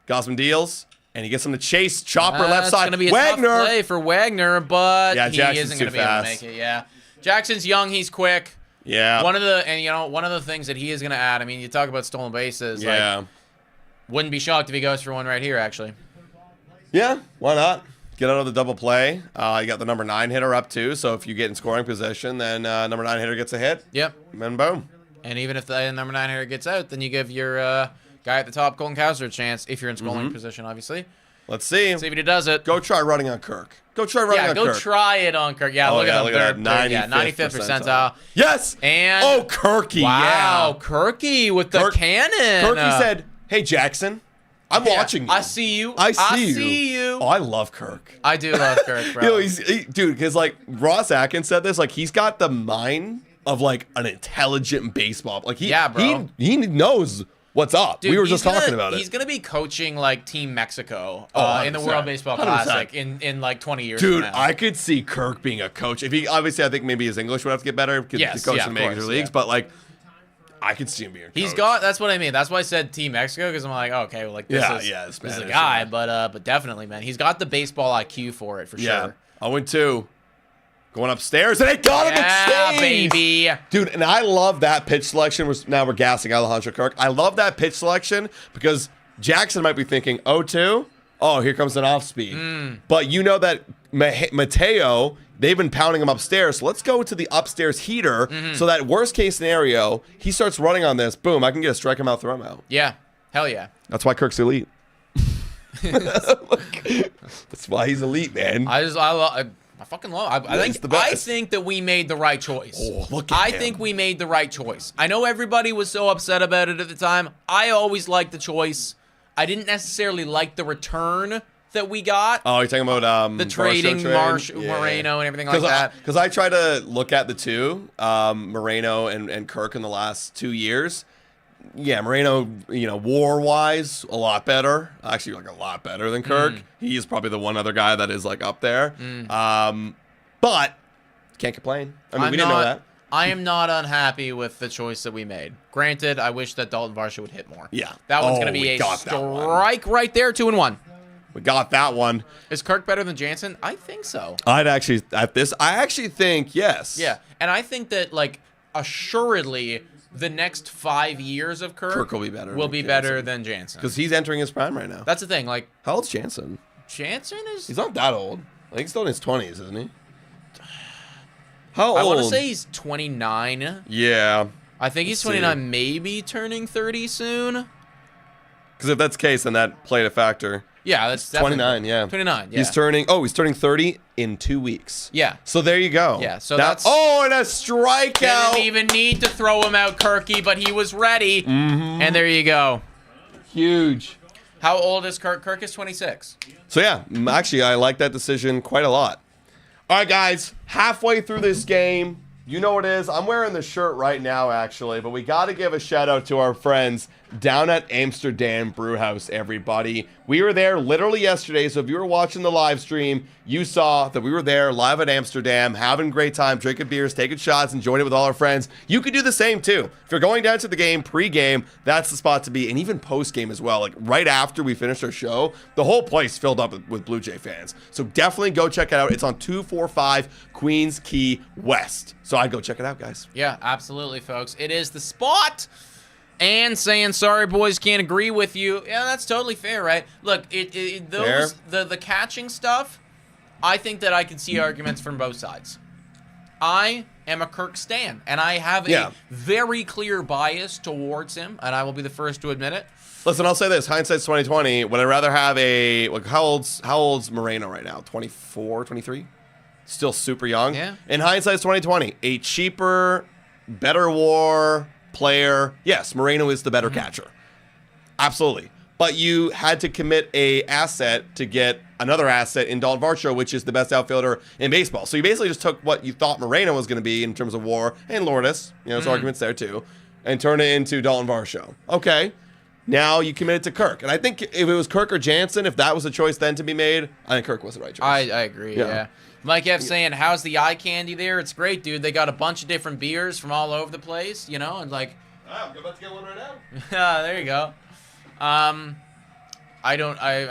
Gausman deals, and he gets him to chase chopper left side. It's going to be a tough play for Wagner, but he isn't going to be able to make it. Yeah, Jackson's young. He's quick. Yeah. One of the things that he is going to add. I mean, you talk about stolen bases. Yeah. Like, wouldn't be shocked if he goes for one right here, actually. Yeah. Why not? Get out of the double play. You got the number 9 hitter up too. So if you get in scoring position, then number 9 hitter gets a hit. Yep. And then boom. And even if the number 9 hitter gets out, then you give your guy at the top, Golden Cowser, a chance if you're in scoring position, obviously. Let's see. See if he does it. Go try running on Kirk. Go try running on Kirk. Yeah, go try it on Kirk. Yeah, look at him. Look Third, at that. 95th percentile. Yes. And Kirky. Wow, Kirky with the cannon. Kirky said, "Hey Jackson, I'm watching you. I see you. I see you. Oh, I love Kirk. I do love Kirk, bro. Dude, because like Ross Atkins said this, like he's got the mind of like an intelligent baseball. Like bro. He knows what's up. Dude, we were just talking about it. He's gonna be coaching like Team Mexico in the 100%. World Baseball 100%. Classic in like 20 years. Dude, from now. I could see Kirk being a coach. If he obviously, I think maybe his English would have to get better to coach in major leagues. But like, I could see him being a coach. That's what I mean. That's why I said Team Mexico, because I'm like, okay, well, like this is the guy. But definitely, man, he's got the baseball IQ for it for sure. 0-2. Going upstairs, and it got him yeah, baby. Dude, and I love that pitch selection. Now we're gassing Alejandro Kirk. I love that pitch selection because Jackson might be thinking, 0-2? Oh, here comes an off speed. But you know that Mateo, they've been pounding him upstairs. So let's go to the upstairs heater so that worst case scenario, he starts running on this. Boom, I can get a strike him out, throw him out. Yeah, hell yeah. That's why Kirk's elite. That's why he's elite, man. I fucking love. I think that we made the right choice. Oh, look at him. I think we made the right choice. I know everybody was so upset about it at the time. I always liked the choice. I didn't necessarily like the return that we got. Oh, you're talking about the trading Moreno and everything like that. Because I try to look at the two, Moreno and Kirk in the last 2 years. Yeah, Moreno, war-wise, a lot better. Actually, like a lot better than Kirk. He is probably the one other guy that is like up there. But can't complain. I mean, we didn't know that. I am not unhappy with the choice that we made. Granted, I wish that Dalton Varsho would hit more. Yeah, that one's gonna be a strike right there, 2-1. We got that one. Is Kirk better than Jansen? I think so. I actually think yes. Yeah, and I think that like assuredly, the next 5 years of Kirk will be better. Than Jansen because he's entering his prime right now. That's the thing. Like, how old's Jansen? He's not that old. I think he's still in his 20s, isn't he? How old? I want to say he's 29. Yeah. I think he's 29, maybe turning 30 soon. Because if that's the case, then that played a factor. Yeah, that's 29. Yeah, 29. Yeah, he's turning 30 in 2 weeks. Yeah. So there you go. Yeah. So that's and a strikeout. Didn't even need to throw him out, Kirky, but he was ready. And there you go. Huge. How old is Kirk? Kirk is 26. So yeah, actually, I like that decision quite a lot. All right, guys, halfway through this game, you know what it is. I'm wearing the shirt right now, actually, but we got to give a shout out to our friends down at Amsterdam Brewhouse, everybody. We were there literally yesterday, so if you were watching the live stream, you saw that we were there live at Amsterdam, having a great time, drinking beers, taking shots, enjoying it with all our friends. You could do the same, too. If you're going down to the game, pre-game, that's the spot to be, and even post-game as well. Like, right after we finished our show, the whole place filled up with Blue Jay fans. So definitely go check it out. It's on 245 Queens Quay West. So I'd go check it out, guys. Yeah, absolutely, folks. It is the spot. And saying, sorry, boys, can't agree with you. Yeah, that's totally fair, right? Look, the catching stuff, I think that I can see arguments from both sides. I am a Kirk stan, and I have a very clear bias towards him, and I will be the first to admit it. Listen, I'll say this. Hindsight's 2020. Would I rather have how old's Moreno right now? 24, 23? Still super young. Yeah. In hindsight's 2020, a cheaper, better WAR player. Yes, Moreno is the better catcher. Absolutely. But you had to commit a asset to get another asset in Dalton Varsho, which is the best outfielder in baseball. So you basically just took what you thought Moreno was going to be in terms of WAR and Lourdes, there's arguments there too, and turn it into Dalton Varsho. Okay. Now you committed to Kirk. And I think if it was Kirk or Jansen, if that was a choice then to be made, I think Kirk was the right choice. I agree, yeah. Mike F saying, how's the eye candy there? It's great, dude. They got a bunch of different beers from all over the place, and like... I'm about to get one right Yeah, now. there you go. I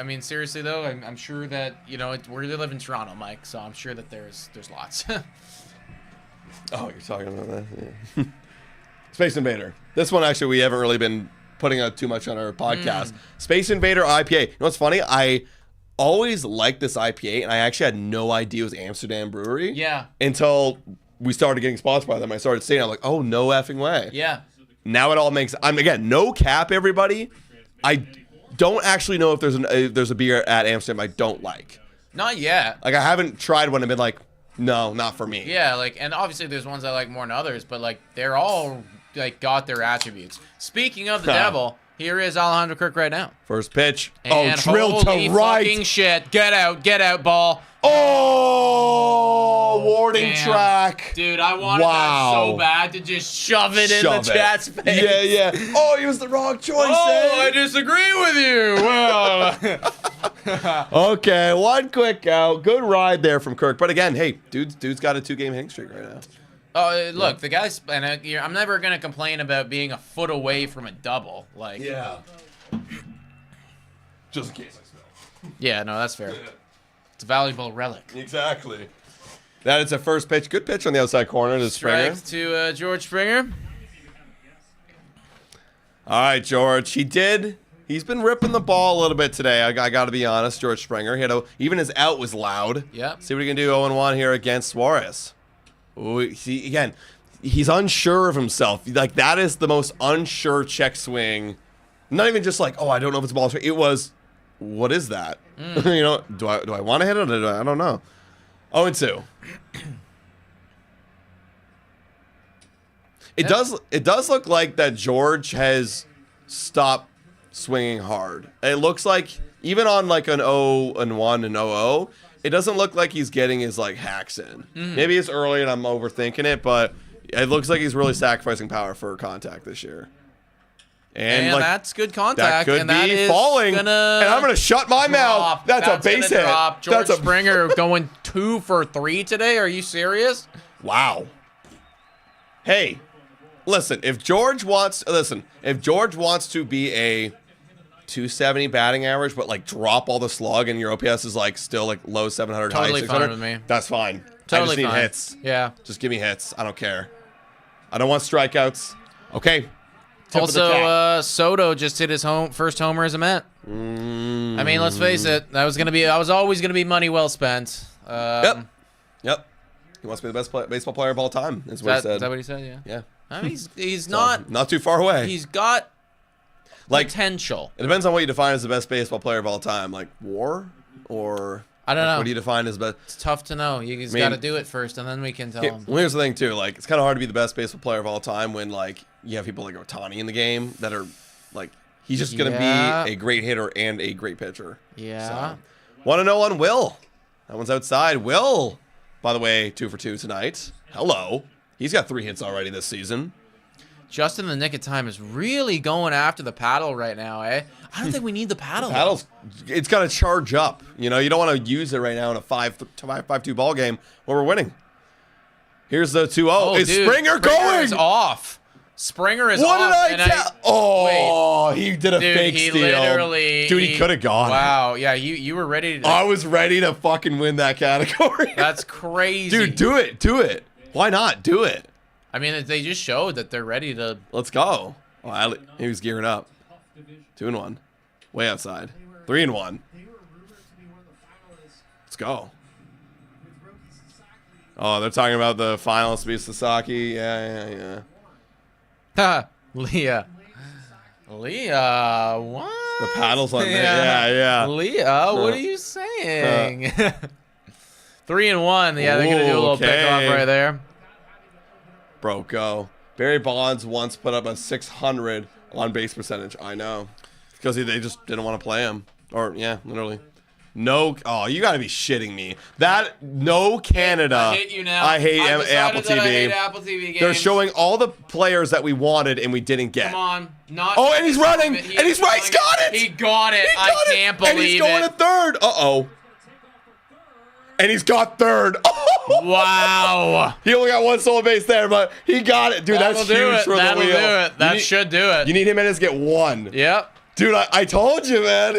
mean, seriously, though, I'm sure that, we live in Toronto, Mike, so I'm sure that there's lots. Oh, you're talking about that? Yeah. Space Invader. This one, actually, we haven't really been putting out too much on our podcast. Space Invader IPA. You know what's funny? I always liked this IPA, and I actually had no idea it was Amsterdam Brewery. Yeah. Until we started getting sponsored by them. I started seeing it. I'm like, oh, no effing way. Yeah. Now it all makes... again, no cap, everybody. don't actually know if there's a beer at Amsterdam I don't like. Not yet. Like, I haven't tried one and been like, no, not for me. Yeah, like, and obviously there's ones I like more than others, but like they're all like got their attributes. Speaking of the devil, here is Alejandro Kirk right now. First pitch. And drilled to right. Fucking shit. Get out, ball. Oh, warning track. Dude, I wanted that so bad to just shove it in the chat's face. Yeah. Oh, he was the wrong choice. I disagree with you. Well, okay, one quick out. Good ride there from Kirk. But again, hey, dude's got a 2-game hitting streak right now. Oh, look, the guy's. And I'm never gonna complain about being a foot away from a double. Like, yeah. Just in case I spill. Yeah, no, that's fair. It's a valuable relic. Exactly. That is a first pitch. Good pitch on the outside corner to Springer. Strike to George Springer. All right, George. He's been ripping the ball a little bit today. I got to be honest, George Springer. Even his out was loud. Yep. See what he can do 0-1 here against Suarez. Ooh, see, again, he's unsure of himself. Like, that is the most unsure check swing. Not even just like, oh, I don't know if it's a ball. It was, what is that? You know, do I want to hit it or I don't know. 0-2. It does look like that George has stopped swinging hard. It looks like even on like an 0-1 and 0-0, it doesn't look like he's getting his like hacks in. Maybe it's early and I'm overthinking it, but it looks like he's really sacrificing power for contact this year. And like, that's good contact. That could and be that is falling. And I'm gonna shut my mouth. That's a base hit. George Springer going 2 for 3 today. Are you serious? Wow. Hey, listen. If George wants to be a 270 batting average, but like drop all the slug and your OPS is like still like low 700, totally high 600, fine with me. That's fine. Totally I just need fine. hits. Yeah. Just give me hits. I don't care. I don't want strikeouts. Okay. Also, Soto just hit his first homer as a Met. I mean, let's face it. That was always gonna be money well spent. Yep. He wants to be the best baseball player of all time. Is what he said. Is that what he said? Yeah. Yeah. I mean, he's So, not too far away. He's got like potential. It depends on what you define as the best baseball player of all time. Like WAR or I don't know. What do you define as best? It's tough to know. You just got to do it first, and then we can tell him. Well, here's the thing too. Like, it's kind of hard to be the best baseball player of all time when like you have people like Ohtani in the game that are like he's just gonna be a great hitter and a great pitcher. Yeah. Want to know on Will? That one's outside. Will, by the way, 2 for 2 tonight. Hello. He's got 3 hits already this season. Just in the nick of time is really going after the paddle right now, eh? I don't think we need the paddle. It's got to charge up. You know, you don't want to use it right now in a 5-2 ball game where we're winning. Here's the 2-0. Oh, is dude, Springer going? Is off. Springer is what off. What did I tell? Oh, wait. He did a fake steal. Dude, he could have gone. Wow. Yeah, you were ready to. I was ready to fucking win that category. That's crazy. Dude, do it. Do it. Why not? Do it. I mean, they just showed that they're ready to. Let's go. Oh, he was gearing up. 2-1. Way outside. 3-1. Let's go. Oh, they're talking about the finalists be Sasaki. Yeah. Ha, Leah, what? The paddles on there. Yeah. Leah, what are you saying? 3-1. Yeah, they're gonna do a little pickoff right there. Bro, go. Barry Bonds once put up a 600 on base percentage. I know. Because they just didn't want to play him. Or, yeah, literally. No. Oh, you got to be shitting me. No Canada. I hate you now. I hate Apple TV. I hate Apple TV games. They're showing all the players that we wanted and we didn't get. Come on. Oh, and he's running. And he's right. He's got it. He got it. I can't believe it. And he's going to third. Uh-oh. And he's got third. Wow. He only got one solo base there, but he got it. Dude, that's huge for the wheel. That'll do it. That should do it. You need Jimenez to get 1. Yep. Dude, I told you, man.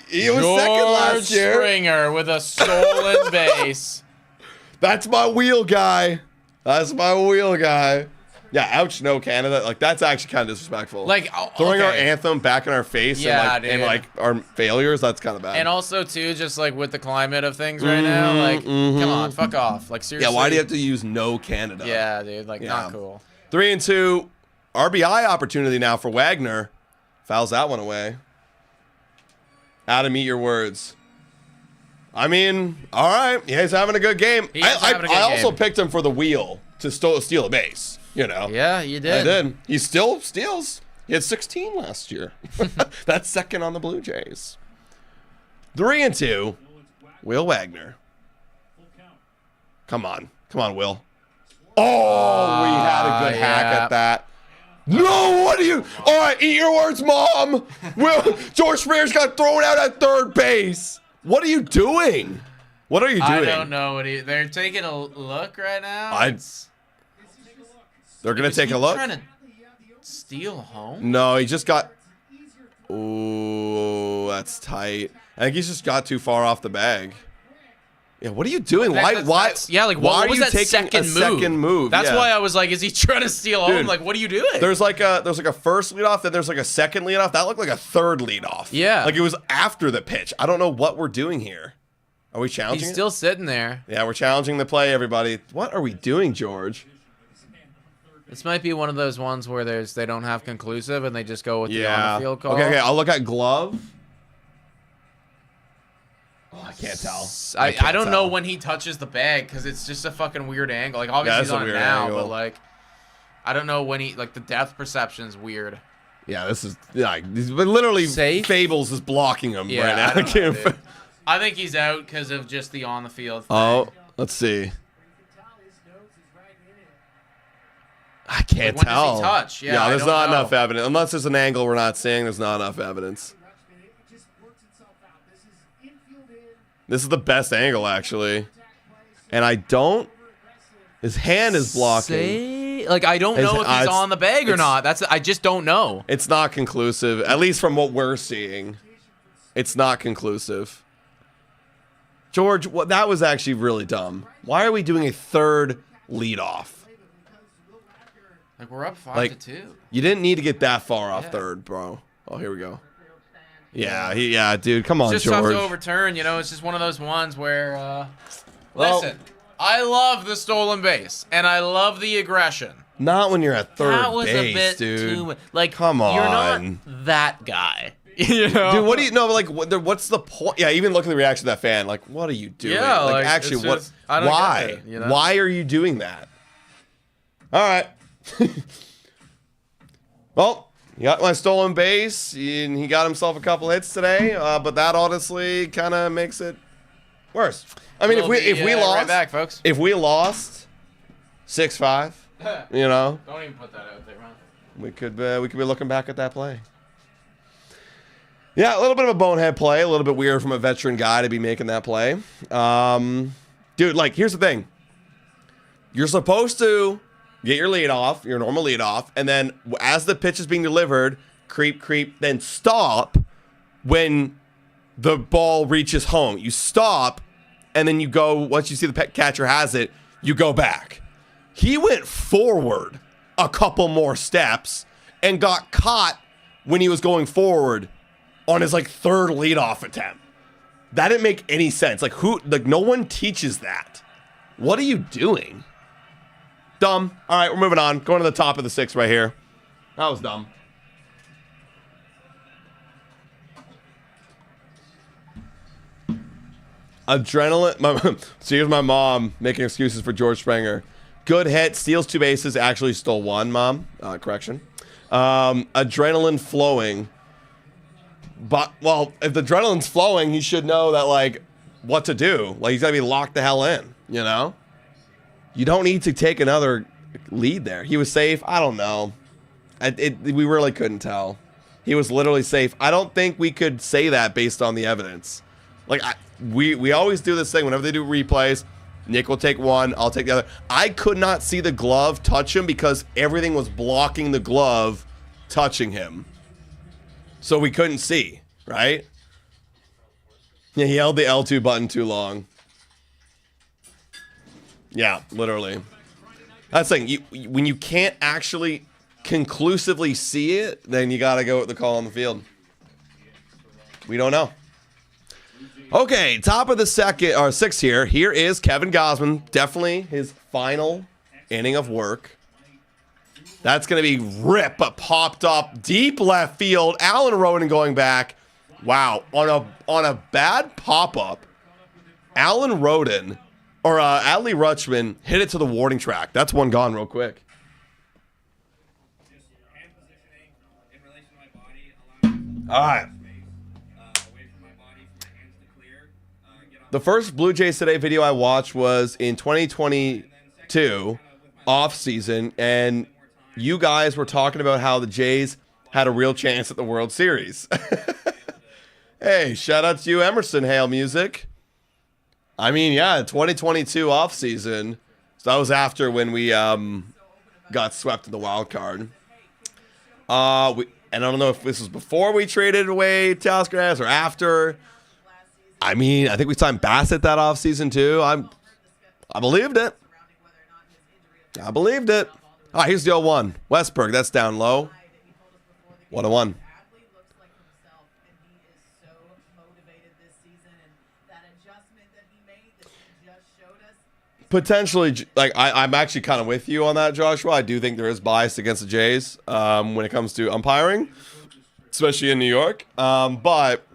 He was second last year. Springer with a stolen base. That's my wheel guy. Yeah, ouch, no Canada. Like, that's actually kind of disrespectful. Like, throwing our anthem back in our face and like our failures, that's kind of bad. And also, too, just like with the climate of things right now, like, come on, fuck off. Like, seriously. Yeah, why do you have to use no Canada? Yeah, dude, like, not cool. 3-2. RBI opportunity now for Wagner. Fouls that one away. Adam, eat your words. I mean, all right. Yeah, he's having a good game. I also picked him for the wheel to steal a base, you know. Yeah, you did. I did. He still steals. He had 16 last year. That's second on the Blue Jays. 3-2. Will Wagner. Come on. Come on, Will. Oh, we had a good hack at that. No, what are you? All right, eat your words, Mom. Will George Spears got thrown out at third base. What are you doing? What are you doing? I don't know what they're taking a look right now. They're gonna take a look. Trying to steal home? No, he just got. Ooh, that's tight. I think he's just got too far off the bag. Yeah, what are you doing? Why? Yeah, like why was that second move? That's why I was like, is he trying to steal home? Like, what are you doing? There's like a first leadoff, then there's like a second leadoff. That looked like a third leadoff. Yeah, like it was after the pitch. I don't know what we're doing here. Are we challenging? He's still sitting there. Yeah, we're challenging the play, everybody. What are we doing, George? This might be one of those ones where they don't have conclusive and they just go with the on the field call. Okay, I'll look at glove. Oh, I can't tell. I don't know when he touches the bag because it's just a fucking weird angle. Like obviously he's on it now, but like I don't know when he the depth perception's weird. Yeah, this is literally safe. Fables is blocking him right now. I think he's out because of just the on the field thing. Oh, let's see. I can't tell. When does he touch? Yeah, there's not enough evidence. Unless there's an angle we're not seeing, there's not enough evidence. This is the best angle, actually. And I don't... His hand is blocking. Like, I don't know if he's on the bag or not. I just don't know. It's not conclusive. At least from what we're seeing. It's not conclusive. George, that was actually really dumb. Why are we doing a third leadoff? Like, we're up 5-2. You didn't need to get that far off third, bro. Oh, here we go. Yeah, dude, come on, George. It's just tough to overturn, you know. It's just one of those ones where, listen, I love the stolen base, and I love the aggression. Not when you're at third base, dude. That was a bit too, like, come on. You're not that guy, you know? Dude, what do you know? Like, what's the point? Yeah, even look at the reaction of that fan. Like, what are you doing? Yeah, like actually, what? Why? You know? Why are you doing that? All right. Well. He got my stolen base, and he got himself a couple hits today, but that honestly kind of makes it worse. I mean, if we lost, right back, folks. If we lost 6-5, you know, don't even put that out there, man. We could be looking back at that play. Yeah, a little bit of a bonehead play, a little bit weird from a veteran guy to be making that play. Dude, like, here's the thing: you're supposed to get your lead off, your normal lead off, and then as the pitch is being delivered, creep, then stop when the ball reaches home. You stop, and then you go, once you see the catcher has it, you go back. He went forward a couple more steps and got caught when he was going forward on his, third leadoff attempt. That didn't make any sense. No one teaches that. What are you doing? Dumb. All right, we're moving on. Going to the top of the sixth right here. That was dumb. Adrenaline. So here's my mom making excuses for George Springer. Good hit. Steals 2 bases. Actually stole 1, Mom. Correction. Adrenaline flowing. But, well, if the adrenaline's flowing, he should know that, what to do. He's got to be locked the hell in, you know? You don't need to take another lead there. He was safe. I don't know. We really couldn't tell. He was literally safe. I don't think we could say that based on the evidence. We always do this thing whenever they do replays. Nick will take one. I'll take the other. I could not see the glove touch him because everything was blocking the glove touching him. So we couldn't see, right? Yeah, he held the L2 button too long. Yeah, literally. That's the thing. When you can't actually conclusively see it, then you got to go with the call on the field. We don't know. Okay, top of the sixth here. Here is Kevin Gausman. Definitely his final inning of work. That's going to be rip, but popped up deep left field. Alan Roden going back. Wow, on a bad pop-up, Alan Roden, or Adley Rutschman hit it to the warning track. That's one gone real quick. All right. The first Blue Jays Today video I watched was in 2022 off season, and you guys were talking about how the Jays had a real chance at the World Series. Hey, shout out to you, Emerson Hale Music. I mean, yeah, 2022 off season. So that was after when we got swept in the wild card. And I don't know if this was before we traded away Teoscar Hernandez or after. I mean, I think we signed Bassett that offseason too. I believed it. I believed it. All right, here's the 0-1. Westberg, that's down low. 1-1. Potentially, like I'm actually kind of with you on that, Joshua. I do think there is bias against the Jays when it comes to umpiring, especially in New York. But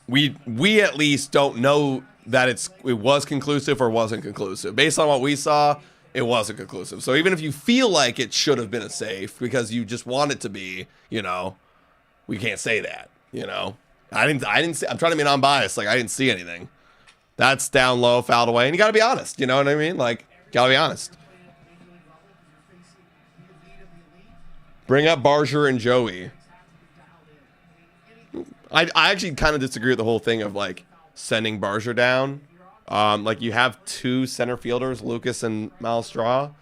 we at least don't know that it was conclusive or wasn't conclusive. Based on what we saw, it wasn't conclusive. So even if you feel like it should have been a safe because you just want it to be, we can't say that. I didn't see, I'm trying to be non-biased. Like I didn't see anything. That's down low, fouled away. And you got to be honest. You know what I mean? Like, got to be honest. Bring up Barger and Joey. I actually kind of disagree with the whole thing of, like, sending Barger down. Like, you have two center fielders, Lucas and Malstraw,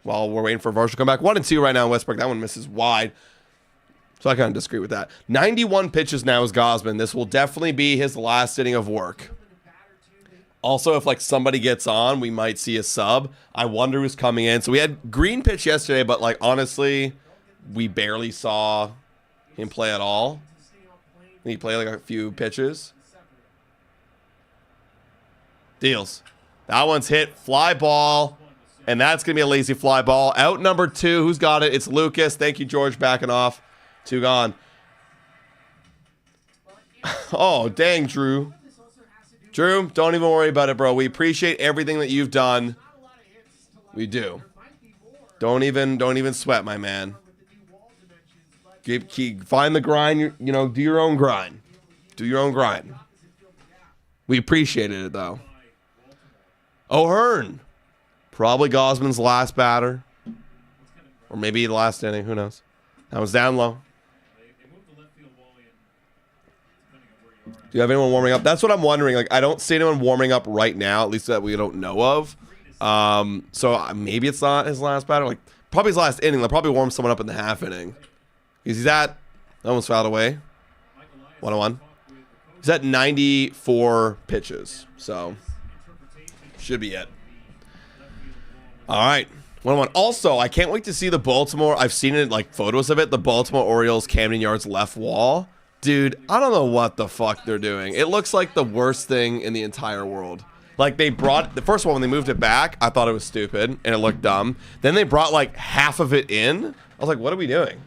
while we're waiting for Barger to come back. 1-2 right now in Westbrook. That one misses wide. So I kind of disagree with that. 91 pitches now is Gausman. This will definitely be his last inning of work. Also, if like somebody gets on, we might see a sub. I wonder who's coming in. So we had Green pitch yesterday, but like honestly, we barely saw him play at all. He played like a few pitches. Deals. That one's hit. Fly ball. And that's going to be a lazy fly ball. Out number 2. Who's got it? It's Lucas. Thank you, George. Backing off. 2 gone. Oh, dang, Drew. Drew, don't even worry about it, bro. We appreciate everything that you've done. We do. Don't even sweat, my man. Find the grind, do your own grind. Do your own grind. We appreciated it, though. O'Hearn. Probably Gausman's last batter. Or maybe the last inning. Who knows? That was down low. Do you have anyone warming up? That's what I'm wondering. Like, I don't see anyone warming up right now, at least that we don't know of. So maybe it's not his last batter. Like, probably his last inning. They'll probably warm someone up in the half inning. He's at, that one's fouled away. 1-1. He's at 94 pitches. So, should be it. All right. 1-1. Also, I can't wait to see the Baltimore. I've seen it, like, photos of it. The Baltimore Orioles Camden Yards left wall. Dude, I don't know what the fuck they're doing. It looks like the worst thing in the entire world. Like, they brought, the first one, when they moved it back, I thought it was stupid, and it looked dumb. Then they brought, like, half of it in. I was like, what are we doing?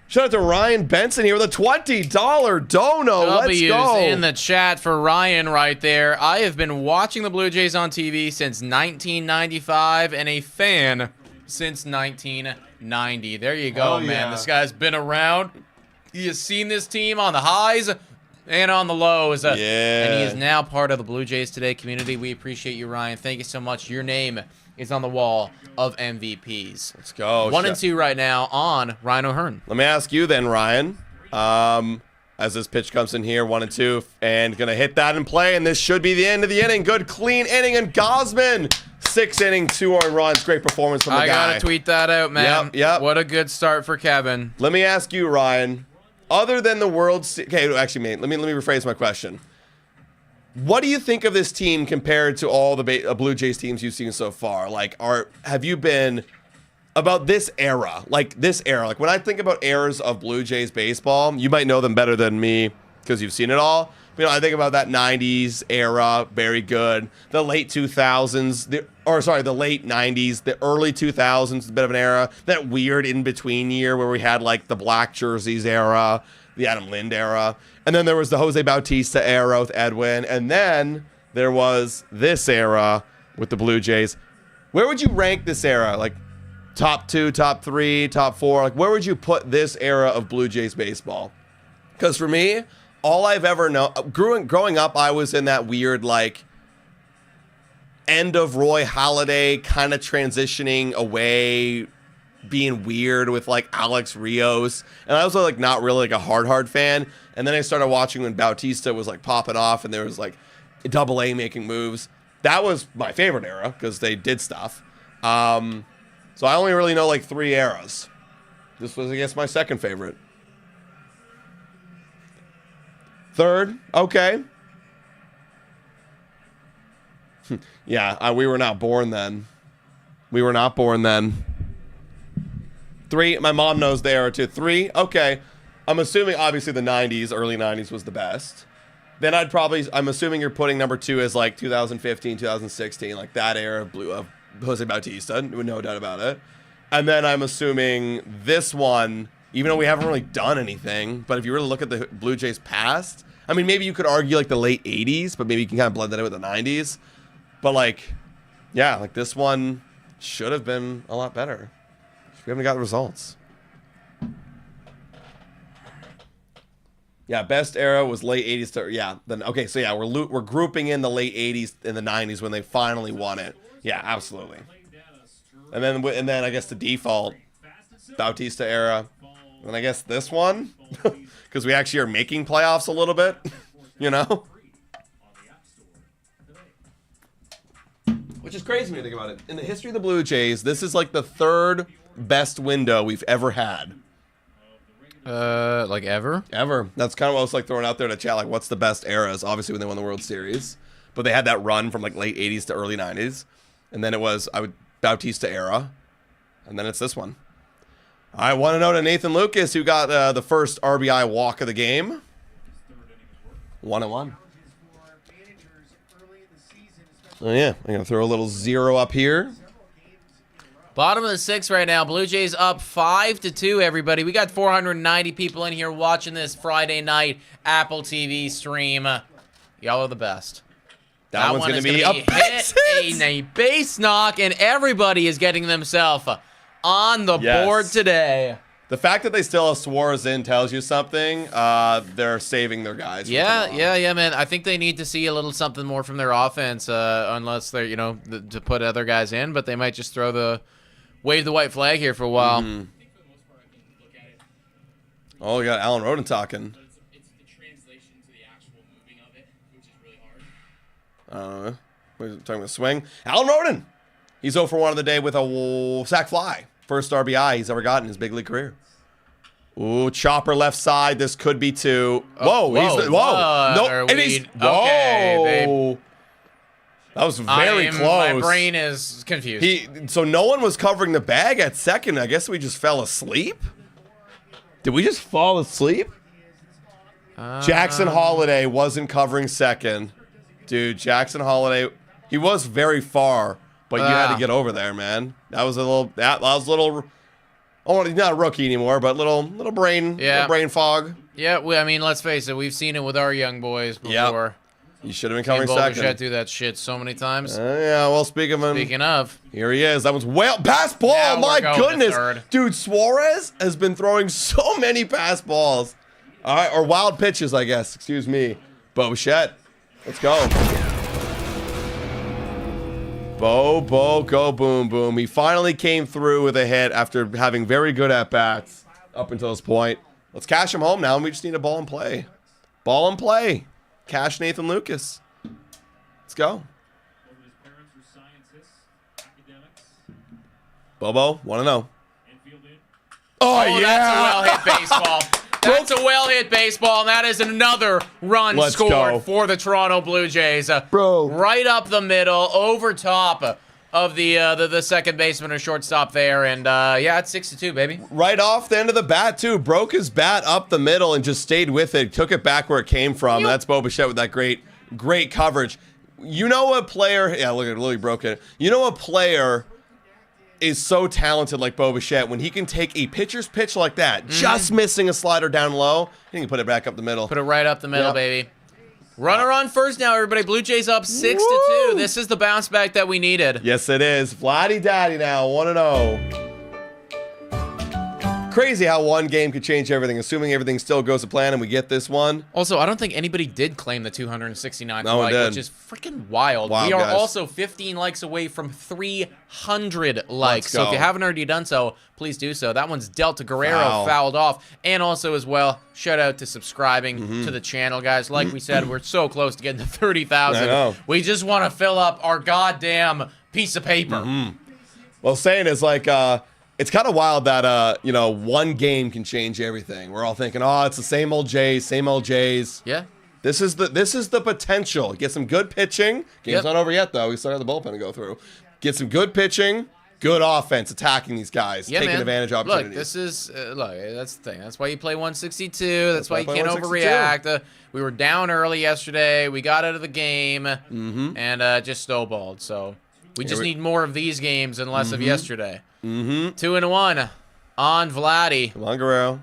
Shout out to Ryan Benson here with a $20 dono. Let's go. In the chat for Ryan right there. I have been watching the Blue Jays on TV since 1995 and a fan since 1990. There you go, man. This guy's been around. He has seen this team on the highs and on the lows. And he is now part of the Blue Jays Today community. We appreciate you, Ryan. Thank you so much. Your name is on the wall of MVPs. Let's go. 1-2 right now on Ryan O'Hearn. Let me ask you then, Ryan. As this pitch comes in here, 1-2, and going to hit that in play, and this should be the end of the inning. Good, clean inning, and Gausman, 6 inning, 2 earned runs. Great performance from the guy. I got to tweet that out, man. Yep. What a good start for Kevin. Let me ask you, Ryan. Other than the World Series, okay, actually, mate, let me rephrase my question. What do you think of this team compared to all the Blue Jays teams you've seen so far? Like, have you been about this era? Like when I think about eras of Blue Jays baseball, you might know them better than me because you've seen it all. But, I think about that '90s era, very good. The late 2000s. or sorry, the late 90s, the early 2000s, a bit of an era. That weird in-between year where we had like the black jerseys era, the Adam Lind era. And then there was the Jose Bautista era with Edwin. And then there was this era with the Blue Jays. Where would you rank this era? Like top 2, top 3, top 4? Like where would you put this era of Blue Jays baseball? Because for me, all I've ever known, growing up, I was in that weird like end of Roy Halladay kind of transitioning away, being weird with like Alex Rios, and I was like not really like a hard fan. And then I started watching when Bautista was like popping off, and there was like AA making moves. That was my favorite era because they did stuff. So I only really know like 3 eras. This was, I guess, my second favorite. Third, okay. Yeah, we were not born then. We were not born then. 3, my mom knows the era too. 3, okay. I'm assuming obviously the 90s, early 90s was the best. Then I'm assuming you're putting number 2 as like 2015, 2016, like that era of Jose Bautista, no doubt about it. And then I'm assuming this one, even though we haven't really done anything, but if you really look at the Blue Jays past, I mean, maybe you could argue like the late 80s, but maybe you can kind of blend that in with the 90s. But like, yeah, like this one should have been a lot better. We haven't got the results. Yeah, best era was late 80s to, yeah. Then okay, so yeah, we're grouping in the late 80s and the 90s when they finally won it. Yeah, absolutely. And then I guess the default Bautista era, and I guess this one because we actually are making playoffs a little bit, you know. Which is crazy when you think about it. In the history of the Blue Jays, this is like the 3rd best window we've ever had. Like ever? Ever. That's kind of what I was like throwing out there to chat. Like, what's the best eras? Obviously, when they won the World Series, but they had that run from like late 80s to early 90s, and then it was Bautista era, and then it's this one. I want to know to Nathan Lucas, who got the first RBI walk of the game. 1-1. Oh yeah, I'm gonna throw a little 0 up here. Bottom of the 6th right now. Blue Jays up 5-2, everybody. We got 490 people in here watching this Friday night Apple TV stream. Y'all are the best. That one's going to be a base knock, and everybody is getting themselves on the board today. The fact that they still have Suarez in tells you something. They're saving their guys. Yeah, man. I think they need to see a little something more from their offense, unless they're, to put other guys in. But they might just wave the white flag here for a while. Mm-hmm. Oh, we got Alan Roden talking. It's the translation to the actual moving of it, which is really hard. I don't know. We're talking about swing. Alan Roden. He's 0 for 1 of the day with a sac fly. First RBI he's ever gotten in his big league career. Ooh, chopper left side. This could be 2. Whoa. No, and he's... Okay, whoa. That was very close. My brain is confused. So no one was covering the bag at second. I guess we just fell asleep. Did we just fall asleep? Jackson Holiday wasn't covering second. Dude, Jackson Holiday, he was very far, but you had to get over there, man. That was a little. Oh, he's not a rookie anymore, but little brain fog. Yeah, I mean, let's face it, we've seen it with our young boys before. Yep. You should have been covering second. Boba do that shit so many times. Yeah, well, speaking of, here he is. That was pass ball. Now my goodness, dude, Suarez has been throwing so many pass balls. All right, or wild pitches, I guess. Excuse me, Bichette. Let's go. Bo, go boom, boom. He finally came through with a hit after having very good at-bats up until this point. Let's cash him home now, and we just need a ball and play. Ball and play. Cash Nathan Lucas. Let's go. Bobo, want to know. Oh, yeah. That's a well-hit baseball. That's a well-hit baseball, and that is another run scored for the Toronto Blue Jays. Bro. Right up the middle, over top of the second baseman or shortstop there, and yeah, it's 6-2, baby. Right off the end of the bat, too. Broke his bat up the middle and just stayed with it. Took it back where it came from. And that's Bo Bichette with that great coverage. You know a player, yeah, look at Lily broke it. You know a player is so talented like Bo Bichette when he can take a pitcher's pitch like that, just missing a slider down low, he can put it back up the middle. Put it right up the middle, baby. Runner on first now, everybody. Blue Jays up 6-2. This is the bounce back that we needed. Yes, it is. Vladdy Daddy now, 1-0. Crazy how one game could change everything, assuming everything still goes to plan and we get this one. Also, I don't think anybody did claim the 269th No one like, did. which is freaking wild. Wow, we are guys. also 15 likes away from 300 likes. So go. if you haven't already done so, please do so. That one's Delta Guerrero Wow. fouled off. And also as well, shout out to subscribing to the channel, guys. Like we said, we're so close to getting to 30,000. I know. We just want to fill up our goddamn piece of paper. Well, saying is like, it's kind of wild that, you know, one game can change everything. We're all thinking, oh, it's the same old Jays, same old Jays. Yeah. This is the potential. Get some good pitching. Game's not over yet, though. We still have the bullpen to go through. Get some good pitching, good offense, attacking these guys, taking advantage of opportunities. Look, this is look. That's the thing. That's why you play 162. That's why you why I can't play overreact. We were down early yesterday. We got out of the game and just snowballed. So we just need more of these games and less of yesterday. 2-1 on Vladdy. Come on, Guerrero.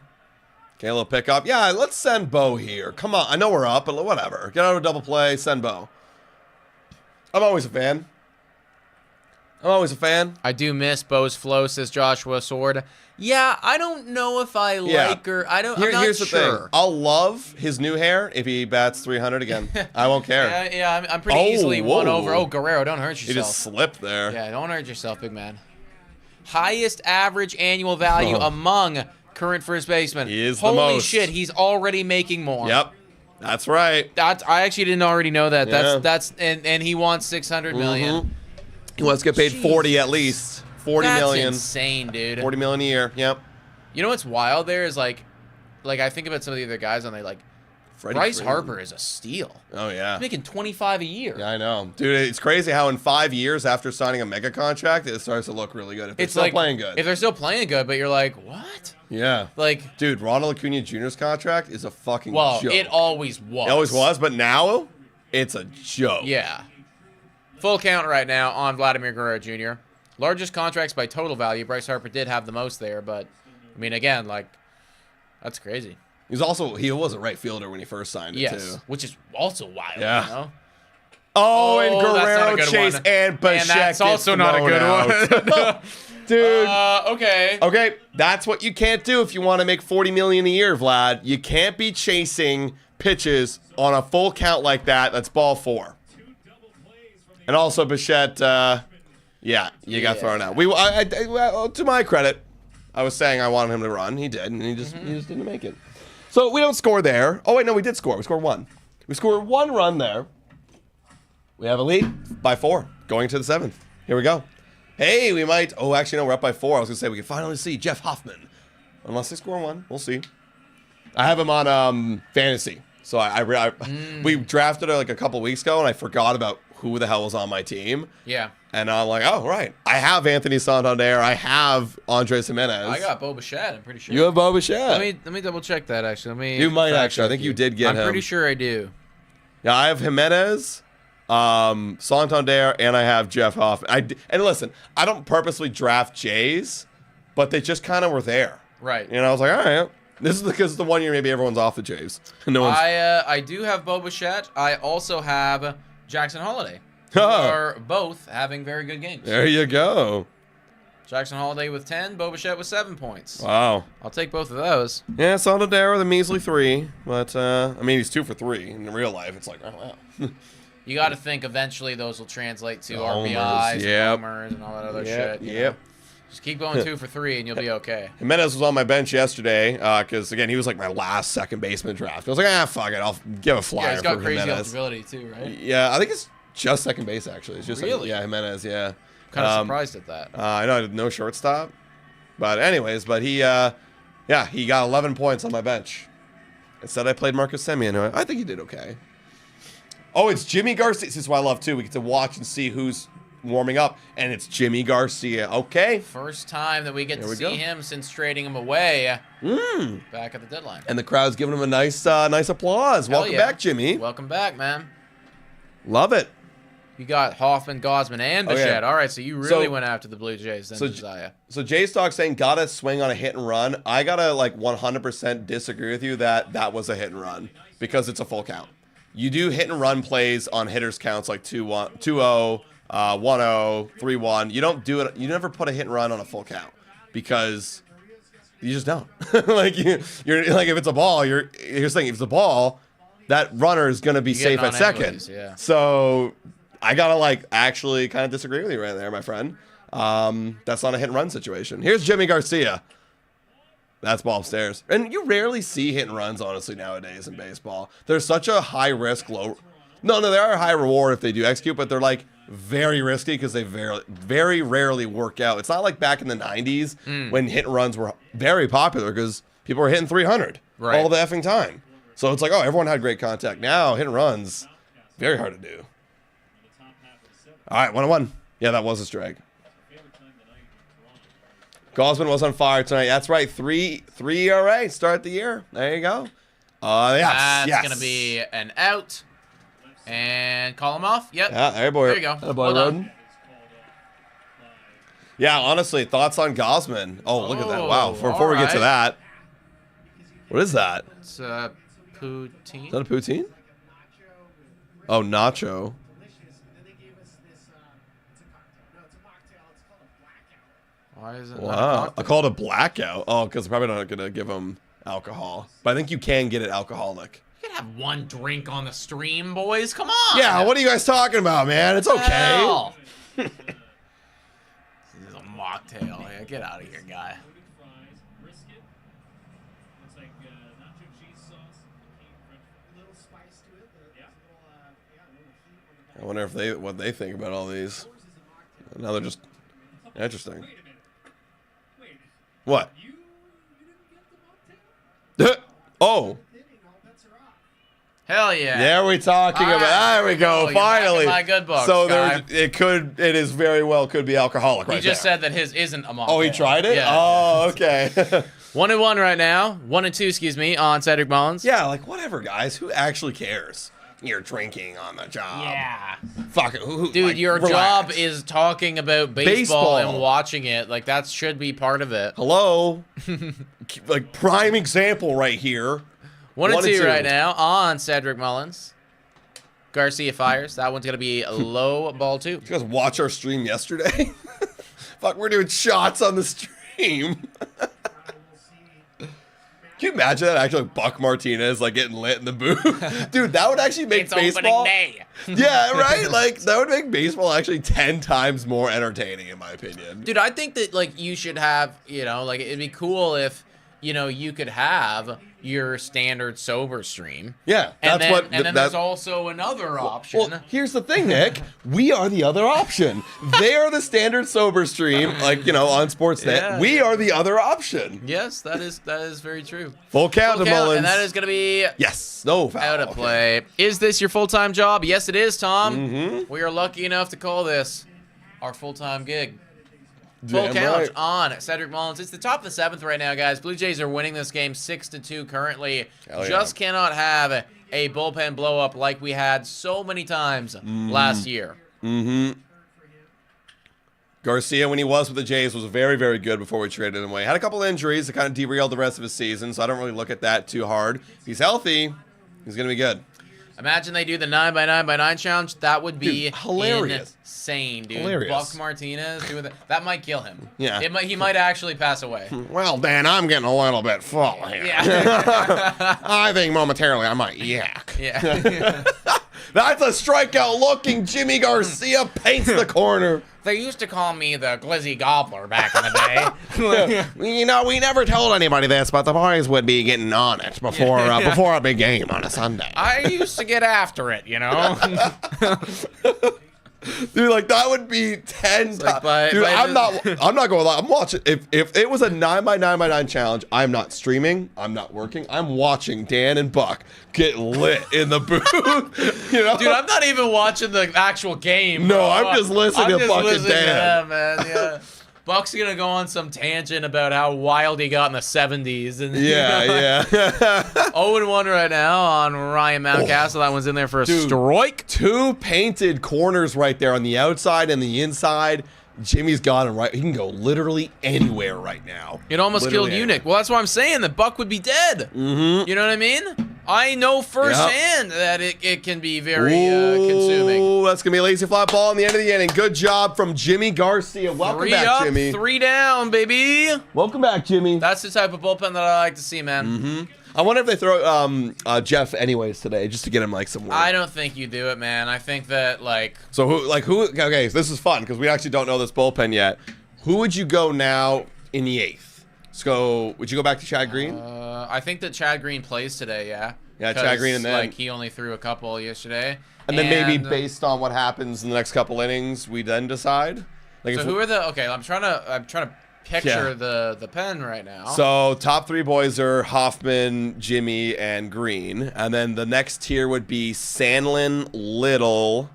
Okay, a little pickup. Yeah, let's send Bo here. Come on. I know we're up, but whatever. Get out of a double play. Send Bo. I'm always a fan. I do miss Bo's flow, says Joshua Sword. Yeah, I don't know if I like her. I'm not here's the sure. thing. I'll love his new hair if he bats 300 again. I won't care. Yeah, I'm pretty easily won over. Oh, Guerrero, don't hurt yourself. He just slipped there. Yeah, don't hurt yourself, big man. Highest average annual value among current first basemen. He is the Holy most. shit, he's already making more. Yep. That's right. I actually didn't already know that. Yeah. That's and he wants 600 million. He wants to get paid 40 at least. 40 That's million. insane, dude. 40 million a year. Yep. You know what's wild there is like I think about some of the other guys on there, like Freddie Bryce Freeman. Harper is a steal. Oh, yeah. He's making 25 a year. Yeah, I know. Dude, it's crazy how in 5 years after signing a mega contract, it starts to look really good. If they're still playing good. If they're still playing good, but you're like, what? Yeah. Like, dude, Ronald Acuna Jr.'s contract is a fucking well, joke. it always was. It always was, but now it's a joke. Yeah. Full count right now on Vladimir Guerrero Jr. Largest contracts by total value. Bryce Harper did have the most there, but, I mean, again, like, that's crazy. He was a right fielder when he first signed it, too. Which is also wild, Yeah. you know? Oh, and that's not a Guerrero, good Chase, one. and Bichette. And that's also not a good one. Dude. Okay. Okay, that's what you can't do if you want to make 40 million a year, Vlad. You can't be chasing pitches on a full count like that. That's ball 4. And also Bichette, yeah, you got thrown out. Well, to my credit, I was saying I wanted him to run. He did, and he just didn't make it. So we don't score there. Oh wait, no, we did score. We scored 1. We scored 1 run there. We have a lead by 4 going to the 7th. Here we go. Hey, we might. Oh, actually, no, we're up by 4. I was gonna say we can finally see Jeff Hoffman, unless they score 1. We'll see. I have him on fantasy, so we drafted like a couple weeks ago, and I forgot about who the hell was on my team. Yeah. And I'm like, oh right, I have Anthony Santander. I have Andres Jimenez. I got Bo Bichette, I'm pretty sure. You have Bo Bichette. Let me double check that actually. You might actually. I think you did get him. I'm pretty sure I do. Yeah, I have Jimenez, Santander, and I have Jeff Hoffman. And listen, I don't purposely draft Jays, but they just kind of were there. Right. You know, I was like, all right, this is because the one year maybe everyone's off the Jays. No one's. I do have Bo Bichette. I also have Jackson Holiday. Who are both having very good games. There you go. Jackson Holiday with 10, Bo Bichette with 7 points. Wow. I'll take both of those. Yeah, Santander with a measly 3, but I mean he's 2 for 3 in real life. It's like, oh wow. You got to think eventually those will translate to Homers, RBIs, yep. homers, and all that other Yep, shit. you yep. know? Just keep going 2 for 3 and you'll be okay. Jimenez was on my bench yesterday because again he was like my last second baseman draft. I was like, fuck it, I'll give a flyer Yeah, he's got for crazy Jimenez. eligibility too, right? Yeah, I think it's just second base actually. It's just Really? yeah, Jimenez. Yeah. Kind of surprised at that. I know I did no shortstop, but anyways, he got 11 points on my bench. Instead, I played Marcus Semien. I think he did okay. Oh, it's Jimmy Garcia. This is what I love too. We get to watch and see who's warming up, and it's Jimmy Garcia. Okay. First time that we get There to we see go. him since trading him away back at the deadline. And the crowd's giving him a nice applause. Hell Welcome yeah. back, Jimmy. Welcome back, man. Love it. You got Hoffman, Gausman, and Okay. Bichette. All right, so you really went after the Blue Jays then, so- Josiah. So Jay Stock saying gotta swing on a hit and run. I gotta like 100% disagree with you that was a hit and run because it's a full count. You do hit and run plays on hitters counts like 2-1, 2-0, 1-0, 3-1. You don't do it. You never put a hit and run on a full count because you just don't. Like you're like if it's a ball, here's the thing. If it's a ball, that runner is gonna be safe at second. anyways, yeah. So I gotta like actually kind of disagree with you right there, my friend. That's not a hit and run situation. Here's Jimmy Garcia. That's ball upstairs. And you rarely see hit and runs, honestly, nowadays in baseball. There's such a high risk, low. No, they are a high reward if they do execute, but they're like very risky because they very rarely work out. It's not like back in the 90s when hit and runs were very popular because people were hitting 300 all the effing time. So it's like, oh, everyone had great contact. Now, hit and runs, very hard to do. All right, 1-1. Yeah, that was a strike. Gausman was on fire tonight. That's right. 3 ERA start the year. There you go. Yes. That's going to be an out. And call him off. Yep. Yeah, there you go. Boy, Roden. Yeah, honestly, thoughts on Gausman? Oh, look at that. Wow. Before we get to that. What is that? It's poutine. Is that a poutine? Oh, nacho. Why is it? Wow. I called it a blackout. Oh, because I'm probably not going to give him alcohol. But I think you can get it alcoholic. You can have one drink on the stream, boys. Come on. Yeah, what are you guys talking about, man? It's okay. This is a mocktail. Yeah, get out of here, guy. I wonder if what they think about all these. Now they're just interesting. What? Oh. Hell yeah. There we talking about. There we go. Oh, you're back in finally. my good books, so guy. it is very well could be alcoholic right He just there. said that his isn't a mocktail. Oh, he tried it? Yeah. Oh, okay. 1-1 right now. 1-2, excuse me, on Cedric Mullins. Yeah, like whatever, guys. Who actually cares? You're drinking on the job. Yeah. Fuck it. Dude, like, your relax. job is talking about baseball and watching it. Like, that should be part of it. Hello? Like, prime example right here. 1-2 right now on Cedric Mullins. Garcia fires. That one's going to be a low ball 2. Did you guys watch our stream yesterday? Fuck, we're doing shots on the stream. Can you imagine that actually Buck Martinez like getting lit in the booth? Dude, that would actually make baseball. Opening day. Yeah, right? Like that would make baseball actually 10 times more entertaining in my opinion. Dude, I think that like you should have, like it'd be cool if, you could have your standard sober stream. Yeah, And that's then, and then there's also another option. Well, here's the thing, Nick. We are the other option. They are the standard sober stream, like, on Sportsnet. Yeah. We are the other option. Yes, that is very true. Full count to Mullins. And that is going to be yes. No foul. out of play. Is this your full-time job? Yes, it is, Tom. We are lucky enough to call this our full-time gig. Full Damn count right. on Cedric Mullins. It's the top of the 7th right now, guys. Blue Jays are winning this game 6-2 currently. Hell yeah. Just cannot have a bullpen blow up like we had so many times last year. Garcia, when he was with the Jays, was very, very good before we traded him away. Had a couple injuries that kind of derailed the rest of his season, so I don't really look at that too hard. If he's healthy, he's going to be good. Imagine they do the 9x9x9 challenge. That would be Dude, hilarious. Insane, dude. Hilarious. Buck Martinez doing that. That might kill him. Yeah. He might actually pass away. Well, Dan, I'm getting a little bit full here. Yeah. I think momentarily I might yak. Yeah. That's a strikeout-looking Jimmy Garcia paints the corner. They used to call me the Glizzy Gobbler back in the day. We never told anybody this, but the boys would be getting on it before a big game on a Sunday. I used to get after it, Dude, like that would be 10 like times. Dude, I'm not going to lie. I'm watching. If it was a 9x9x9 challenge, I'm not streaming. I'm not working. I'm watching Dan and Buck get lit in the booth. Dude, I'm not even watching the actual game. No, bro. I'm just listening to Buck and Dan. Man. Yeah. Buck's going to go on some tangent about how wild he got in the 70s. And Yeah. 0-1 right now on Ryan Mountcastle. That one's in there for a strike. 2 painted corners right there on the outside and the inside. Jimmy's got him right. He can go literally anywhere right now. It almost killed Unic. Well, that's why I'm saying that Buck would be dead. Mm-hmm. You know what I mean? I know firsthand that it can be very consuming. Oh, that's going to be a lazy fly ball in the end of the inning. Good job from Jimmy Garcia. Welcome 3 back, up, Jimmy. 3 down, baby. Welcome back, Jimmy. That's the type of bullpen that I like to see, man. Mm-hmm. I wonder if they throw Jeff anyways today, just to get him like some work. I don't think you do it, man. I think that So who? Okay, so this is fun because we actually don't know this bullpen yet. Who would you go now in the 8th? So would you go back to Chad Green? I think that Chad Green plays today. Yeah. Yeah, Chad Green, and then like he only threw a couple yesterday. And then maybe based on what happens in the next couple innings, we then decide. Like so who are the? Okay, I'm trying to picture the pen right now. So top 3 boys are Hoffman, Jimmy, and Green, and then the next tier would be Sandlin, Little,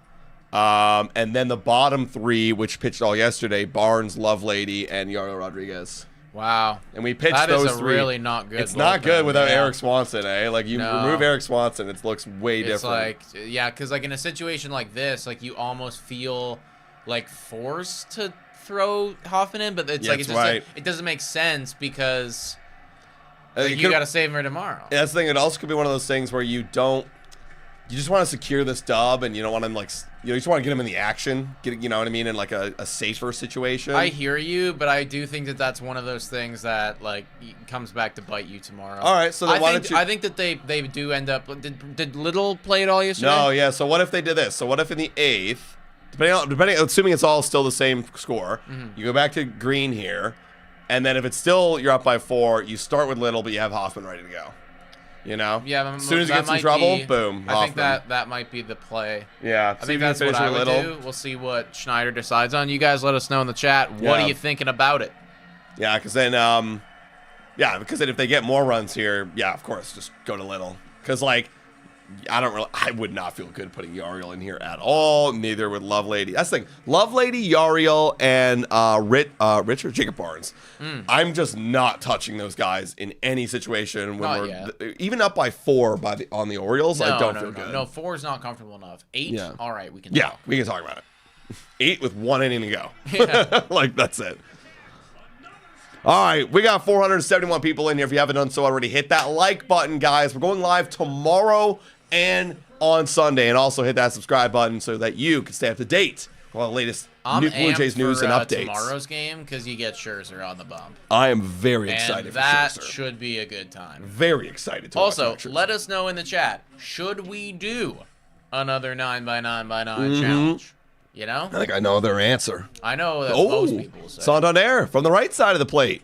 and then the bottom 3, which pitched all yesterday: Barnes, Lovelady, and Yaro Rodriguez. Wow. And we pitched that those 3. That is a really not good. It's not good without Eric Swanson, eh? Like you remove Eric Swanson, it looks way different. It's like because like in a situation like this, like you almost feel like forced to throw Hoffman in, but it's like it doesn't make sense because you got to save him for tomorrow. Yeah, that's the thing. It also could be one of those things where you just want to secure this dub, and you don't want him you just want to get him in the action, you know what I mean, in like a safer situation. I hear you, but I do think that that's one of those things that like comes back to bite you tomorrow. All right, so then I think that they do end up. Did Little play it all yesterday? No, yeah. So what if they did this? So what if in the 8th, depending, assuming it's all still the same score, you go back to Green here, and then if it's still you're up by 4, you start with Little, but you have Hoffman ready to go. You know? Yeah. As soon as he gets in trouble, boom. I think that might be the play. Yeah. I think that's what I would do. We'll see what Schneider decides on. You guys let us know in the chat. What are you thinking about it? Yeah, because then, if they get more runs here, yeah, of course, just go to Little. Because I would not feel good putting Yariel in here at all. Neither would Lovelady. That's the thing. Lovelady, Yariel, and Richard Jacob Barnes. I'm just not touching those guys in any situation when we're even up by 4 on the Orioles. I don't feel good. No, 4 is not comfortable enough. 8, all right, we can. Yeah, we can talk about it. 8 with 1 inning to go. Yeah. That's it. All right, we got 471 people in here. If you haven't done so already, hit that like button, guys. We're going live tomorrow and on Sunday, and also hit that subscribe button so that you can stay up to date with all the latest Blue Jays news and updates. Tomorrow's game because you get Scherzer on the bump. I am very excited. That for Scherzer. Should be a good time. Very excited. Also, let us know in the chat. Should we do another 9x9x9 challenge? You know? I think I know their answer. I know that most people say. Santander from the right side of the plate.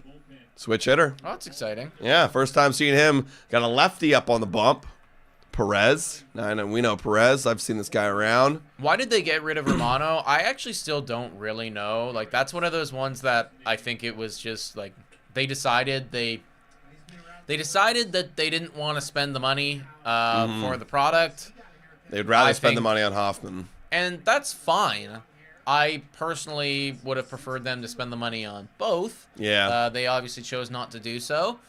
Switch hitter. Oh, that's exciting. Yeah, first time seeing him. Got a lefty up on the bump. Perez. Now, I know we know Perez. I've seen this guy around. Why did they get rid of Romano? I actually still don't really know. Like, that's one of those ones that I think it was just like they decided that they didn't want to spend the money for the product. They'd rather spend the money on Hoffman. And that's fine. I personally would have preferred them to spend the money on both. Yeah. They obviously chose not to do so.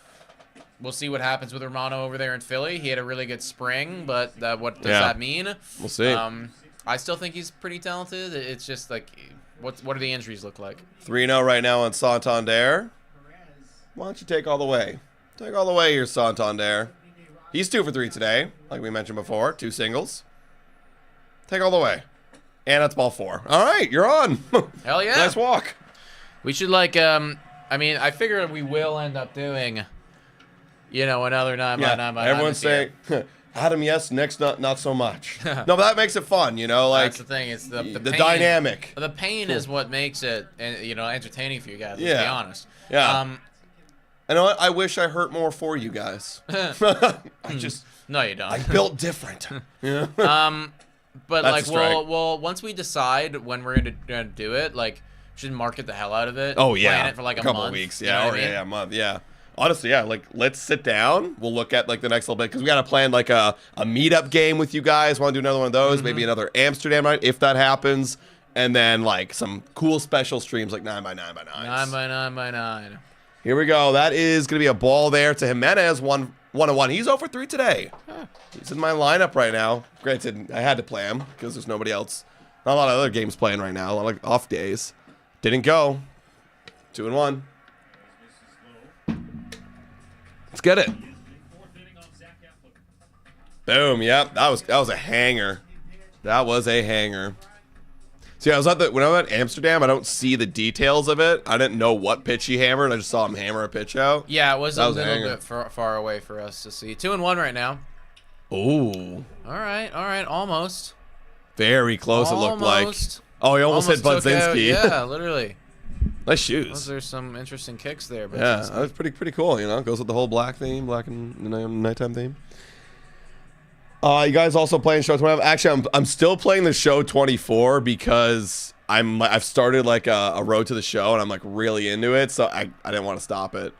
We'll see what happens with Romano over there in Philly. He had a really good spring, but what does that mean? We'll see. I still think he's pretty talented. It's just like, what do the injuries look like? 3-0 right now on Santander. Why don't you take all the way? Take all the way here, Santander. He's 2 for 3 today, like we mentioned before. 2 singles. Take all the way. And that's ball 4. All right, you're on. Hell yeah. Nice walk. We should I figure we will end up doing, another 9x9x9. Everyone's saying, Adam, yes, next, not so much. No, but that makes it fun, That's the thing. It's the pain, dynamic. The pain is what makes it, entertaining for you guys, let's be honest. Yeah. You know what? I wish I hurt more for you guys. No, you don't. I built different. But that's well, once we decide when we're gonna do it, should market the hell out of it. Oh yeah, plan it for a couple month, weeks. Yeah, a month. Yeah. Honestly, yeah. Let's sit down. We'll look at the next little bit because we got to plan a meetup game with you guys. Want to do another one of those? Maybe another Amsterdam night if that happens. and then like some cool special streams like 9x9x9. 9x9x9. Here we go. That is going to be a ball there to Jimenez. 1-1. He's 0 for 3 today. He's in my lineup right now. Granted, I had to play him because there's nobody else. Not a lot of other games playing right now. A lot of off days. Didn't go. 2-1. Let's get it. Boom. Yep. That was a hanger. That was a hanger. See, I was at when I was at Amsterdam, I don't see the details of it. I didn't know what pitch he hammered. I just saw him hammer a pitch out. Yeah, it was a little bit far away for us to see. 2-1 right now. Ooh. All right, almost. Very close. It looked like. Oh, he almost hit Budzinski. Yeah, literally. Nice shoes. Those are some interesting kicks there. Yeah, that was pretty cool. You know, goes with the whole black theme, black and nighttime theme. You guys also playing show 25? Actually, I'm still playing the show 24 because I've started like a road to the show and I'm like really into it, so I didn't want to stop it.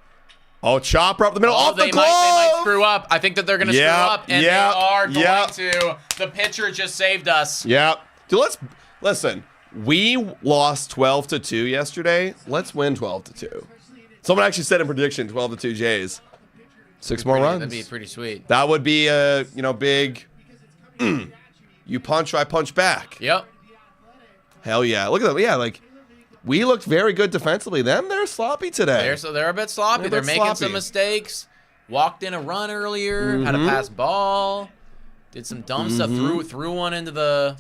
Oh, chopper up the middle, off the glove. They might screw up. I think that they're gonna screw up, and they are going to. The pitcher just saved us. Yep. Dude, listen. We lost 12-2 yesterday. Let's win 12-2. Someone actually said in prediction 12-2 Jays. 6 more runs. That'd be pretty sweet. That would be a big. You punch, I punch back. Yep. Hell yeah! Look at them. Yeah, like we looked very good defensively. They're sloppy today. They're a bit sloppy. They're making some mistakes. Walked in a run earlier. Had a pass ball. Did some dumb stuff. Threw one into the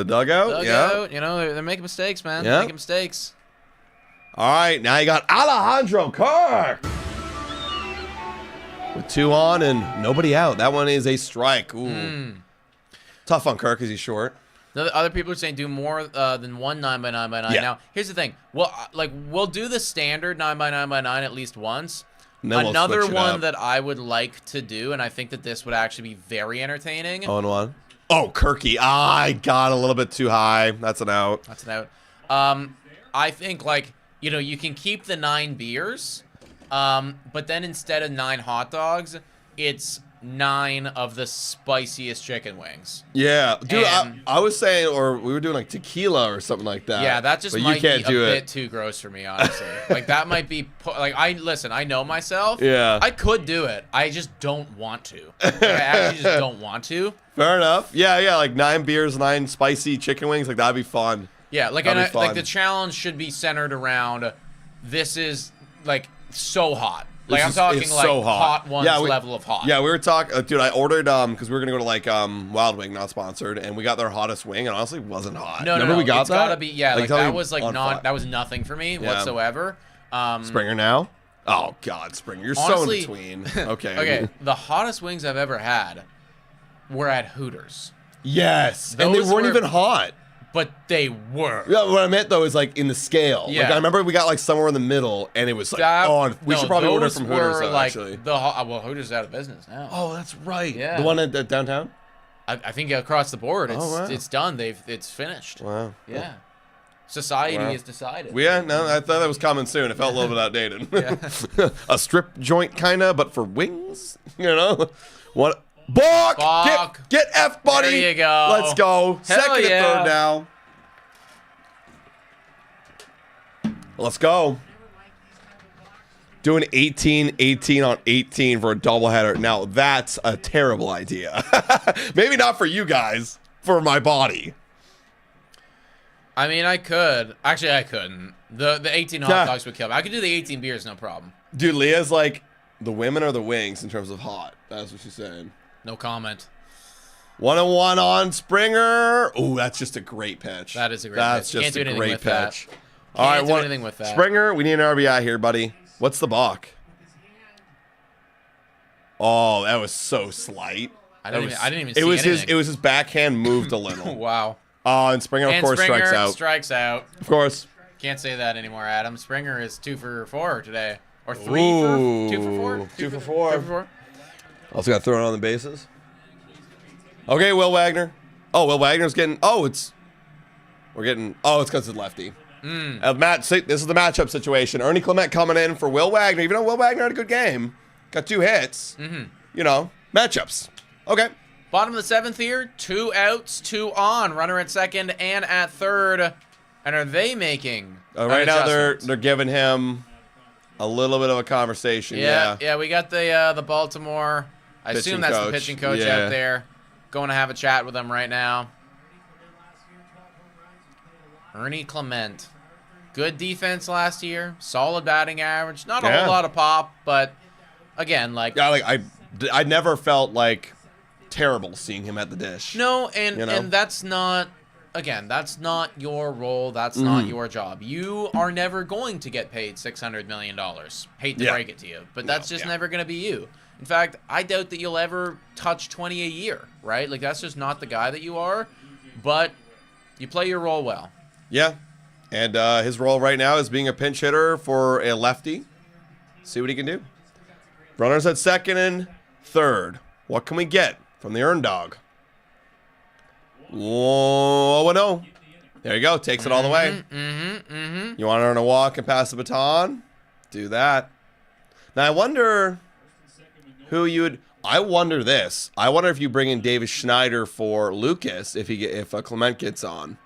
dugout. Yeah. You know they're making mistakes, man. Yeah. They're making mistakes. All right, now you got Alejandro Kirk with 2 on and nobody out. That one is a strike. Ooh. Tough on Kirk because he's short. Other people are saying do more than one 9x9x9. Yeah. Now, here's the thing. We'll do the standard 9x9x9 at least once. Another one that I would like to do, and I think that this would actually be very entertaining. 0-1. Oh, Kirky. I got a little bit too high. That's an out. That's an out. I think, you can keep the 9 beers, but then instead of 9 hot dogs, it's 9 of the spiciest chicken wings. Yeah, dude. I was saying, or we were doing like tequila or something like that. Yeah, that just might be a bit too gross for me, honestly. Like that might be I know myself. Yeah, I could do it. I just don't want to. Like, I actually just don't want to. Fair enough. Yeah, like 9 beers, 9 spicy chicken wings. Like that'd be fun. Yeah, like the challenge should be centered around. This is like so hot. Like I'm talking like so hot ones level of hot. Yeah, we were talking, dude. I ordered because we were gonna go to like Wild Wing, not sponsored, and we got their hottest wing, and honestly, it wasn't hot. No, we got it's that? gotta be that was like that was nothing for me Yeah. whatsoever. Springer now. Oh God, Springer, you're honestly, so in between. Okay. Okay, the hottest wings I've ever had were at Hooters. Yes, and they weren't even hot. But they were. Yeah, what I meant though is like in the scale. Yeah. Like I remember we got like somewhere in the middle, and it was like, we should probably order from Hooters though, actually. Hooters is out of business now. Oh, that's right. Yeah. The one at downtown. I think across the board, it's done. It's finished. Wow. Yeah. Society has decided. Yeah, no, I thought that was coming soon. It felt a little bit outdated. Yeah. A strip joint kinda, but for wings. You know. What? Balk! Get F, buddy. There you go. Let's go. Second and third now. Let's go. Doing 18 on 18 for a doubleheader. Now, that's a terrible idea. Maybe not for you guys, for my body. I mean, I could. Actually, I couldn't. The 18 hot dogs would kill me. I could do the 18 beers, no problem. Dude, Leah's like, the women are the wings in terms of hot. That's what she's saying. No comment. 1-1 on Springer. Ooh, that's just a great pitch. That is a great pitch. That's just a great pitch. All right, do anything with that. Springer, we need an RBI here, buddy. What's the balk? Oh, that was so slight. I didn't even see anything. It was his backhand moved a little. Wow. Oh, and Springer, of course, strikes out. Of course. Can't say that anymore, Adam. Springer is 2 for 4 today. Or 2 for 4? 2 for 4. 2 for 4. Also got thrown on the bases. Okay, Will Wagner. Oh, Will Wagner's getting... it's because it's lefty. This is the matchup situation. Ernie Clement coming in for Will Wagner. Even though Will Wagner had a good game. Got 2 hits. Matchups. Okay. Bottom of the 7th here. 2 outs, 2 on. Runner at second and at third. And are they making Right now adjustment? they're giving him a little bit of a conversation. Yeah, we got the Baltimore. I Pitching assume that's coach. the pitching coach Yeah. out there. Going to have a chat with him right now. Ernie Clement. Good defense last year. Solid batting average. Not a Yeah. whole lot of pop, but again, like Yeah, like I never felt like terrible seeing him at the dish. no, and You know? and that's not. Again, that's not your role. That's Mm-hmm. not your job. You are never going to get paid $600 million. Hate to Yeah. break it to you, but that's just yeah. never going to be you. In fact, I doubt that you'll ever touch 20 a year, right? Like, that's just not the guy that you are, but you play your role well. Yeah. And his role right now is being a pinch hitter for a lefty. See what he can do. Runners at second and third. What can we get from the Earn Dog? 0-0. There you go. Takes it all the way. You want to earn a walk and pass the baton? Do that. Now, I wonder who you would... I wonder this. I wonder if you bring in Davis Schneider for Lucas if Clement gets on.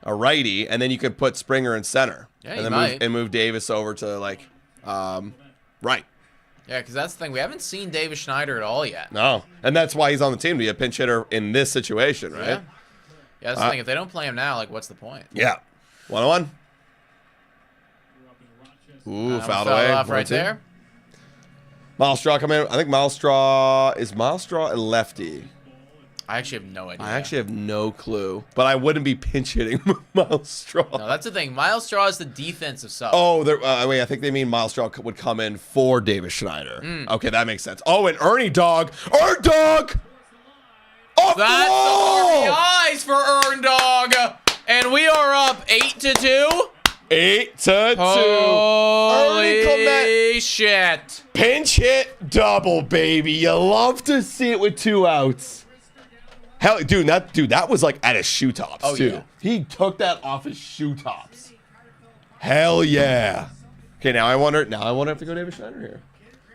A righty, and then you could put Springer in center. Yeah, and you then might. move Davis over to, like, right. Yeah, because that's the thing. We haven't seen Davis Schneider at all yet. No. And that's why he's on the team, to be a pinch hitter in this situation, right? Yeah, that's the thing. If they don't play him now, like, what's the point? Yeah. 1-1. Ooh, fouled away. Off right 1-2. there. Miles Straw coming in. I think Miles Straw... Is Miles Straw a lefty? I actually have no idea. I actually have no clue. But I wouldn't be pinch hitting Miles Straw. No, that's the thing. Miles Straw is the defensive sub. Oh, wait, I think they mean Miles Straw would come in for Davis Schneider. Okay, that makes sense. Oh, and Ernie Dog. Ernie Dog! Off the That's wall! the RBIs for Earn Dog. And we are up 8-2. 8-2. Holy Ernie Clement. shit. Pinch hit double, baby. You love to see it with 2 outs. Hell, dude, that was like at his shoe tops, Oh, too. yeah. He took that off his shoe tops. Hell yeah. Okay, now I wonder if to go David Schneider here.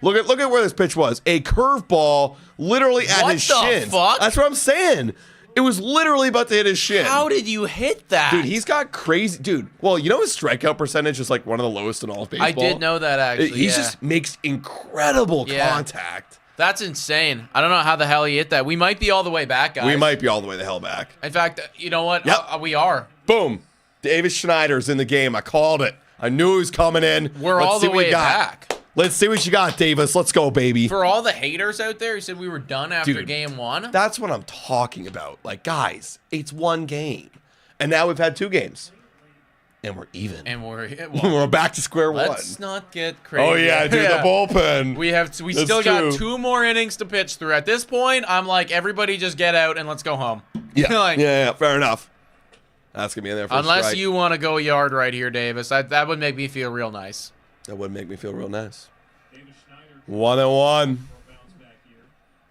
Look at where this pitch was. A curveball literally at What his the shins. fuck? That's what I'm saying. It was literally about to hit his shin. How did you hit that? Dude, he's got crazy... Dude, well, you know his strikeout percentage is like one of the lowest in all of baseball? I did know that, actually. He yeah. just makes incredible contact. That's insane. I don't know how the hell he hit that. We might be all the way back, guys. We might be all the way the hell back. In fact, you know what? Yep. We are. Boom. Davis Schneider's in the game. I called it. I knew he was coming in. We're Let's all see the what we way got. back. Let's see what you got, Davis. Let's go, baby. For all the haters out there who said we were done after Dude, game 1. That's what I'm talking about. Like, guys, it's 1 game. And now we've had 2 games. And we're even. And we're We're back to square one. let's not get crazy. Oh, yeah, dude, the bullpen. We That's still got true. 2 more innings to pitch through. At this point, I'm like, everybody just get out and let's go home. Yeah, Like, yeah, fair enough. That's going to be in there for a unless strike. you want to go yard right here, Davis. That would make me feel real nice. That would make me feel real nice. 1-1.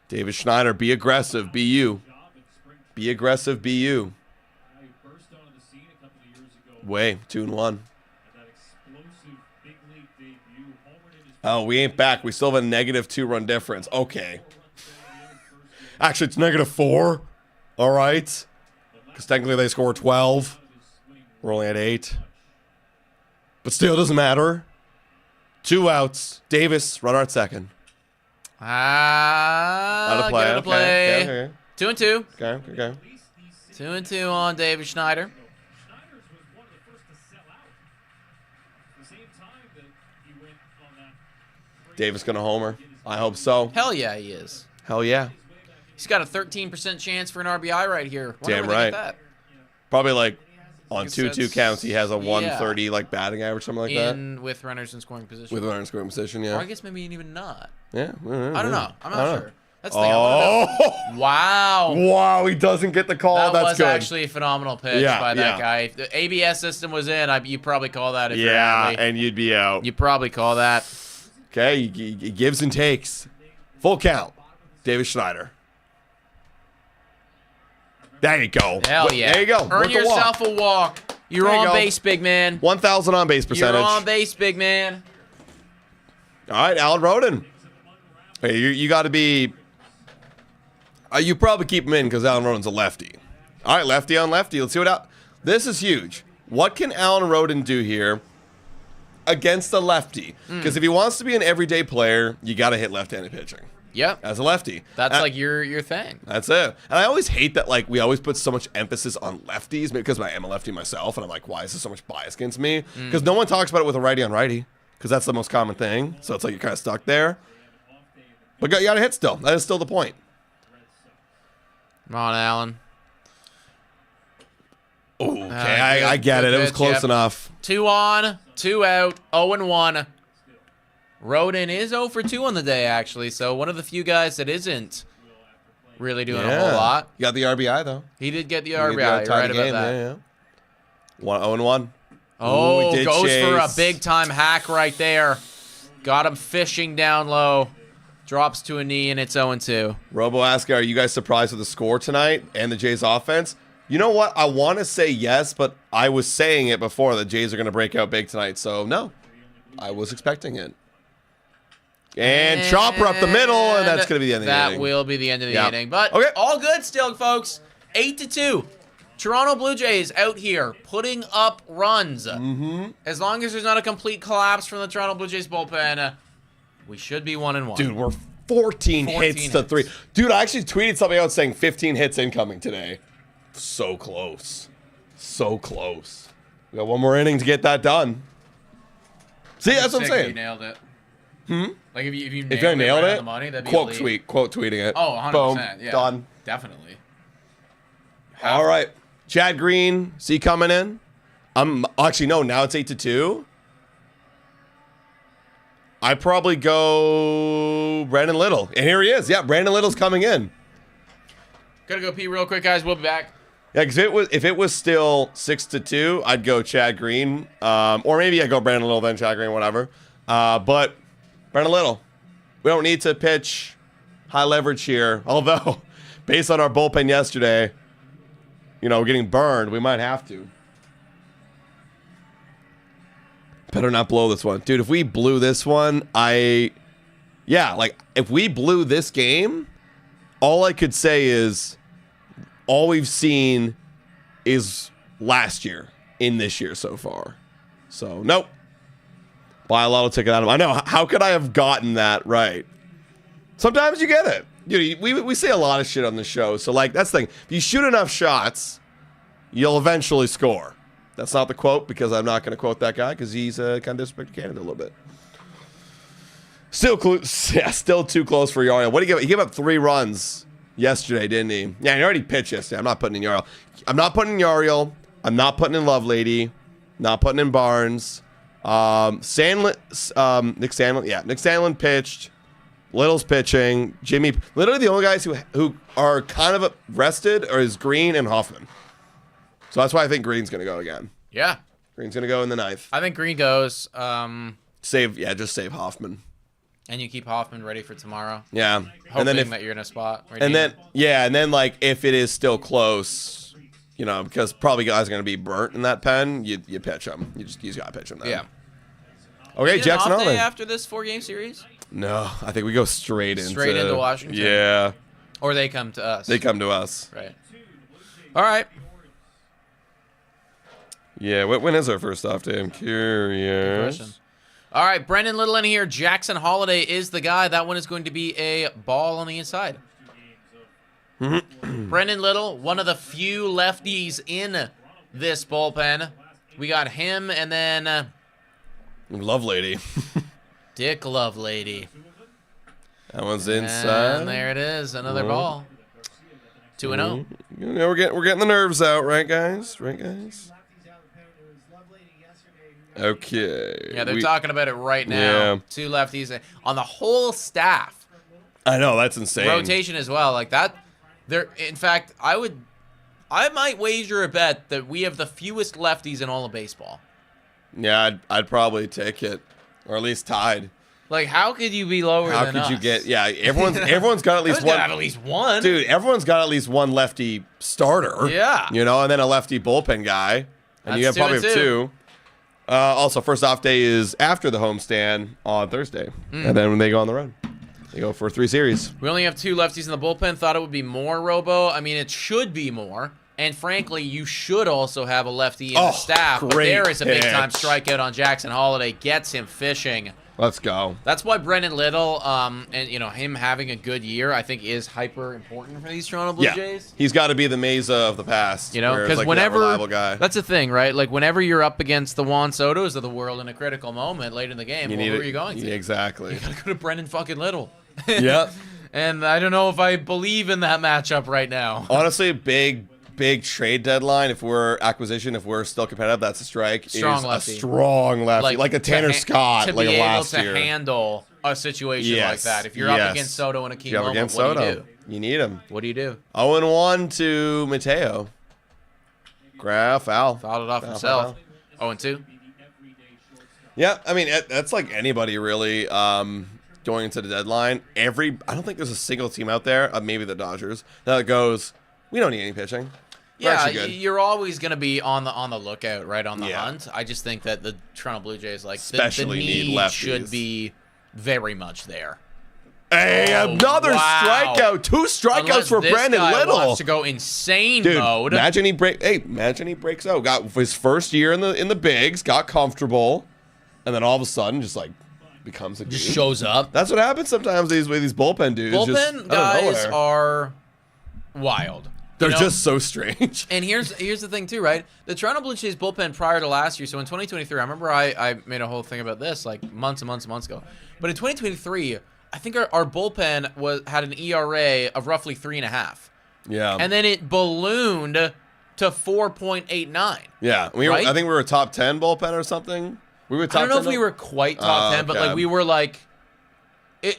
David Schneider, be aggressive. Be you. Be aggressive. Be you. Way 2-1. Oh, we ain't back. We still have a negative 2-run difference. Okay. Actually, it's -4. All right. Because technically they score 12. We're only at 8. But still, it doesn't matter. 2 outs. Davis, runner at second. Out of play. Get out of play. Okay. 2-2. Okay. 2-2 on David Schneider. Davis gonna homer. I hope so. Hell yeah, he is. Hell yeah. He's got a 13% chance for an RBI right here. Wonder Damn where they right. get Probably like on guess 2-2 that's- counts, he has a yeah. 130 like batting average, something like that. that. In with runners in scoring position. With runner scoring position, Or yeah. I guess maybe even not. Yeah. I don't know. I'm I not don't know. sure. That's the thing. I wanna know. Oh! Wow. Wow, he doesn't get the call. That That's was good. actually a phenomenal pitch Yeah, by that yeah. guy. If the ABS system was in, you probably call that if you're Yeah, Hadley. and you'd be out. You probably call that. Okay, he gives and takes. Full count. David Schneider. There you go. Hell yeah. There you go. Earn Worth the walk. yourself a walk. You're There you on go. base, big man. 1,000 on base percentage. You're on base, big man. All right, Alan Roden. Hey, you got to be. You probably keep him in because Alan Roden's a lefty. All right, lefty on lefty. Let's see what out. This is huge. What can Alan Roden do here against a lefty? Because if he wants to be an everyday player, you got to hit left-handed pitching. Yep. As a lefty. That's like your thing. That's it. And I always hate that, like, we always put so much emphasis on lefties, maybe because I am a lefty myself, and I'm like, why is there so much bias against me? Because no one talks about it with a righty on righty, because that's the most common thing. So it's like you're kind of stuck there. But you got to hit still. That is still the point. Come on, Alan. Okay, I get it. It was close enough. 2 on, 2 out, 0-1. Roden is 0 for 2 on the day, actually. So one of the few guys that isn't really doing a whole lot. You got the RBI, though. He did get the RBI. You're right about that. Yeah. 0-1. Oh, Ooh, goes chase. for a big-time hack right there. Got him fishing down low. Drops to a knee, and it's 0-2. Robo asks, are you guys surprised with the score tonight and the Jays offense? You know what? I want to say yes, but I was saying it before. The Jays are going to break out big tonight, so no. I was expecting it. And chopper up the middle, and that's going to be the end of the inning. That will be the end of the inning. But all good still, folks. 8-2. Toronto Blue Jays out here putting up runs. As long as there's not a complete collapse from the Toronto Blue Jays bullpen, we should be 1-1. Dude, we're 14 hits to 3. Dude, I actually tweeted something out saying 15 hits incoming today. So close. So close. We got one more inning to get that done. See, that's what I'm saying. You nailed it. Like if you nailed it, the money, that'd be quote elite. tweeting it. Oh, 100%. Boom, Yeah, done. Definitely. All right, Chad Green, see coming in. Actually no. Now it's 8-2. I probably go Brandon Little, and here he is. Yeah, Brandon Little's coming in. Gotta go pee real quick, guys. We'll be back. Yeah, because if it was still 6-2, I'd go Chad Green, or maybe I'd go Brandon Little then Chad Green, whatever. But Brandon Little, we don't need to pitch high leverage here. Although, based on our bullpen yesterday, getting burned, we might have to. Better not blow this one, dude. If we blew this one, if we blew this game, all I could say is all we've seen is last year in this year so far. So, nope. Buy a lotto ticket out of him. I know. How could I have gotten that right? Sometimes you get it. Dude, we say a lot of shit on the show. So, that's the thing. If you shoot enough shots, you'll eventually score. That's not the quote because I'm not going to quote that guy because he's kind of disrespected Canada a little bit. Still too close for Yariel. What did he give? He gave up 3 runs yesterday, didn't he? Yeah, he already pitched yesterday. I'm not putting in Yariel. I'm not putting in Yariel. I'm not putting in Lovelady. Not putting in Barnes. Nick Sandlin. Yeah, Nick Sandlin pitched. Little's pitching. Jimmy. Literally the only guys who are kind of rested is Green and Hoffman. So that's why I think Green's going to go again. Yeah. Green's going to go in the 9th. I think Green goes. Just save Hoffman. And you keep Hoffman ready for tomorrow. Yeah. Hoping that you're in a spot. And then if it is still close, because probably guys are going to be burnt in that pen, you pitch them. You just got to pitch them then. Yeah. Okay, Jackson off day Holland. after this 4-game series? No, I think we go straight into Washington. Yeah. Or they come to us. They come to us. Right. All right. Yeah, when is our first off day? I'm curious. All right, Brendan Little in here. Jackson Holiday is the guy. That one is going to be a ball on the inside. Brendan Little, one of the few lefties in this bullpen. We got him and then... Lovelady. Dick Lovelady. That one's inside. And there it is, another ball. 2-0. Yeah, we're getting the nerves out, right, guys? Okay. Yeah, they're talking about it right now. Yeah. 2 lefties on the whole staff. I know, that's insane. Rotation as well, like that. In fact, I might wager a bet that we have the fewest lefties in all of baseball. Yeah, I'd probably take it, or at least tied. Like, how could you be lower than us? How could you get? Yeah, everyone's got at least one. Have at least one, dude. Everyone's got at least one lefty starter. Yeah, and then a lefty bullpen guy, and you probably have 2. Also, first off day is after the homestand on Thursday, and then when they go on the road, they go for 3 series. We only have 2 lefties in the bullpen. Thought it would be more, Robo. I mean, it should be more. And frankly, you should also have a lefty in the staff. But great there is a big-time pitch. strikeout on Jackson Holiday. Gets him fishing. Let's go. That's why Brendan Little, and him having a good year, I think is hyper important for these Toronto Blue Jays. He's got to be the Mesa of the past. Because like whenever that reliable guy. that's the thing, right? Like whenever you're up against the Juan Sotos of the world in a critical moment late in the game, who are you going to? Exactly. You gotta go to Brendan fucking Little. Yep. And I don't know if I believe in that matchup right now. Honestly, big trade deadline. If we're still competitive, that's a strike. Strong is lefty. A strong lefty, like a Tanner Scott, to like be a able last to year. handle a situation like that. If you're up against Soto in a key If you're up moment, against what Soto, do you do? you need him. What do you do? 0-1 to Mateo. Foul. Fouled it off himself. 0-2. Yeah, I mean that's like anybody really. Going into the deadline, I don't think there's a single team out there, maybe the Dodgers, that goes, we don't need any pitching. Yeah, you're always going to be on the lookout, right, on the hunt. I just think that the Toronto Blue Jays, like, the need should be very much there. Hey, another strikeout. 2 strikeouts for Brandon Little. Wants to go insane mode. Imagine he breaks out. Got his first year in the bigs, got comfortable, and then all of a sudden just like becomes a just shows up. That's what happens sometimes with these bullpen dudes. Bullpen guys are wild. They're just so strange. And here's the thing too, right? The Toronto Blue Jays bullpen prior to last year, so in 2023, I remember I made a whole thing about this like months and months and months ago. But in 2023, I think our bullpen had an ERA of roughly 3.5. Yeah. And then it ballooned to 4.89. Yeah. I think we were a top 10 bullpen or something. We were top 10. I don't know if we were quite top 10, but like we were like it.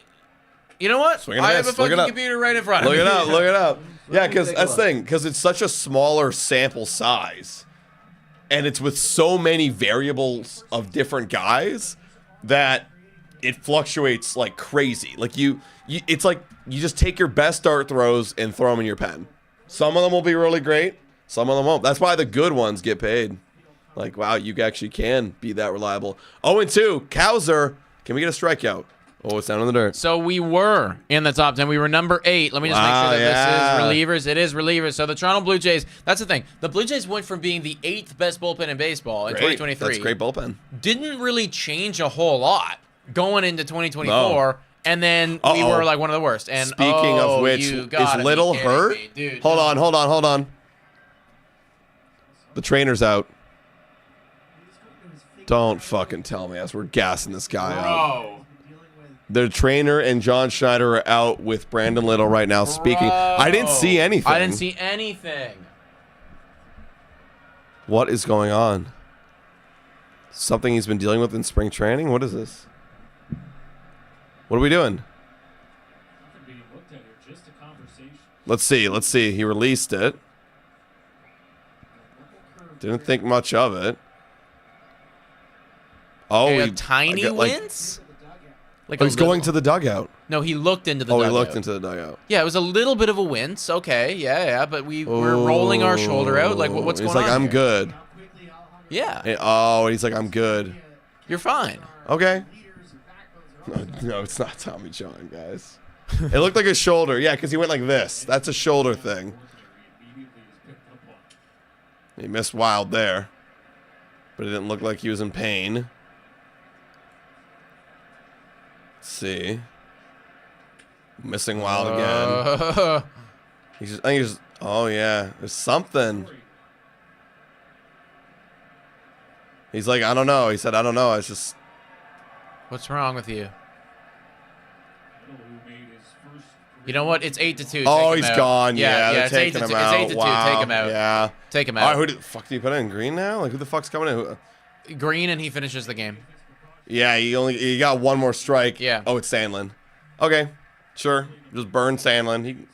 You know what? I have a fucking computer right in front of me. Look it up. Yeah, because that's the thing. Because it's such a smaller sample size, and it's with so many variables of different guys that it fluctuates like crazy. Like it's like you just take your best dart throws and throw them in your pen. Some of them will be really great. Some of them won't. That's why the good ones get paid. Like, wow, you actually can be that reliable. 0-2, Cowser. Can we get a strikeout? Oh, it's down in the dirt. So we were in the top 10. We were number 8. Let me just make sure that this is relievers. It is relievers. So the Toronto Blue Jays, that's the thing. The Blue Jays went from being the 8th best bullpen in baseball in 2023. That's great bullpen. Didn't really change a whole lot going into 2024. No. And then we were like one of the worst. And speaking of which, is Little hurt? Dude, hold on. The trainer's out. Don't fucking tell me as we're gassing this guy out. The trainer and John Schneider are out with Brandon Little right now speaking. I didn't see anything. What is going on? Something he's been dealing with in spring training? What is this? What are we doing? Let's see. He released it. Didn't think much of it. Oh, a tiny wince? He's going to the dugout. No, he looked into the dugout. Oh, he looked into the dugout. Yeah, it was a little bit of a wince. Okay, yeah, but we're rolling our shoulder out. Like, what's going on? He's like, I'm good. Yeah. Oh, he's like, I'm good. You're fine. Okay. No, it's not Tommy John, guys. It looked like a shoulder. Yeah, because he went like this. That's a shoulder thing. He missed wild there. But it didn't look like he was in pain. Let's see. Missing wild again. I think he's oh yeah, there's something. He's like, I don't know. He said, I don't know. It's just. What's wrong with you? You know what? It's 8-2. Oh, he's gone. Yeah, they're taking him out. It's 8-2. Wow. Take him out. Yeah. Take him out. All right, who the fuck do you put in? Green now? Like, who the fuck's coming in? Green, and he finishes the game. Yeah, he got one more strike. Yeah. Oh, it's Sandlin. Okay, sure. Just burn Sandlin.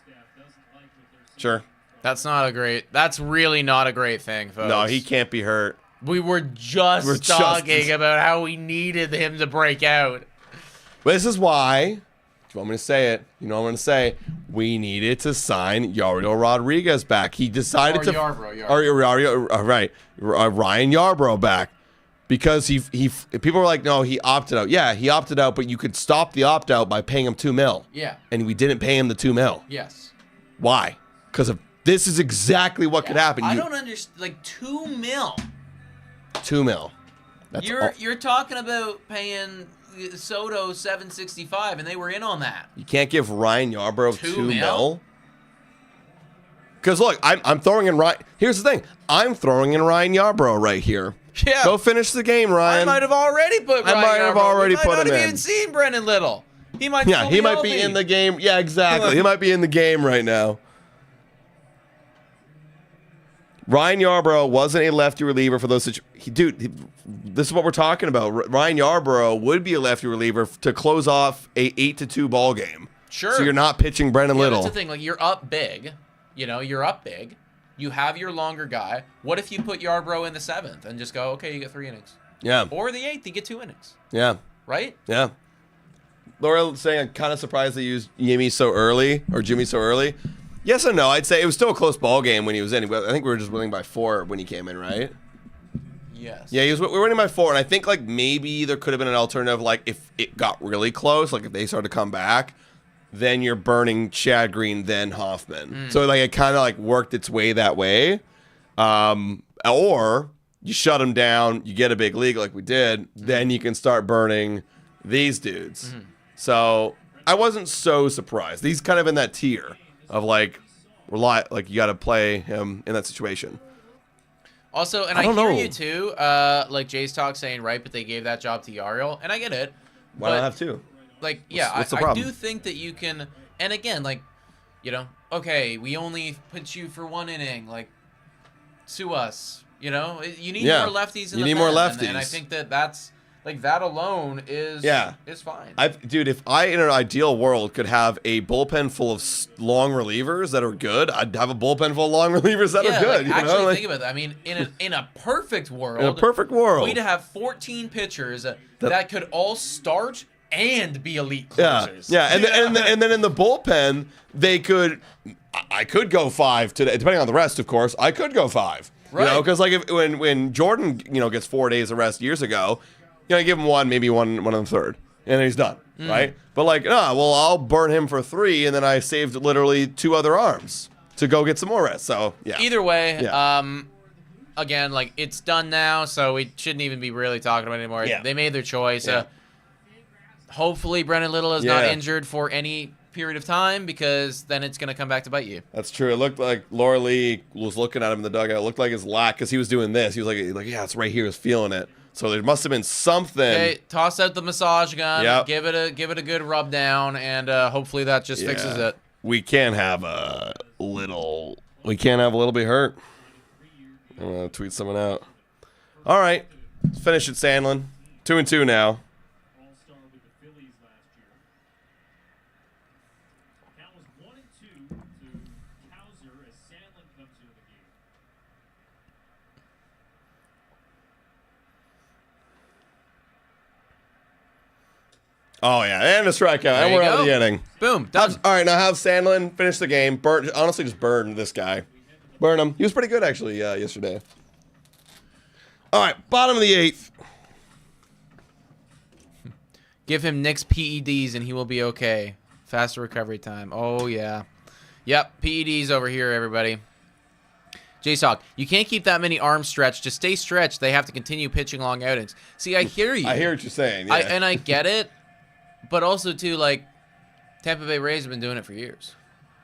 Sure. That's really not a great thing, folks. No, he can't be hurt. We were just talking about how we needed him to break out. But this is why. You want me to say it? You know what I'm going to say? We needed to sign Yariel Rodriguez back. He decided to... Right. Ryan Yarbrough back. Because people were like, no, he opted out. Yeah, he opted out, but you could stop the opt-out by paying him $2 million. Yeah. And we didn't pay him the $2 million. Yes. Why? Because of This is exactly what could happen. I don't understand. Like $2 million. $2 million. That's You're talking about paying Soto $765, and they were in on that. You can't give Ryan Yarbrough $2 mil? million. Because look, I'm throwing in Ryan. Here's the thing. I'm throwing in Ryan Yarbrough right here. Yeah. Go finish the game, Ryan. I might have already put. I might have already put him in. He might not have even seen Brendan Little. He might. Yeah, he might healthy. be in the game. Yeah, exactly. He might be in the game right now. Ryan Yarbrough wasn't a lefty reliever for those situations. This is what we're talking about. Ryan Yarbrough would be a lefty reliever to close off a 8-2 ball game. Sure. So you're not pitching Brendan Little. That's the thing. Like, you're up big. You're up big. You have your longer guy. What if you put Yarbrough in the 7th and just go, okay, you get 3 innings? Yeah. Or the 8th, you get 2 innings. Yeah. Right? Yeah. Laura saying, I'm kind of surprised they used Jimmy so early. Yes and no. I'd say it was still a close ball game when he was in. I think we were just winning by 4 when he came in, right? Yes. Yeah, we were winning by 4, and I think like maybe there could have been an alternative, like if it got really close, like if they started to come back, then you're burning Chad Green, then Hoffman. So like it kind of like worked its way that way. Or you shut him down, you get a big league like we did, then you can start burning these dudes. So I wasn't so surprised. He's kind of in that tier of like you got to play him in that situation. Also, and I hear you too, like Jay's talk saying, right, but they gave that job to Yariel, and I get it. Why not have 2? Like, yeah, what's the I problem? do think that you can, and again, like, okay, we only put you for 1 inning, like, sue us, you need more lefties in the pen, more lefties. and I think that's, like, that alone is fine. Dude, if I, in an ideal world, could have a bullpen full of long relievers that are good, I'd have a bullpen full of long relievers that are good. Like, actually, think about that. I mean, in a perfect world, we'd have 14 pitchers that could all start and be elite closers. Yeah. And then in the bullpen, I could go 5 today, depending on the rest, of course. I could go 5. Right. Because like when Jordan gets 4 days of rest years ago, you give him 1, maybe one in the 3rd, and then he's done, right? But like, I'll burn him for 3, and then I saved literally 2 other arms to go get some more rest. So yeah. Either way, again, like it's done now, so we shouldn't even be really talking about it anymore. Yeah. They made their choice. Yeah. Hopefully, Brendan Little is not injured for any period of time, because then it's going to come back to bite you. That's true. It looked like Laura Lee was looking at him in the dugout. It looked like his lat, because he was doing this. He was like, yeah, it's right here. He was feeling it. So there must have been something. Okay, toss out the massage gun. Give it a good rub down, and hopefully that just fixes it. We can't have a little bit hurt. I'm gonna tweet someone out. All right, let's finish it, Sandlin. 2-2 now. All-star with the Phillies last year. Count was 1-2 to Hauser as Sandlin comes into the game. Oh yeah, and a strikeout, and we're out of the inning. Boom, done. All right, now have Sandlin finish the game. Honestly, just burn this guy. Burn him. He was pretty good actually yesterday. All right, bottom of the 8th. Give him Nick's PEDs and he will be okay. Faster recovery time. Oh, yeah. Yep, PEDs over here, everybody. J-Sock, you can't keep that many arms stretched. To stay stretched, they have to continue pitching long outings. See, I hear you. I hear what you're saying. Yeah. And I get it. But also, too, like, Tampa Bay Rays have been doing it for years.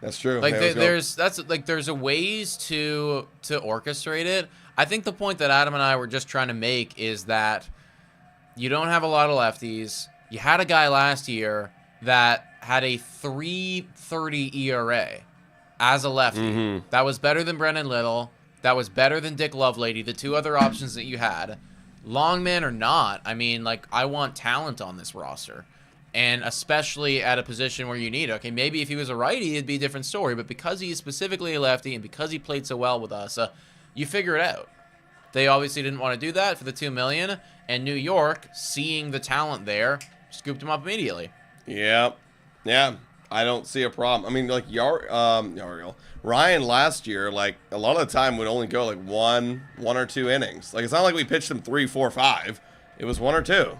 That's true. Like, there's a ways to orchestrate it. I think the point that Adam and I were just trying to make is that you don't have a lot of lefties. You had a guy last year that had a 3.30 ERA as a lefty. Mm-hmm. That was better than Brendan Little. That was better than Dick Lovelady, the 2 other options that you had. Longman or not, I mean, like, I want talent on this roster. And especially at a position where you need it. Okay, maybe if he was a righty, it'd be a different story. But because he's specifically a lefty and because he played so well with us, you figure it out. They obviously didn't want to do that for the $2 million. And New York, seeing the talent there, scooped him up immediately. Yeah. I don't see a problem. I mean, like Ryan last year, like a lot of the time would only go like one or 2 innings. Like it's not like we pitched him 3, 4, 5. It was 1 or 2.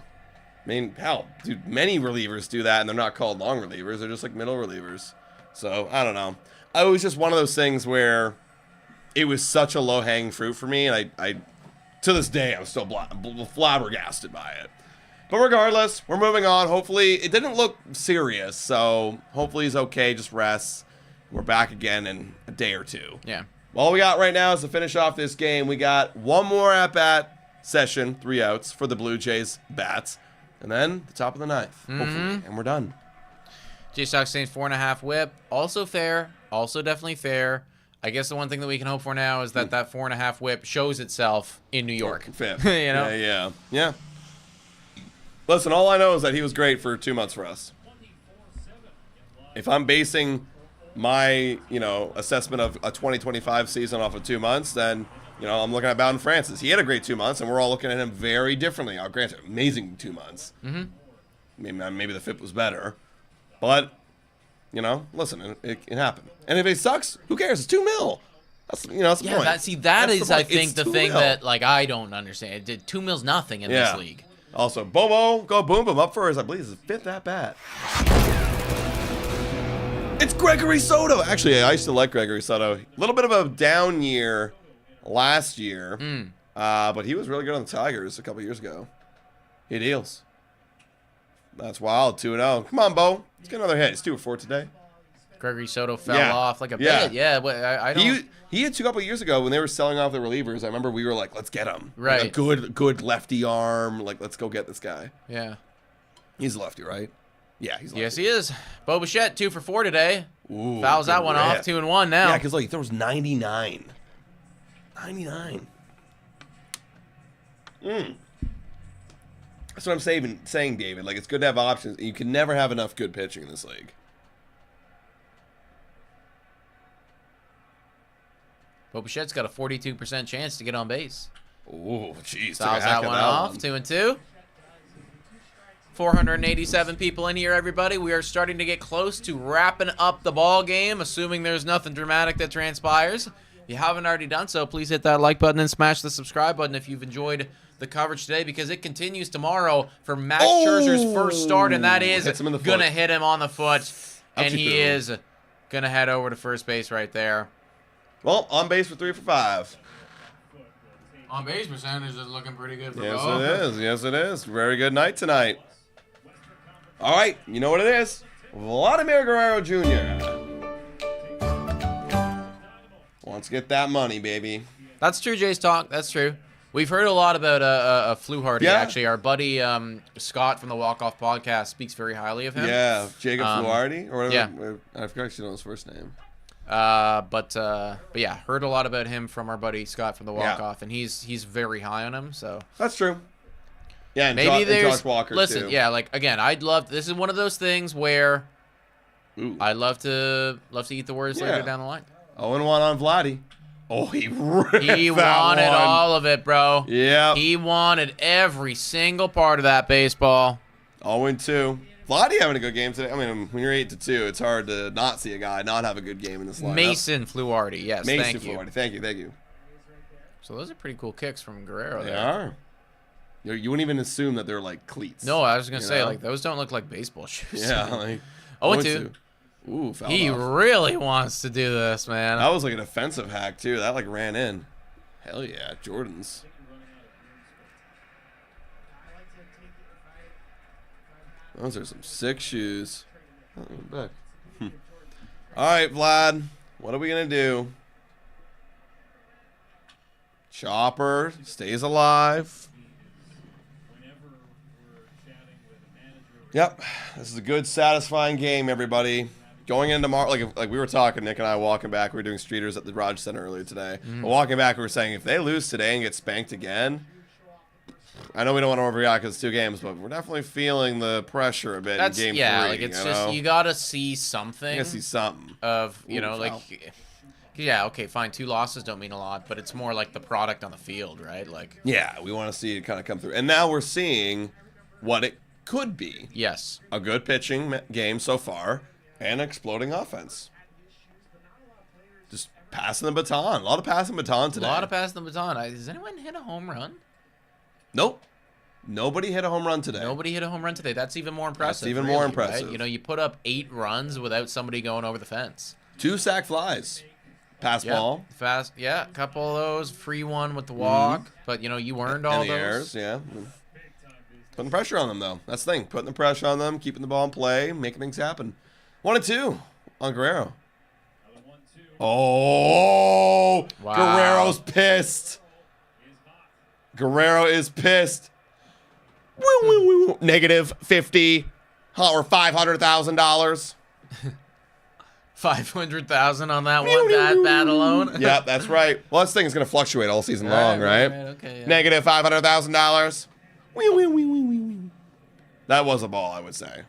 I mean, hell, dude, many relievers do that, and they're not called long relievers. They're just like middle relievers. So, I don't know. It was just one of those things where it was such a low-hanging fruit for me, and I to this day, I'm still flabbergasted by it. But regardless, we're moving on. Hopefully, it didn't look serious, so hopefully he's okay, just rests. We're back again in a day or two. Yeah. All we got right now is to finish off this game. We got one more at-bat session, 3 outs for the Blue Jays bats. And then the top of the ninth, hopefully, and we're done. J-Sox saying 4.5 whip. Also fair. Also definitely fair. I guess the one thing that we can hope for now is that that 4.5 whip shows itself in New York. Fair. You know? Yeah. Listen, all I know is that he was great for 2 months for us. If I'm basing my, assessment of a 2025 season off of 2 months, then, I'm looking at Bowden Francis. He had a great 2 months, and we're all looking at him very differently. Now, granted, amazing 2 months. Maybe the FIP was better. But, listen, it happened. And if it sucks, who cares? It's $2 million. That's the point. That is, I think, It's the $2 thing million. that, I don't understand. It did $2 million's nothing in this league. Also, Bobo, go boom boom up for his, I believe, his 5th at bat. It's Gregory Soto. Actually, I used to like Gregory Soto. A little bit of a down year last year, but he was really good on the Tigers a couple years ago. He deals. That's wild. 2-0. Come on, Bo. Let's get another hit. He's 2 for 4 today. Gregory Soto fell off like a bit. Yeah, but I don't. He had 2 couple years ago when they were selling off the relievers. I remember we were like, let's get him. Right. Like a good lefty arm. Like, let's go get this guy. Yeah. He's a lefty, right? Yeah, he's lefty. Yes, he is. Bo Bichette, 2 for 4 today. Ooh, Fouls that good one rip. off, 2-1 now. Yeah, because there was 99. 99. That's what I'm saying, David. Like, it's good to have options. You can never have enough good pitching in this league. Bo Bichette's got a 42% chance to get on base. Ooh, jeez. Fouls that one off, 2-2. 487 people in here, everybody. We are starting to get close to wrapping up the ball game, assuming there's nothing dramatic that transpires. If you haven't already done so, please hit that like button and smash the subscribe button if you've enjoyed the coverage today, because it continues tomorrow for Max Scherzer's first start, and that is going to hit him on the foot, and he is going to head over to first base right there. Well, on base for 3 for 5. On base percentage is looking pretty good for Yes, Bo. it is. Yes, it is. Very good night tonight. All right, you know what it is? Vladimir Guerrero Jr. Wants to get that money, baby. That's true, Jay's talk. That's true. We've heard a lot about Fluharty, actually. Our buddy Scott from the Walk-Off podcast speaks very highly of him. Yeah, Jacob Fluharty, or whatever. Yeah. I forgot actually know his first name. But yeah, heard a lot about him from our buddy Scott from the Walk-Off, and he's very high on him. So that's true. Yeah, and maybe there's Josh Walker listen. too. Yeah, again, I'd love. This is one of those things where I'd love to eat the words later down the line. 0-1 on Vladdy. Oh, he ripped He wanted all of it, bro. Yeah. He wanted every single part of that baseball. 0-2. Vladdy having a good game today. I mean, when you're 8-2, it's hard to not see a guy not have a good game in this lineup. Mason Fluharty, yes, Mason thank you. Fluharty, thank you. So those are pretty cool kicks from Guerrero They there. are. You wouldn't even assume that they're like cleats. No, I was gonna say those don't look like baseball shoes. Yeah, like 0-2. Ooh, fouled He off. really wants to do this, man. That was like an offensive hack too. That ran in. Hell yeah, Jordans. Those are some sick shoes. Oh, back. All right, Vlad. What are we gonna do? Chopper stays alive. Yep, this is a good, satisfying game, everybody. Going into tomorrow, like we were talking, Nick and I walking back. We were doing streeters at the Raj Center earlier today. But walking back, we were saying if they lose today and get spanked again, I know we don't want to overreact because it's 2 games, but we're definitely feeling the pressure a bit in game 3. Like it's just you gotta see something. You gotta see something of foul. Yeah, okay, fine. 2 losses don't mean a lot, but it's more like the product on the field, right? Like yeah, we want to see it kind of come through, and now we're seeing what it could be. Yes, a good pitching game so far. And exploding offense. Just passing the baton. A lot of passing baton today. A lot of passing the baton. Has anyone hit a home run? Nope. Nobody hit a home run today. Nobody hit a home run today. That's even more impressive. That's even more right? impressive. You know, you put up 8 runs without somebody going over the fence. 2 sack flies. Pass ball. Fast. Yeah, a couple of those. Free one with the walk. But, you know, you earned all And the those. errors, yeah. Putting pressure on them, though. That's the thing. Putting the pressure on them, keeping the ball in play, making things happen. 1-2 on Guerrero. Oh, Wow. Guerrero's pissed. Guerrero is pissed. Negative 50 or $500,000. 500,000 on that one bat alone. Yeah, that's right. Well, this thing is going to fluctuate all season long, right? Okay. Yeah. Negative $500,000. That was a ball, I would say.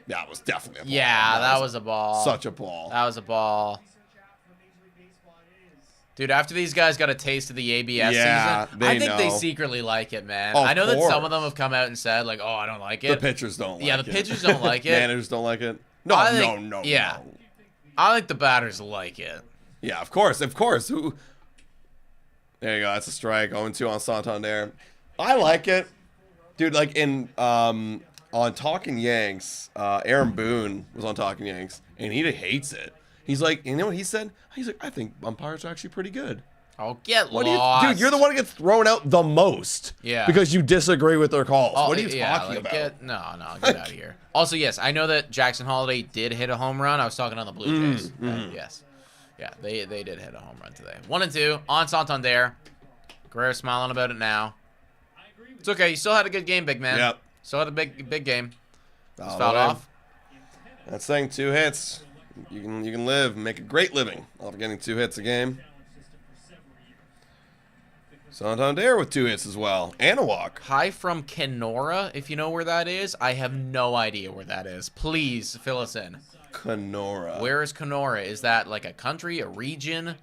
That was definitely a ball. Yeah, that was a ball. Such a ball. That was a ball. Dude, after these guys got a taste of the ABS season, I think they secretly like it, man. I know that some of them have come out and said, like, oh, I don't like it. The pitchers don't like it. Yeah, the pitchers don't like it. Managers don't like it. No. Yeah. I think the batters like it. Yeah, of course. Who? There you go. That's a strike. 0-2 on Santander. I like it. Dude, like on Talking Yanks, Aaron Boone was on Talking Yanks, and he hates it. He's like, you know what he said? He's like, I think umpires are actually pretty good. Oh, get lost. Dude, you're the one who gets thrown out the most. Yeah. Because you disagree with their calls. Oh, what are you talking about? Get out of here. Also, yes, I know that Jackson Holiday did hit a home run. I was talking on the Blue Jays. Yes. Yeah, they did hit a home run today. 1-2 on Santander. Guerrero smiling about it now. It's okay. You still had a good game, big man. Yep. Still had a big game. Just All fouled right. off. That's saying 2 hits. You can live, make a great living off of getting 2 hits a game. Santander with 2 hits as well, and a walk. Hi from Kenora, if you know where that is. I have no idea where that is. Please fill us in. Kenora. Where is Kenora? Is that like a country, a region?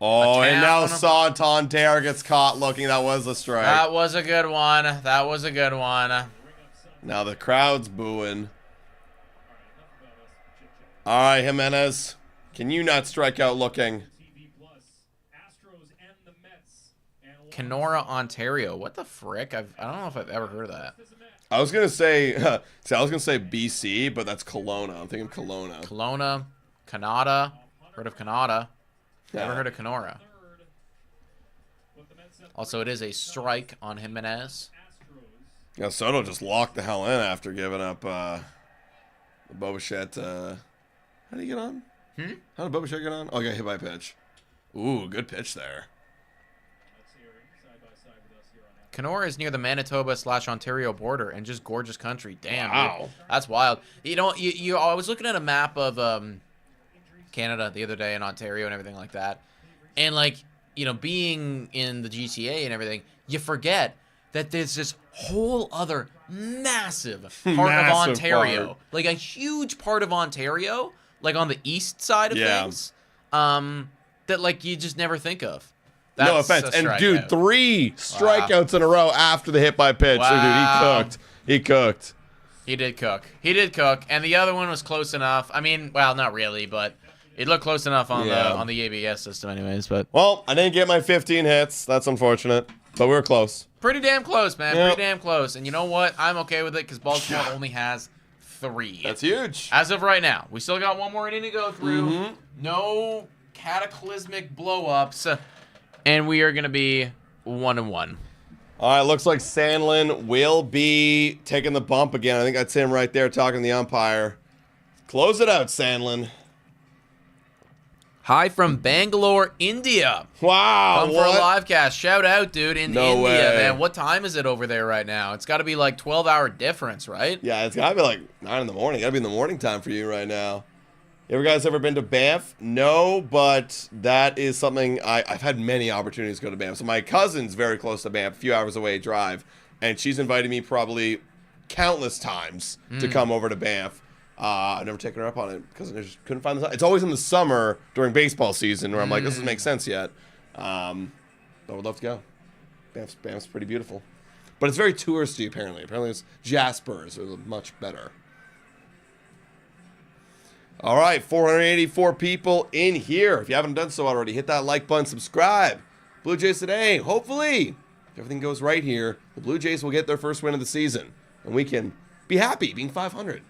Oh, and now town? Santander gets caught looking. That was a strike. That was a good one. That was a good one. Now the crowd's booing. All right, Jimenez. Can you not strike out looking? Kenora, Ontario. What the frick? I don't know if I've ever heard of that. I was gonna say, BC, but that's Kelowna. I'm thinking Kelowna. Kelowna, Canada. Heard of Canada. Never heard of Kenora. Also, it is a strike on Jimenez. Yeah, Soto just locked the hell in after giving up the Bobichette. How did he get on? How did Bobichette get on? Oh, he got hit by a pitch. Ooh, good pitch there. Kenora is near the Manitoba/Ontario border and just gorgeous country. Damn, Wow. dude. That's wild. You know, I was looking at a map of Canada the other day and Ontario and everything like that. And, like, you know, being in the GTA and everything, you forget that there's this whole other massive part of Ontario. Part. Like, a huge part of Ontario, like, on the east side of things, that, like, you just never think of. That's no offense. And, dude, out. 3 strikeouts in a row after the hit by pitch. Wow. So, dude, he cooked. He did cook. And the other one was close enough. I mean, well, not really, but it looked close enough on the ABS system anyways. But Well, I didn't get my 15 hits. That's unfortunate. But we were close. pretty damn close, man. Yep. Pretty damn close. And you know what? I'm okay with it because Baltimore only has 3. That's huge. As of right now. We still got one more inning to go through. No cataclysmic blow-ups. And we are going to be 1-1. All right, looks like Sandlin will be taking the bump again. I think that's him right there talking to the umpire. Close it out, Sandlin. Hi from Bangalore, India. Wow, Come for a live cast. Shout out, dude, in No India, way. man. What time is it over there right now? It's got to be like 12-hour difference, right? Yeah, it's got to be like 9 in the morning. Got to be in the morning time for you right now. You guys ever been to Banff? No, but that is something I've had many opportunities to go to Banff. So my cousin's very close to Banff, a few hours away drive, and she's invited me probably countless times to come over to Banff. I've never taken her up on it because I just couldn't find the time. It's always in the summer during baseball season where I'm like, this doesn't make sense yet. But I would love to go. Banff's pretty beautiful. But it's very touristy, apparently. Apparently it's Jasper's is much better. All right, 484 people in here. If you haven't done so already, hit that like button, subscribe. Blue Jays Today, hopefully if everything goes right here, the Blue Jays will get their first win of the season, and we can be happy being 500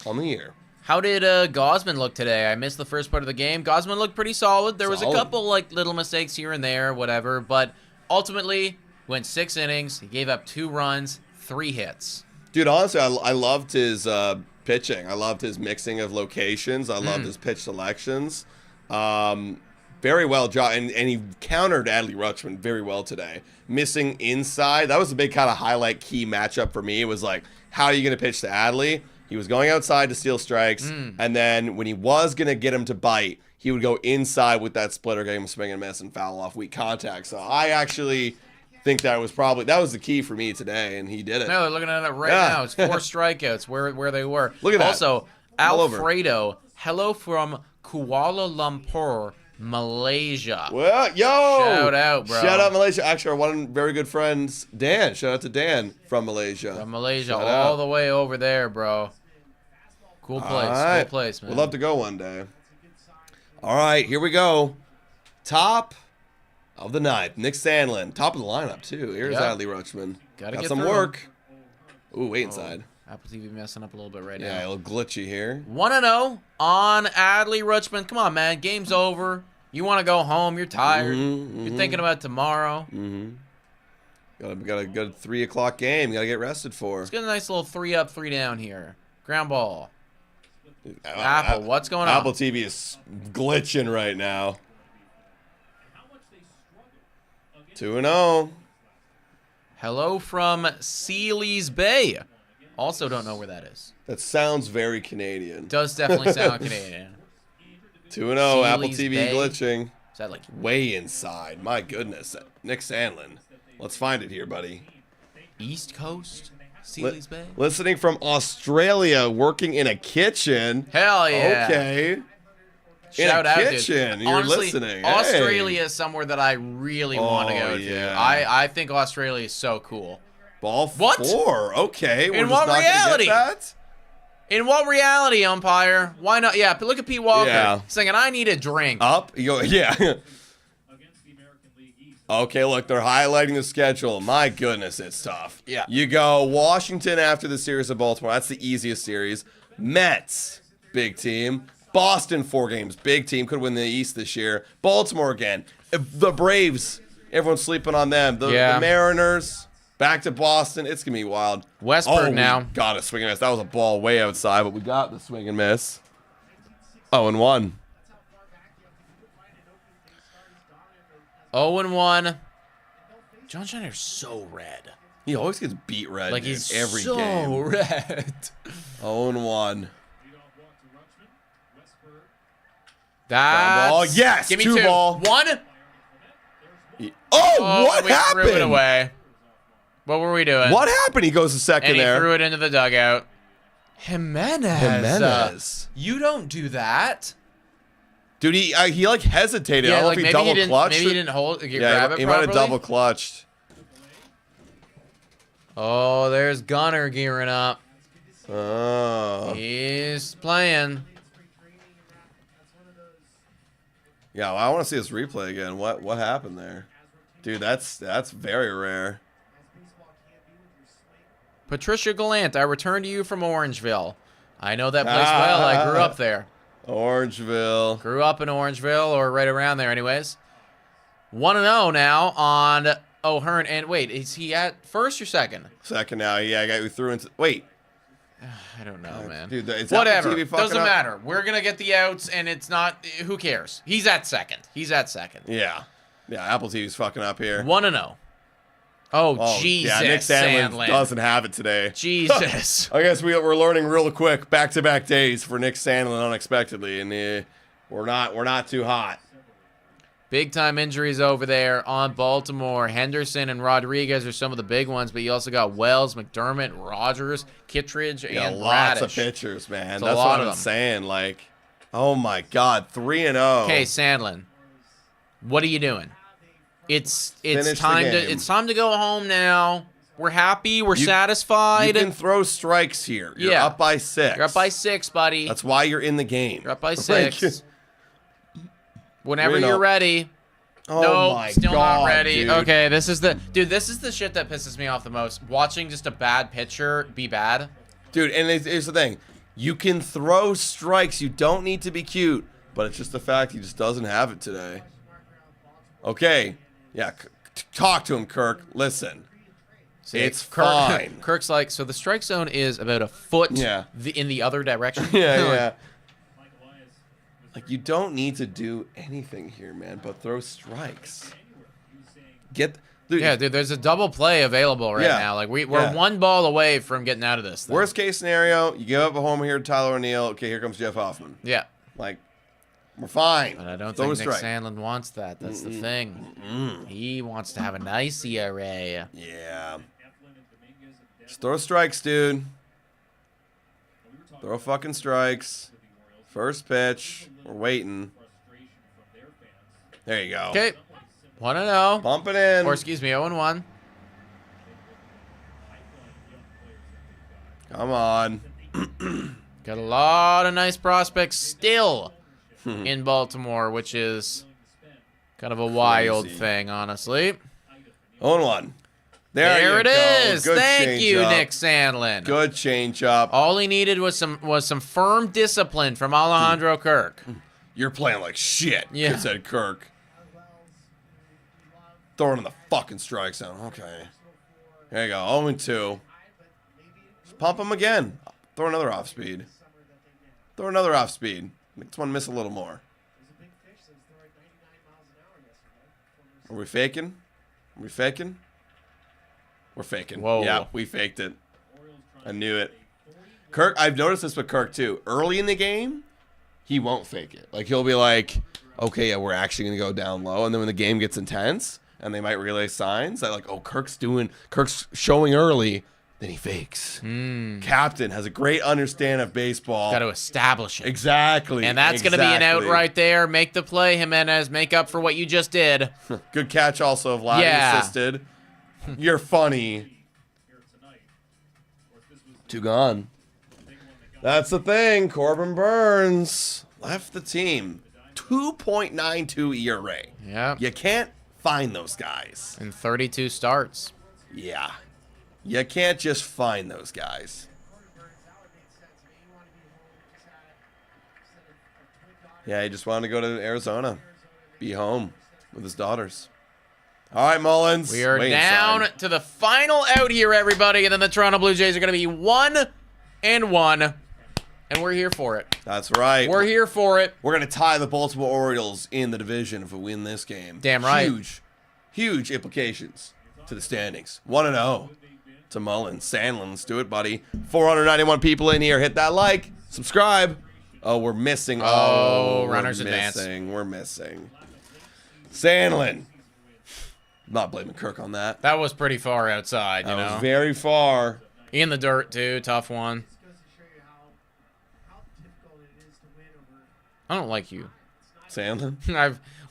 on the year. How did Gausman look today? I missed the first part of the game. Gausman looked pretty solid. There was a couple like little mistakes here and there, whatever, but ultimately went 6 innings. He gave up 2 runs, 3 hits. Dude, honestly, I loved his pitching. I loved his mixing of locations. I loved his pitch selections. Very well job, and he countered Adley Rutschman very well today. Missing inside, that was a big kind of highlight key matchup for me. It was like, how are you going to pitch to Adley? He was going outside to steal strikes, and then when he was going to get him to bite, he would go inside with that splitter, get him swing and miss, and foul off weak contact. So I actually think that was the key for me today, and he did it. No, they're looking at it right now. It's 4 strikeouts where they were. Look at that. Also, Alfredo, hello from Kuala Lumpur, Malaysia. Well, yo! Shout out, bro. Shout out, Malaysia. Actually, our one very good friends, Dan. Shout out to Dan from Malaysia. From Malaysia, Shout all out. the way over there, bro. Cool place. Right. Cool place, man. We'd love to go one day. All right, here we go. Top of the 9th. Nick Sandlin. Top of the lineup, too. Here's Yep. Adley Rutschman. Got some work. Ooh, way inside. Apple TV messing up a little bit right Yeah, a now. little glitchy here. 1-0 on Adley Rutschman. Come on, man. Game's over. You want to go home. You're tired. You're thinking about tomorrow. Got a good 3 o'clock game. Got to get rested for. Let's get a nice little 3 up, 3 down here. Ground ball. Apple, what's going on? Apple TV is glitching right now. 2-0. Hello from Sealy's Bay. Also don't know where that is. That sounds very Canadian. Does definitely sound Canadian. 2-0. Apple Sealy's TV Bay. glitching. Is that like Way inside. My goodness. Nick Sandlin. Let's find it here, buddy. East Coast? Sealy's Bay? Listening from Australia, working in a kitchen. Hell yeah. Okay. Shout out, kitchen. dude. You're Honestly, listening. Hey. Australia is somewhere that I really want to go yeah. to. I think Australia is so cool. Ball What? 4. Okay. In We're just what not reality? Gonna get that? In what reality, umpire? Why not? Yeah, look at Pete Walker. Yeah. Singing, I need a drink. Up. You go. Yeah. Against the American League East. Okay, look, they're highlighting the schedule. My goodness, it's tough. Yeah. You go Washington after the series of Baltimore. That's the easiest series. Mets, big team. Boston, 4 games, big team. Could win the East this year. Baltimore again. The Braves, everyone's sleeping on them. The Mariners, back to Boston. It's going to be wild. Westburg now. Got a swing and miss. That was a ball way outside, but we got the swing and miss. 0-1. 0-1. John Schneider's so red. He always gets beat red, Like dude, he's every so game. red. 0-1. That's... ball. Yes, Give me 2 2. ball. 1. Oh, what we happened? threw it away. What were we doing? What happened? He goes a second And he there. threw it into the dugout. Jimenez. You don't do that. Dude, he like hesitated. I Yeah, don't like know if he maybe double clutched. Maybe he didn't hold. Yeah, Grab it he might have properly. double clutched. Oh, there's Gunner gearing up. Oh. He's playing. Yeah, well, I want to see this replay again. What happened there? Dude, that's very rare. Patricia Gallant, I returned to you from Orangeville. I know that place well. I grew up there. Orangeville. Grew up in Orangeville, or right around there anyways. 1-0 now on O'Hearn. And wait, is he at first or second? Second now. Yeah, I got you threw into. Wait. I don't know, man. Dude, it's whatever. Apple TV fucking Doesn't up. matter. We're going to get the outs, and it's not... Who cares? He's at second. He's at second. Yeah. Yeah, Apple TV's fucking up here. 1-0. Oh, Jesus, Yeah, Nick Sandlin Sandlin. doesn't have it today. Jesus. I guess we're learning real quick back-to-back days for Nick Sandlin unexpectedly, and we're not too hot. Big time injuries over there on Baltimore. Henderson and Rodriguez are some of the big ones, but you also got Wells, McDermott, Rogers, Kittredge, and lots Bradish. of pitchers, man. It's a That's lot what of I'm them. saying. Like, oh my God, 3-0. Okay, Sandlin, what are you doing? It's Finish the time game. to go home now. We're happy. We're satisfied. You can throw strikes here. You're up by 6. You're up by 6, buddy. That's why you're in the game. You're up by Like, 6. Whenever 3-0. you're ready. Oh Nope, my still God, not ready. dude. Okay, this is the shit that pisses me off the most. Watching just a bad pitcher be bad. Dude, and here's the thing. You can throw strikes. You don't need to be cute. But it's just the fact he just doesn't have it today. Okay. Yeah, talk to him, Kirk. Listen. See, It's fine. Kirk's like, so the strike zone is about a foot Yeah. in the other direction. Yeah. Like, you don't need to do anything here, man, but throw strikes. Dude, Yeah, dude, there's a double play available right now. Like, we're one ball away from getting out of this thing. Worst case scenario, you give up a homer here to Tyler O'Neill. Okay, here comes Jeff Hoffman. Yeah. Like, we're fine. But I don't Throw think a Nick strike. Sandlin wants that. That's the thing. He wants to have a nice ERA. Yeah. Just throw strikes, dude. Throw fucking strikes. First pitch. We're waiting. There you go. Okay. 1-0. Bump it in. Or, excuse me, 0-1. Come on. Got a lot of nice prospects still in Baltimore, which is kind of a wild Crazy. thing, honestly. 0-1. There it is. Good Thank you, change-up. Nick Sandlin. Good change up. All he needed was some firm discipline from Alejandro Kirk. You're playing like shit, Yeah. said Kirk. Throwing in the fucking strike zone. Okay. There you go. 0-2. Just pump him again. Throw another off speed. Throw another off speed. Make this one miss a little more. Are we faking? Are we faking? We're faking. Whoa. Yeah, we faked it. I knew it. Kirk, I've noticed this with Kirk too. Early in the game, he won't fake it. Like, he'll be like, okay, yeah, we're actually going to go down low. And then when the game gets intense and they might relay signs that, like, oh, Kirk's showing early, then he fakes. Captain has a great understanding of baseball. Got to establish it. Exactly. And that's going to be an out right there. Make the play, Jimenez. Make up for what you just did. Good catch also of Vladdy Yeah. assisted. You're funny. 2 gone. That's the thing. Corbin Burns left the team. 2.92 ERA. Yeah. You can't find those guys. In 32 starts. Yeah. You can't just find those guys. Yeah, he just wanted to go to Arizona. Be home with his daughters. All right, Mullins. We are wait down inside. to the final out here, everybody. And then the Toronto Blue Jays are going to be 1-1. And we're here for it. That's right. We're here for it. We're going to tie the Baltimore Orioles in the division if we win this game. Damn right. Huge implications to the standings. 1-0 to Mullins. Sandlin, let's do it, buddy. 491 people in here. Hit that like. Subscribe. Oh, we're missing. Oh, we're runners advance. We're missing. Sandlin. Not blaming Kirk on that. That was pretty far outside, you That know. was very far. In the dirt, too. Tough one. I don't like you. Sandlin?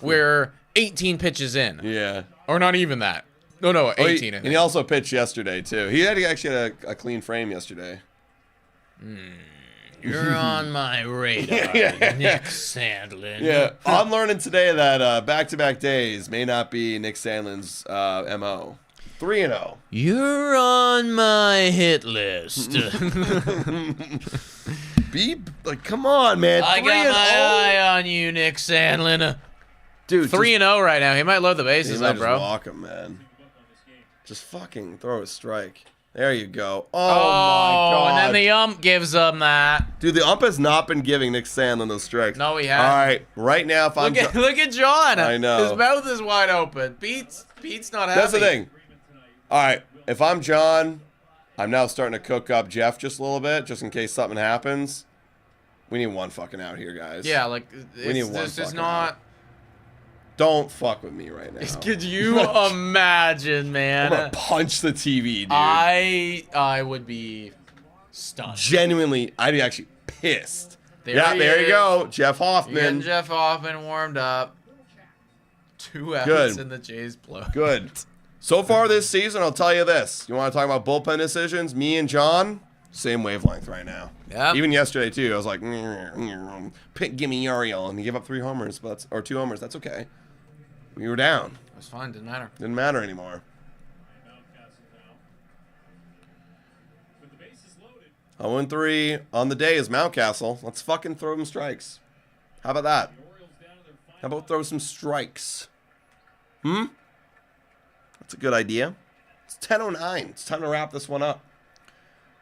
We're 18 pitches in. Yeah. Or not even that. No, 18. And he also pitched yesterday, too. He actually had a clean frame yesterday. You're on my radar, Nick Sandlin. Yeah, I'm learning today that back-to-back days may not be Nick Sandlin's MO. 3-0. You're on my hit list. Come on, man. I 3-0. got my eye on you, Nick Sandlin. Dude, 3-0 right now. He might load the he bases, might though, just bro. walk him, man. Just fucking throw a strike. There you go. Oh, Oh, my God. and then the ump gives him that. Dude, the ump has not been giving Nick Sandlin those strikes. No, he hasn't. All right, right now, if I'm... Look at John. I know. His mouth is wide open. Pete's not happy. That's the thing. All right, if I'm John, I'm now starting to cook up Jeff just a little bit, just in case something happens. We need one fucking out here, guys. Yeah, like, We need one this is fucking not... out. Don't fuck with me right now. Could you imagine, I'm man? gonna punch the TV, dude. I would be stunned. Genuinely, I'd be actually pissed. There There he you is. go. Jeff Getting Hoffman. Jeff Hoffman warmed up. 2 outs Good. in the Jays blow. Good. So far this season, I'll tell you this. You want to talk about bullpen decisions? Me and John, same wavelength right now. Yep. Even yesterday, too. I was like, give me Uriel. And he gave up 3 homers, or 2 homers. That's okay. We were down. It was fine. Didn't matter. Didn't matter anymore. Mountcastle now. With the bases loaded. 0-3 on the day is Mountcastle. Let's fucking throw them strikes. How about that? The Orioles down to their How final. about throw some strikes? That's a good idea. It's 10:09. It's time to wrap this one up.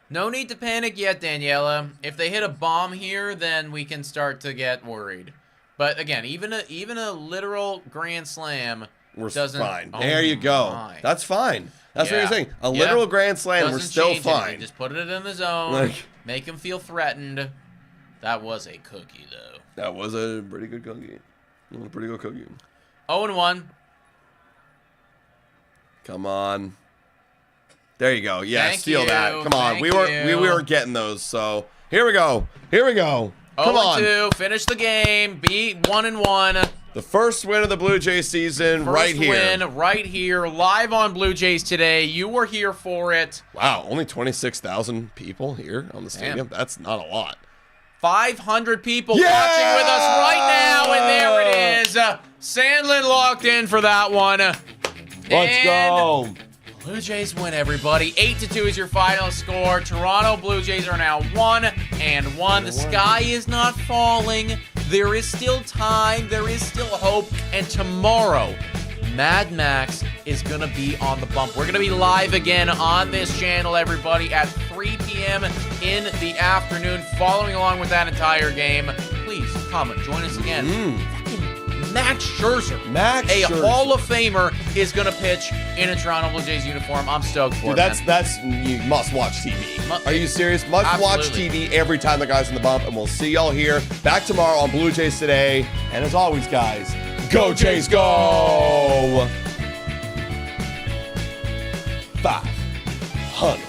No need to panic yet, Daniela. If they hit a bomb here, then we can start to get worried. But again, even a literal grand slam We're doesn't. fine. Oh There you go. my. That's fine. That's what Yeah. you're saying. A Yeah. literal grand slam, we're Doesn't still change anything. fine. Just put it in the zone. Like- Make him feel threatened. That was a cookie, though. That was a pretty good cookie. That was a pretty good cookie. 0-1. Come on. There you go. Yeah, Thank steal you. that. Come on. Thank We weren't you. getting those. So here we go. Here we go. Come on. 0-2. Finish the game. Beat 1-1. The first win of the Blue Jays season First right here. win right here, live on Blue Jays today. You were here for it. Wow, only 26,000 people here on the stadium. That's not a lot. 500 people Yeah! watching with us right now, and there it is. Sandlin locked in for that one. Let's go. Blue Jays win, everybody. 8-2 is your final score. Toronto Blue Jays are now 1-1. The sky is not falling. There is still time. There is still hope. And tomorrow, Mad Max is going to be on the bump. We're going to be live again on this channel, everybody, at 3 p.m. in the afternoon, following along with that entire game. Please come and join us again. Fucking Max Scherzer, Max a Scherzer. Hall of Famer, is going to pitch in a Toronto Blue Jays uniform. I'm stoked for Dude, it, man. that's you must watch TV. Are you serious? Must watch Absolutely. TV every time the guy's in the bump, and we'll see y'all here back tomorrow on Blue Jays Today. And as always, guys, go Jays, go! 500.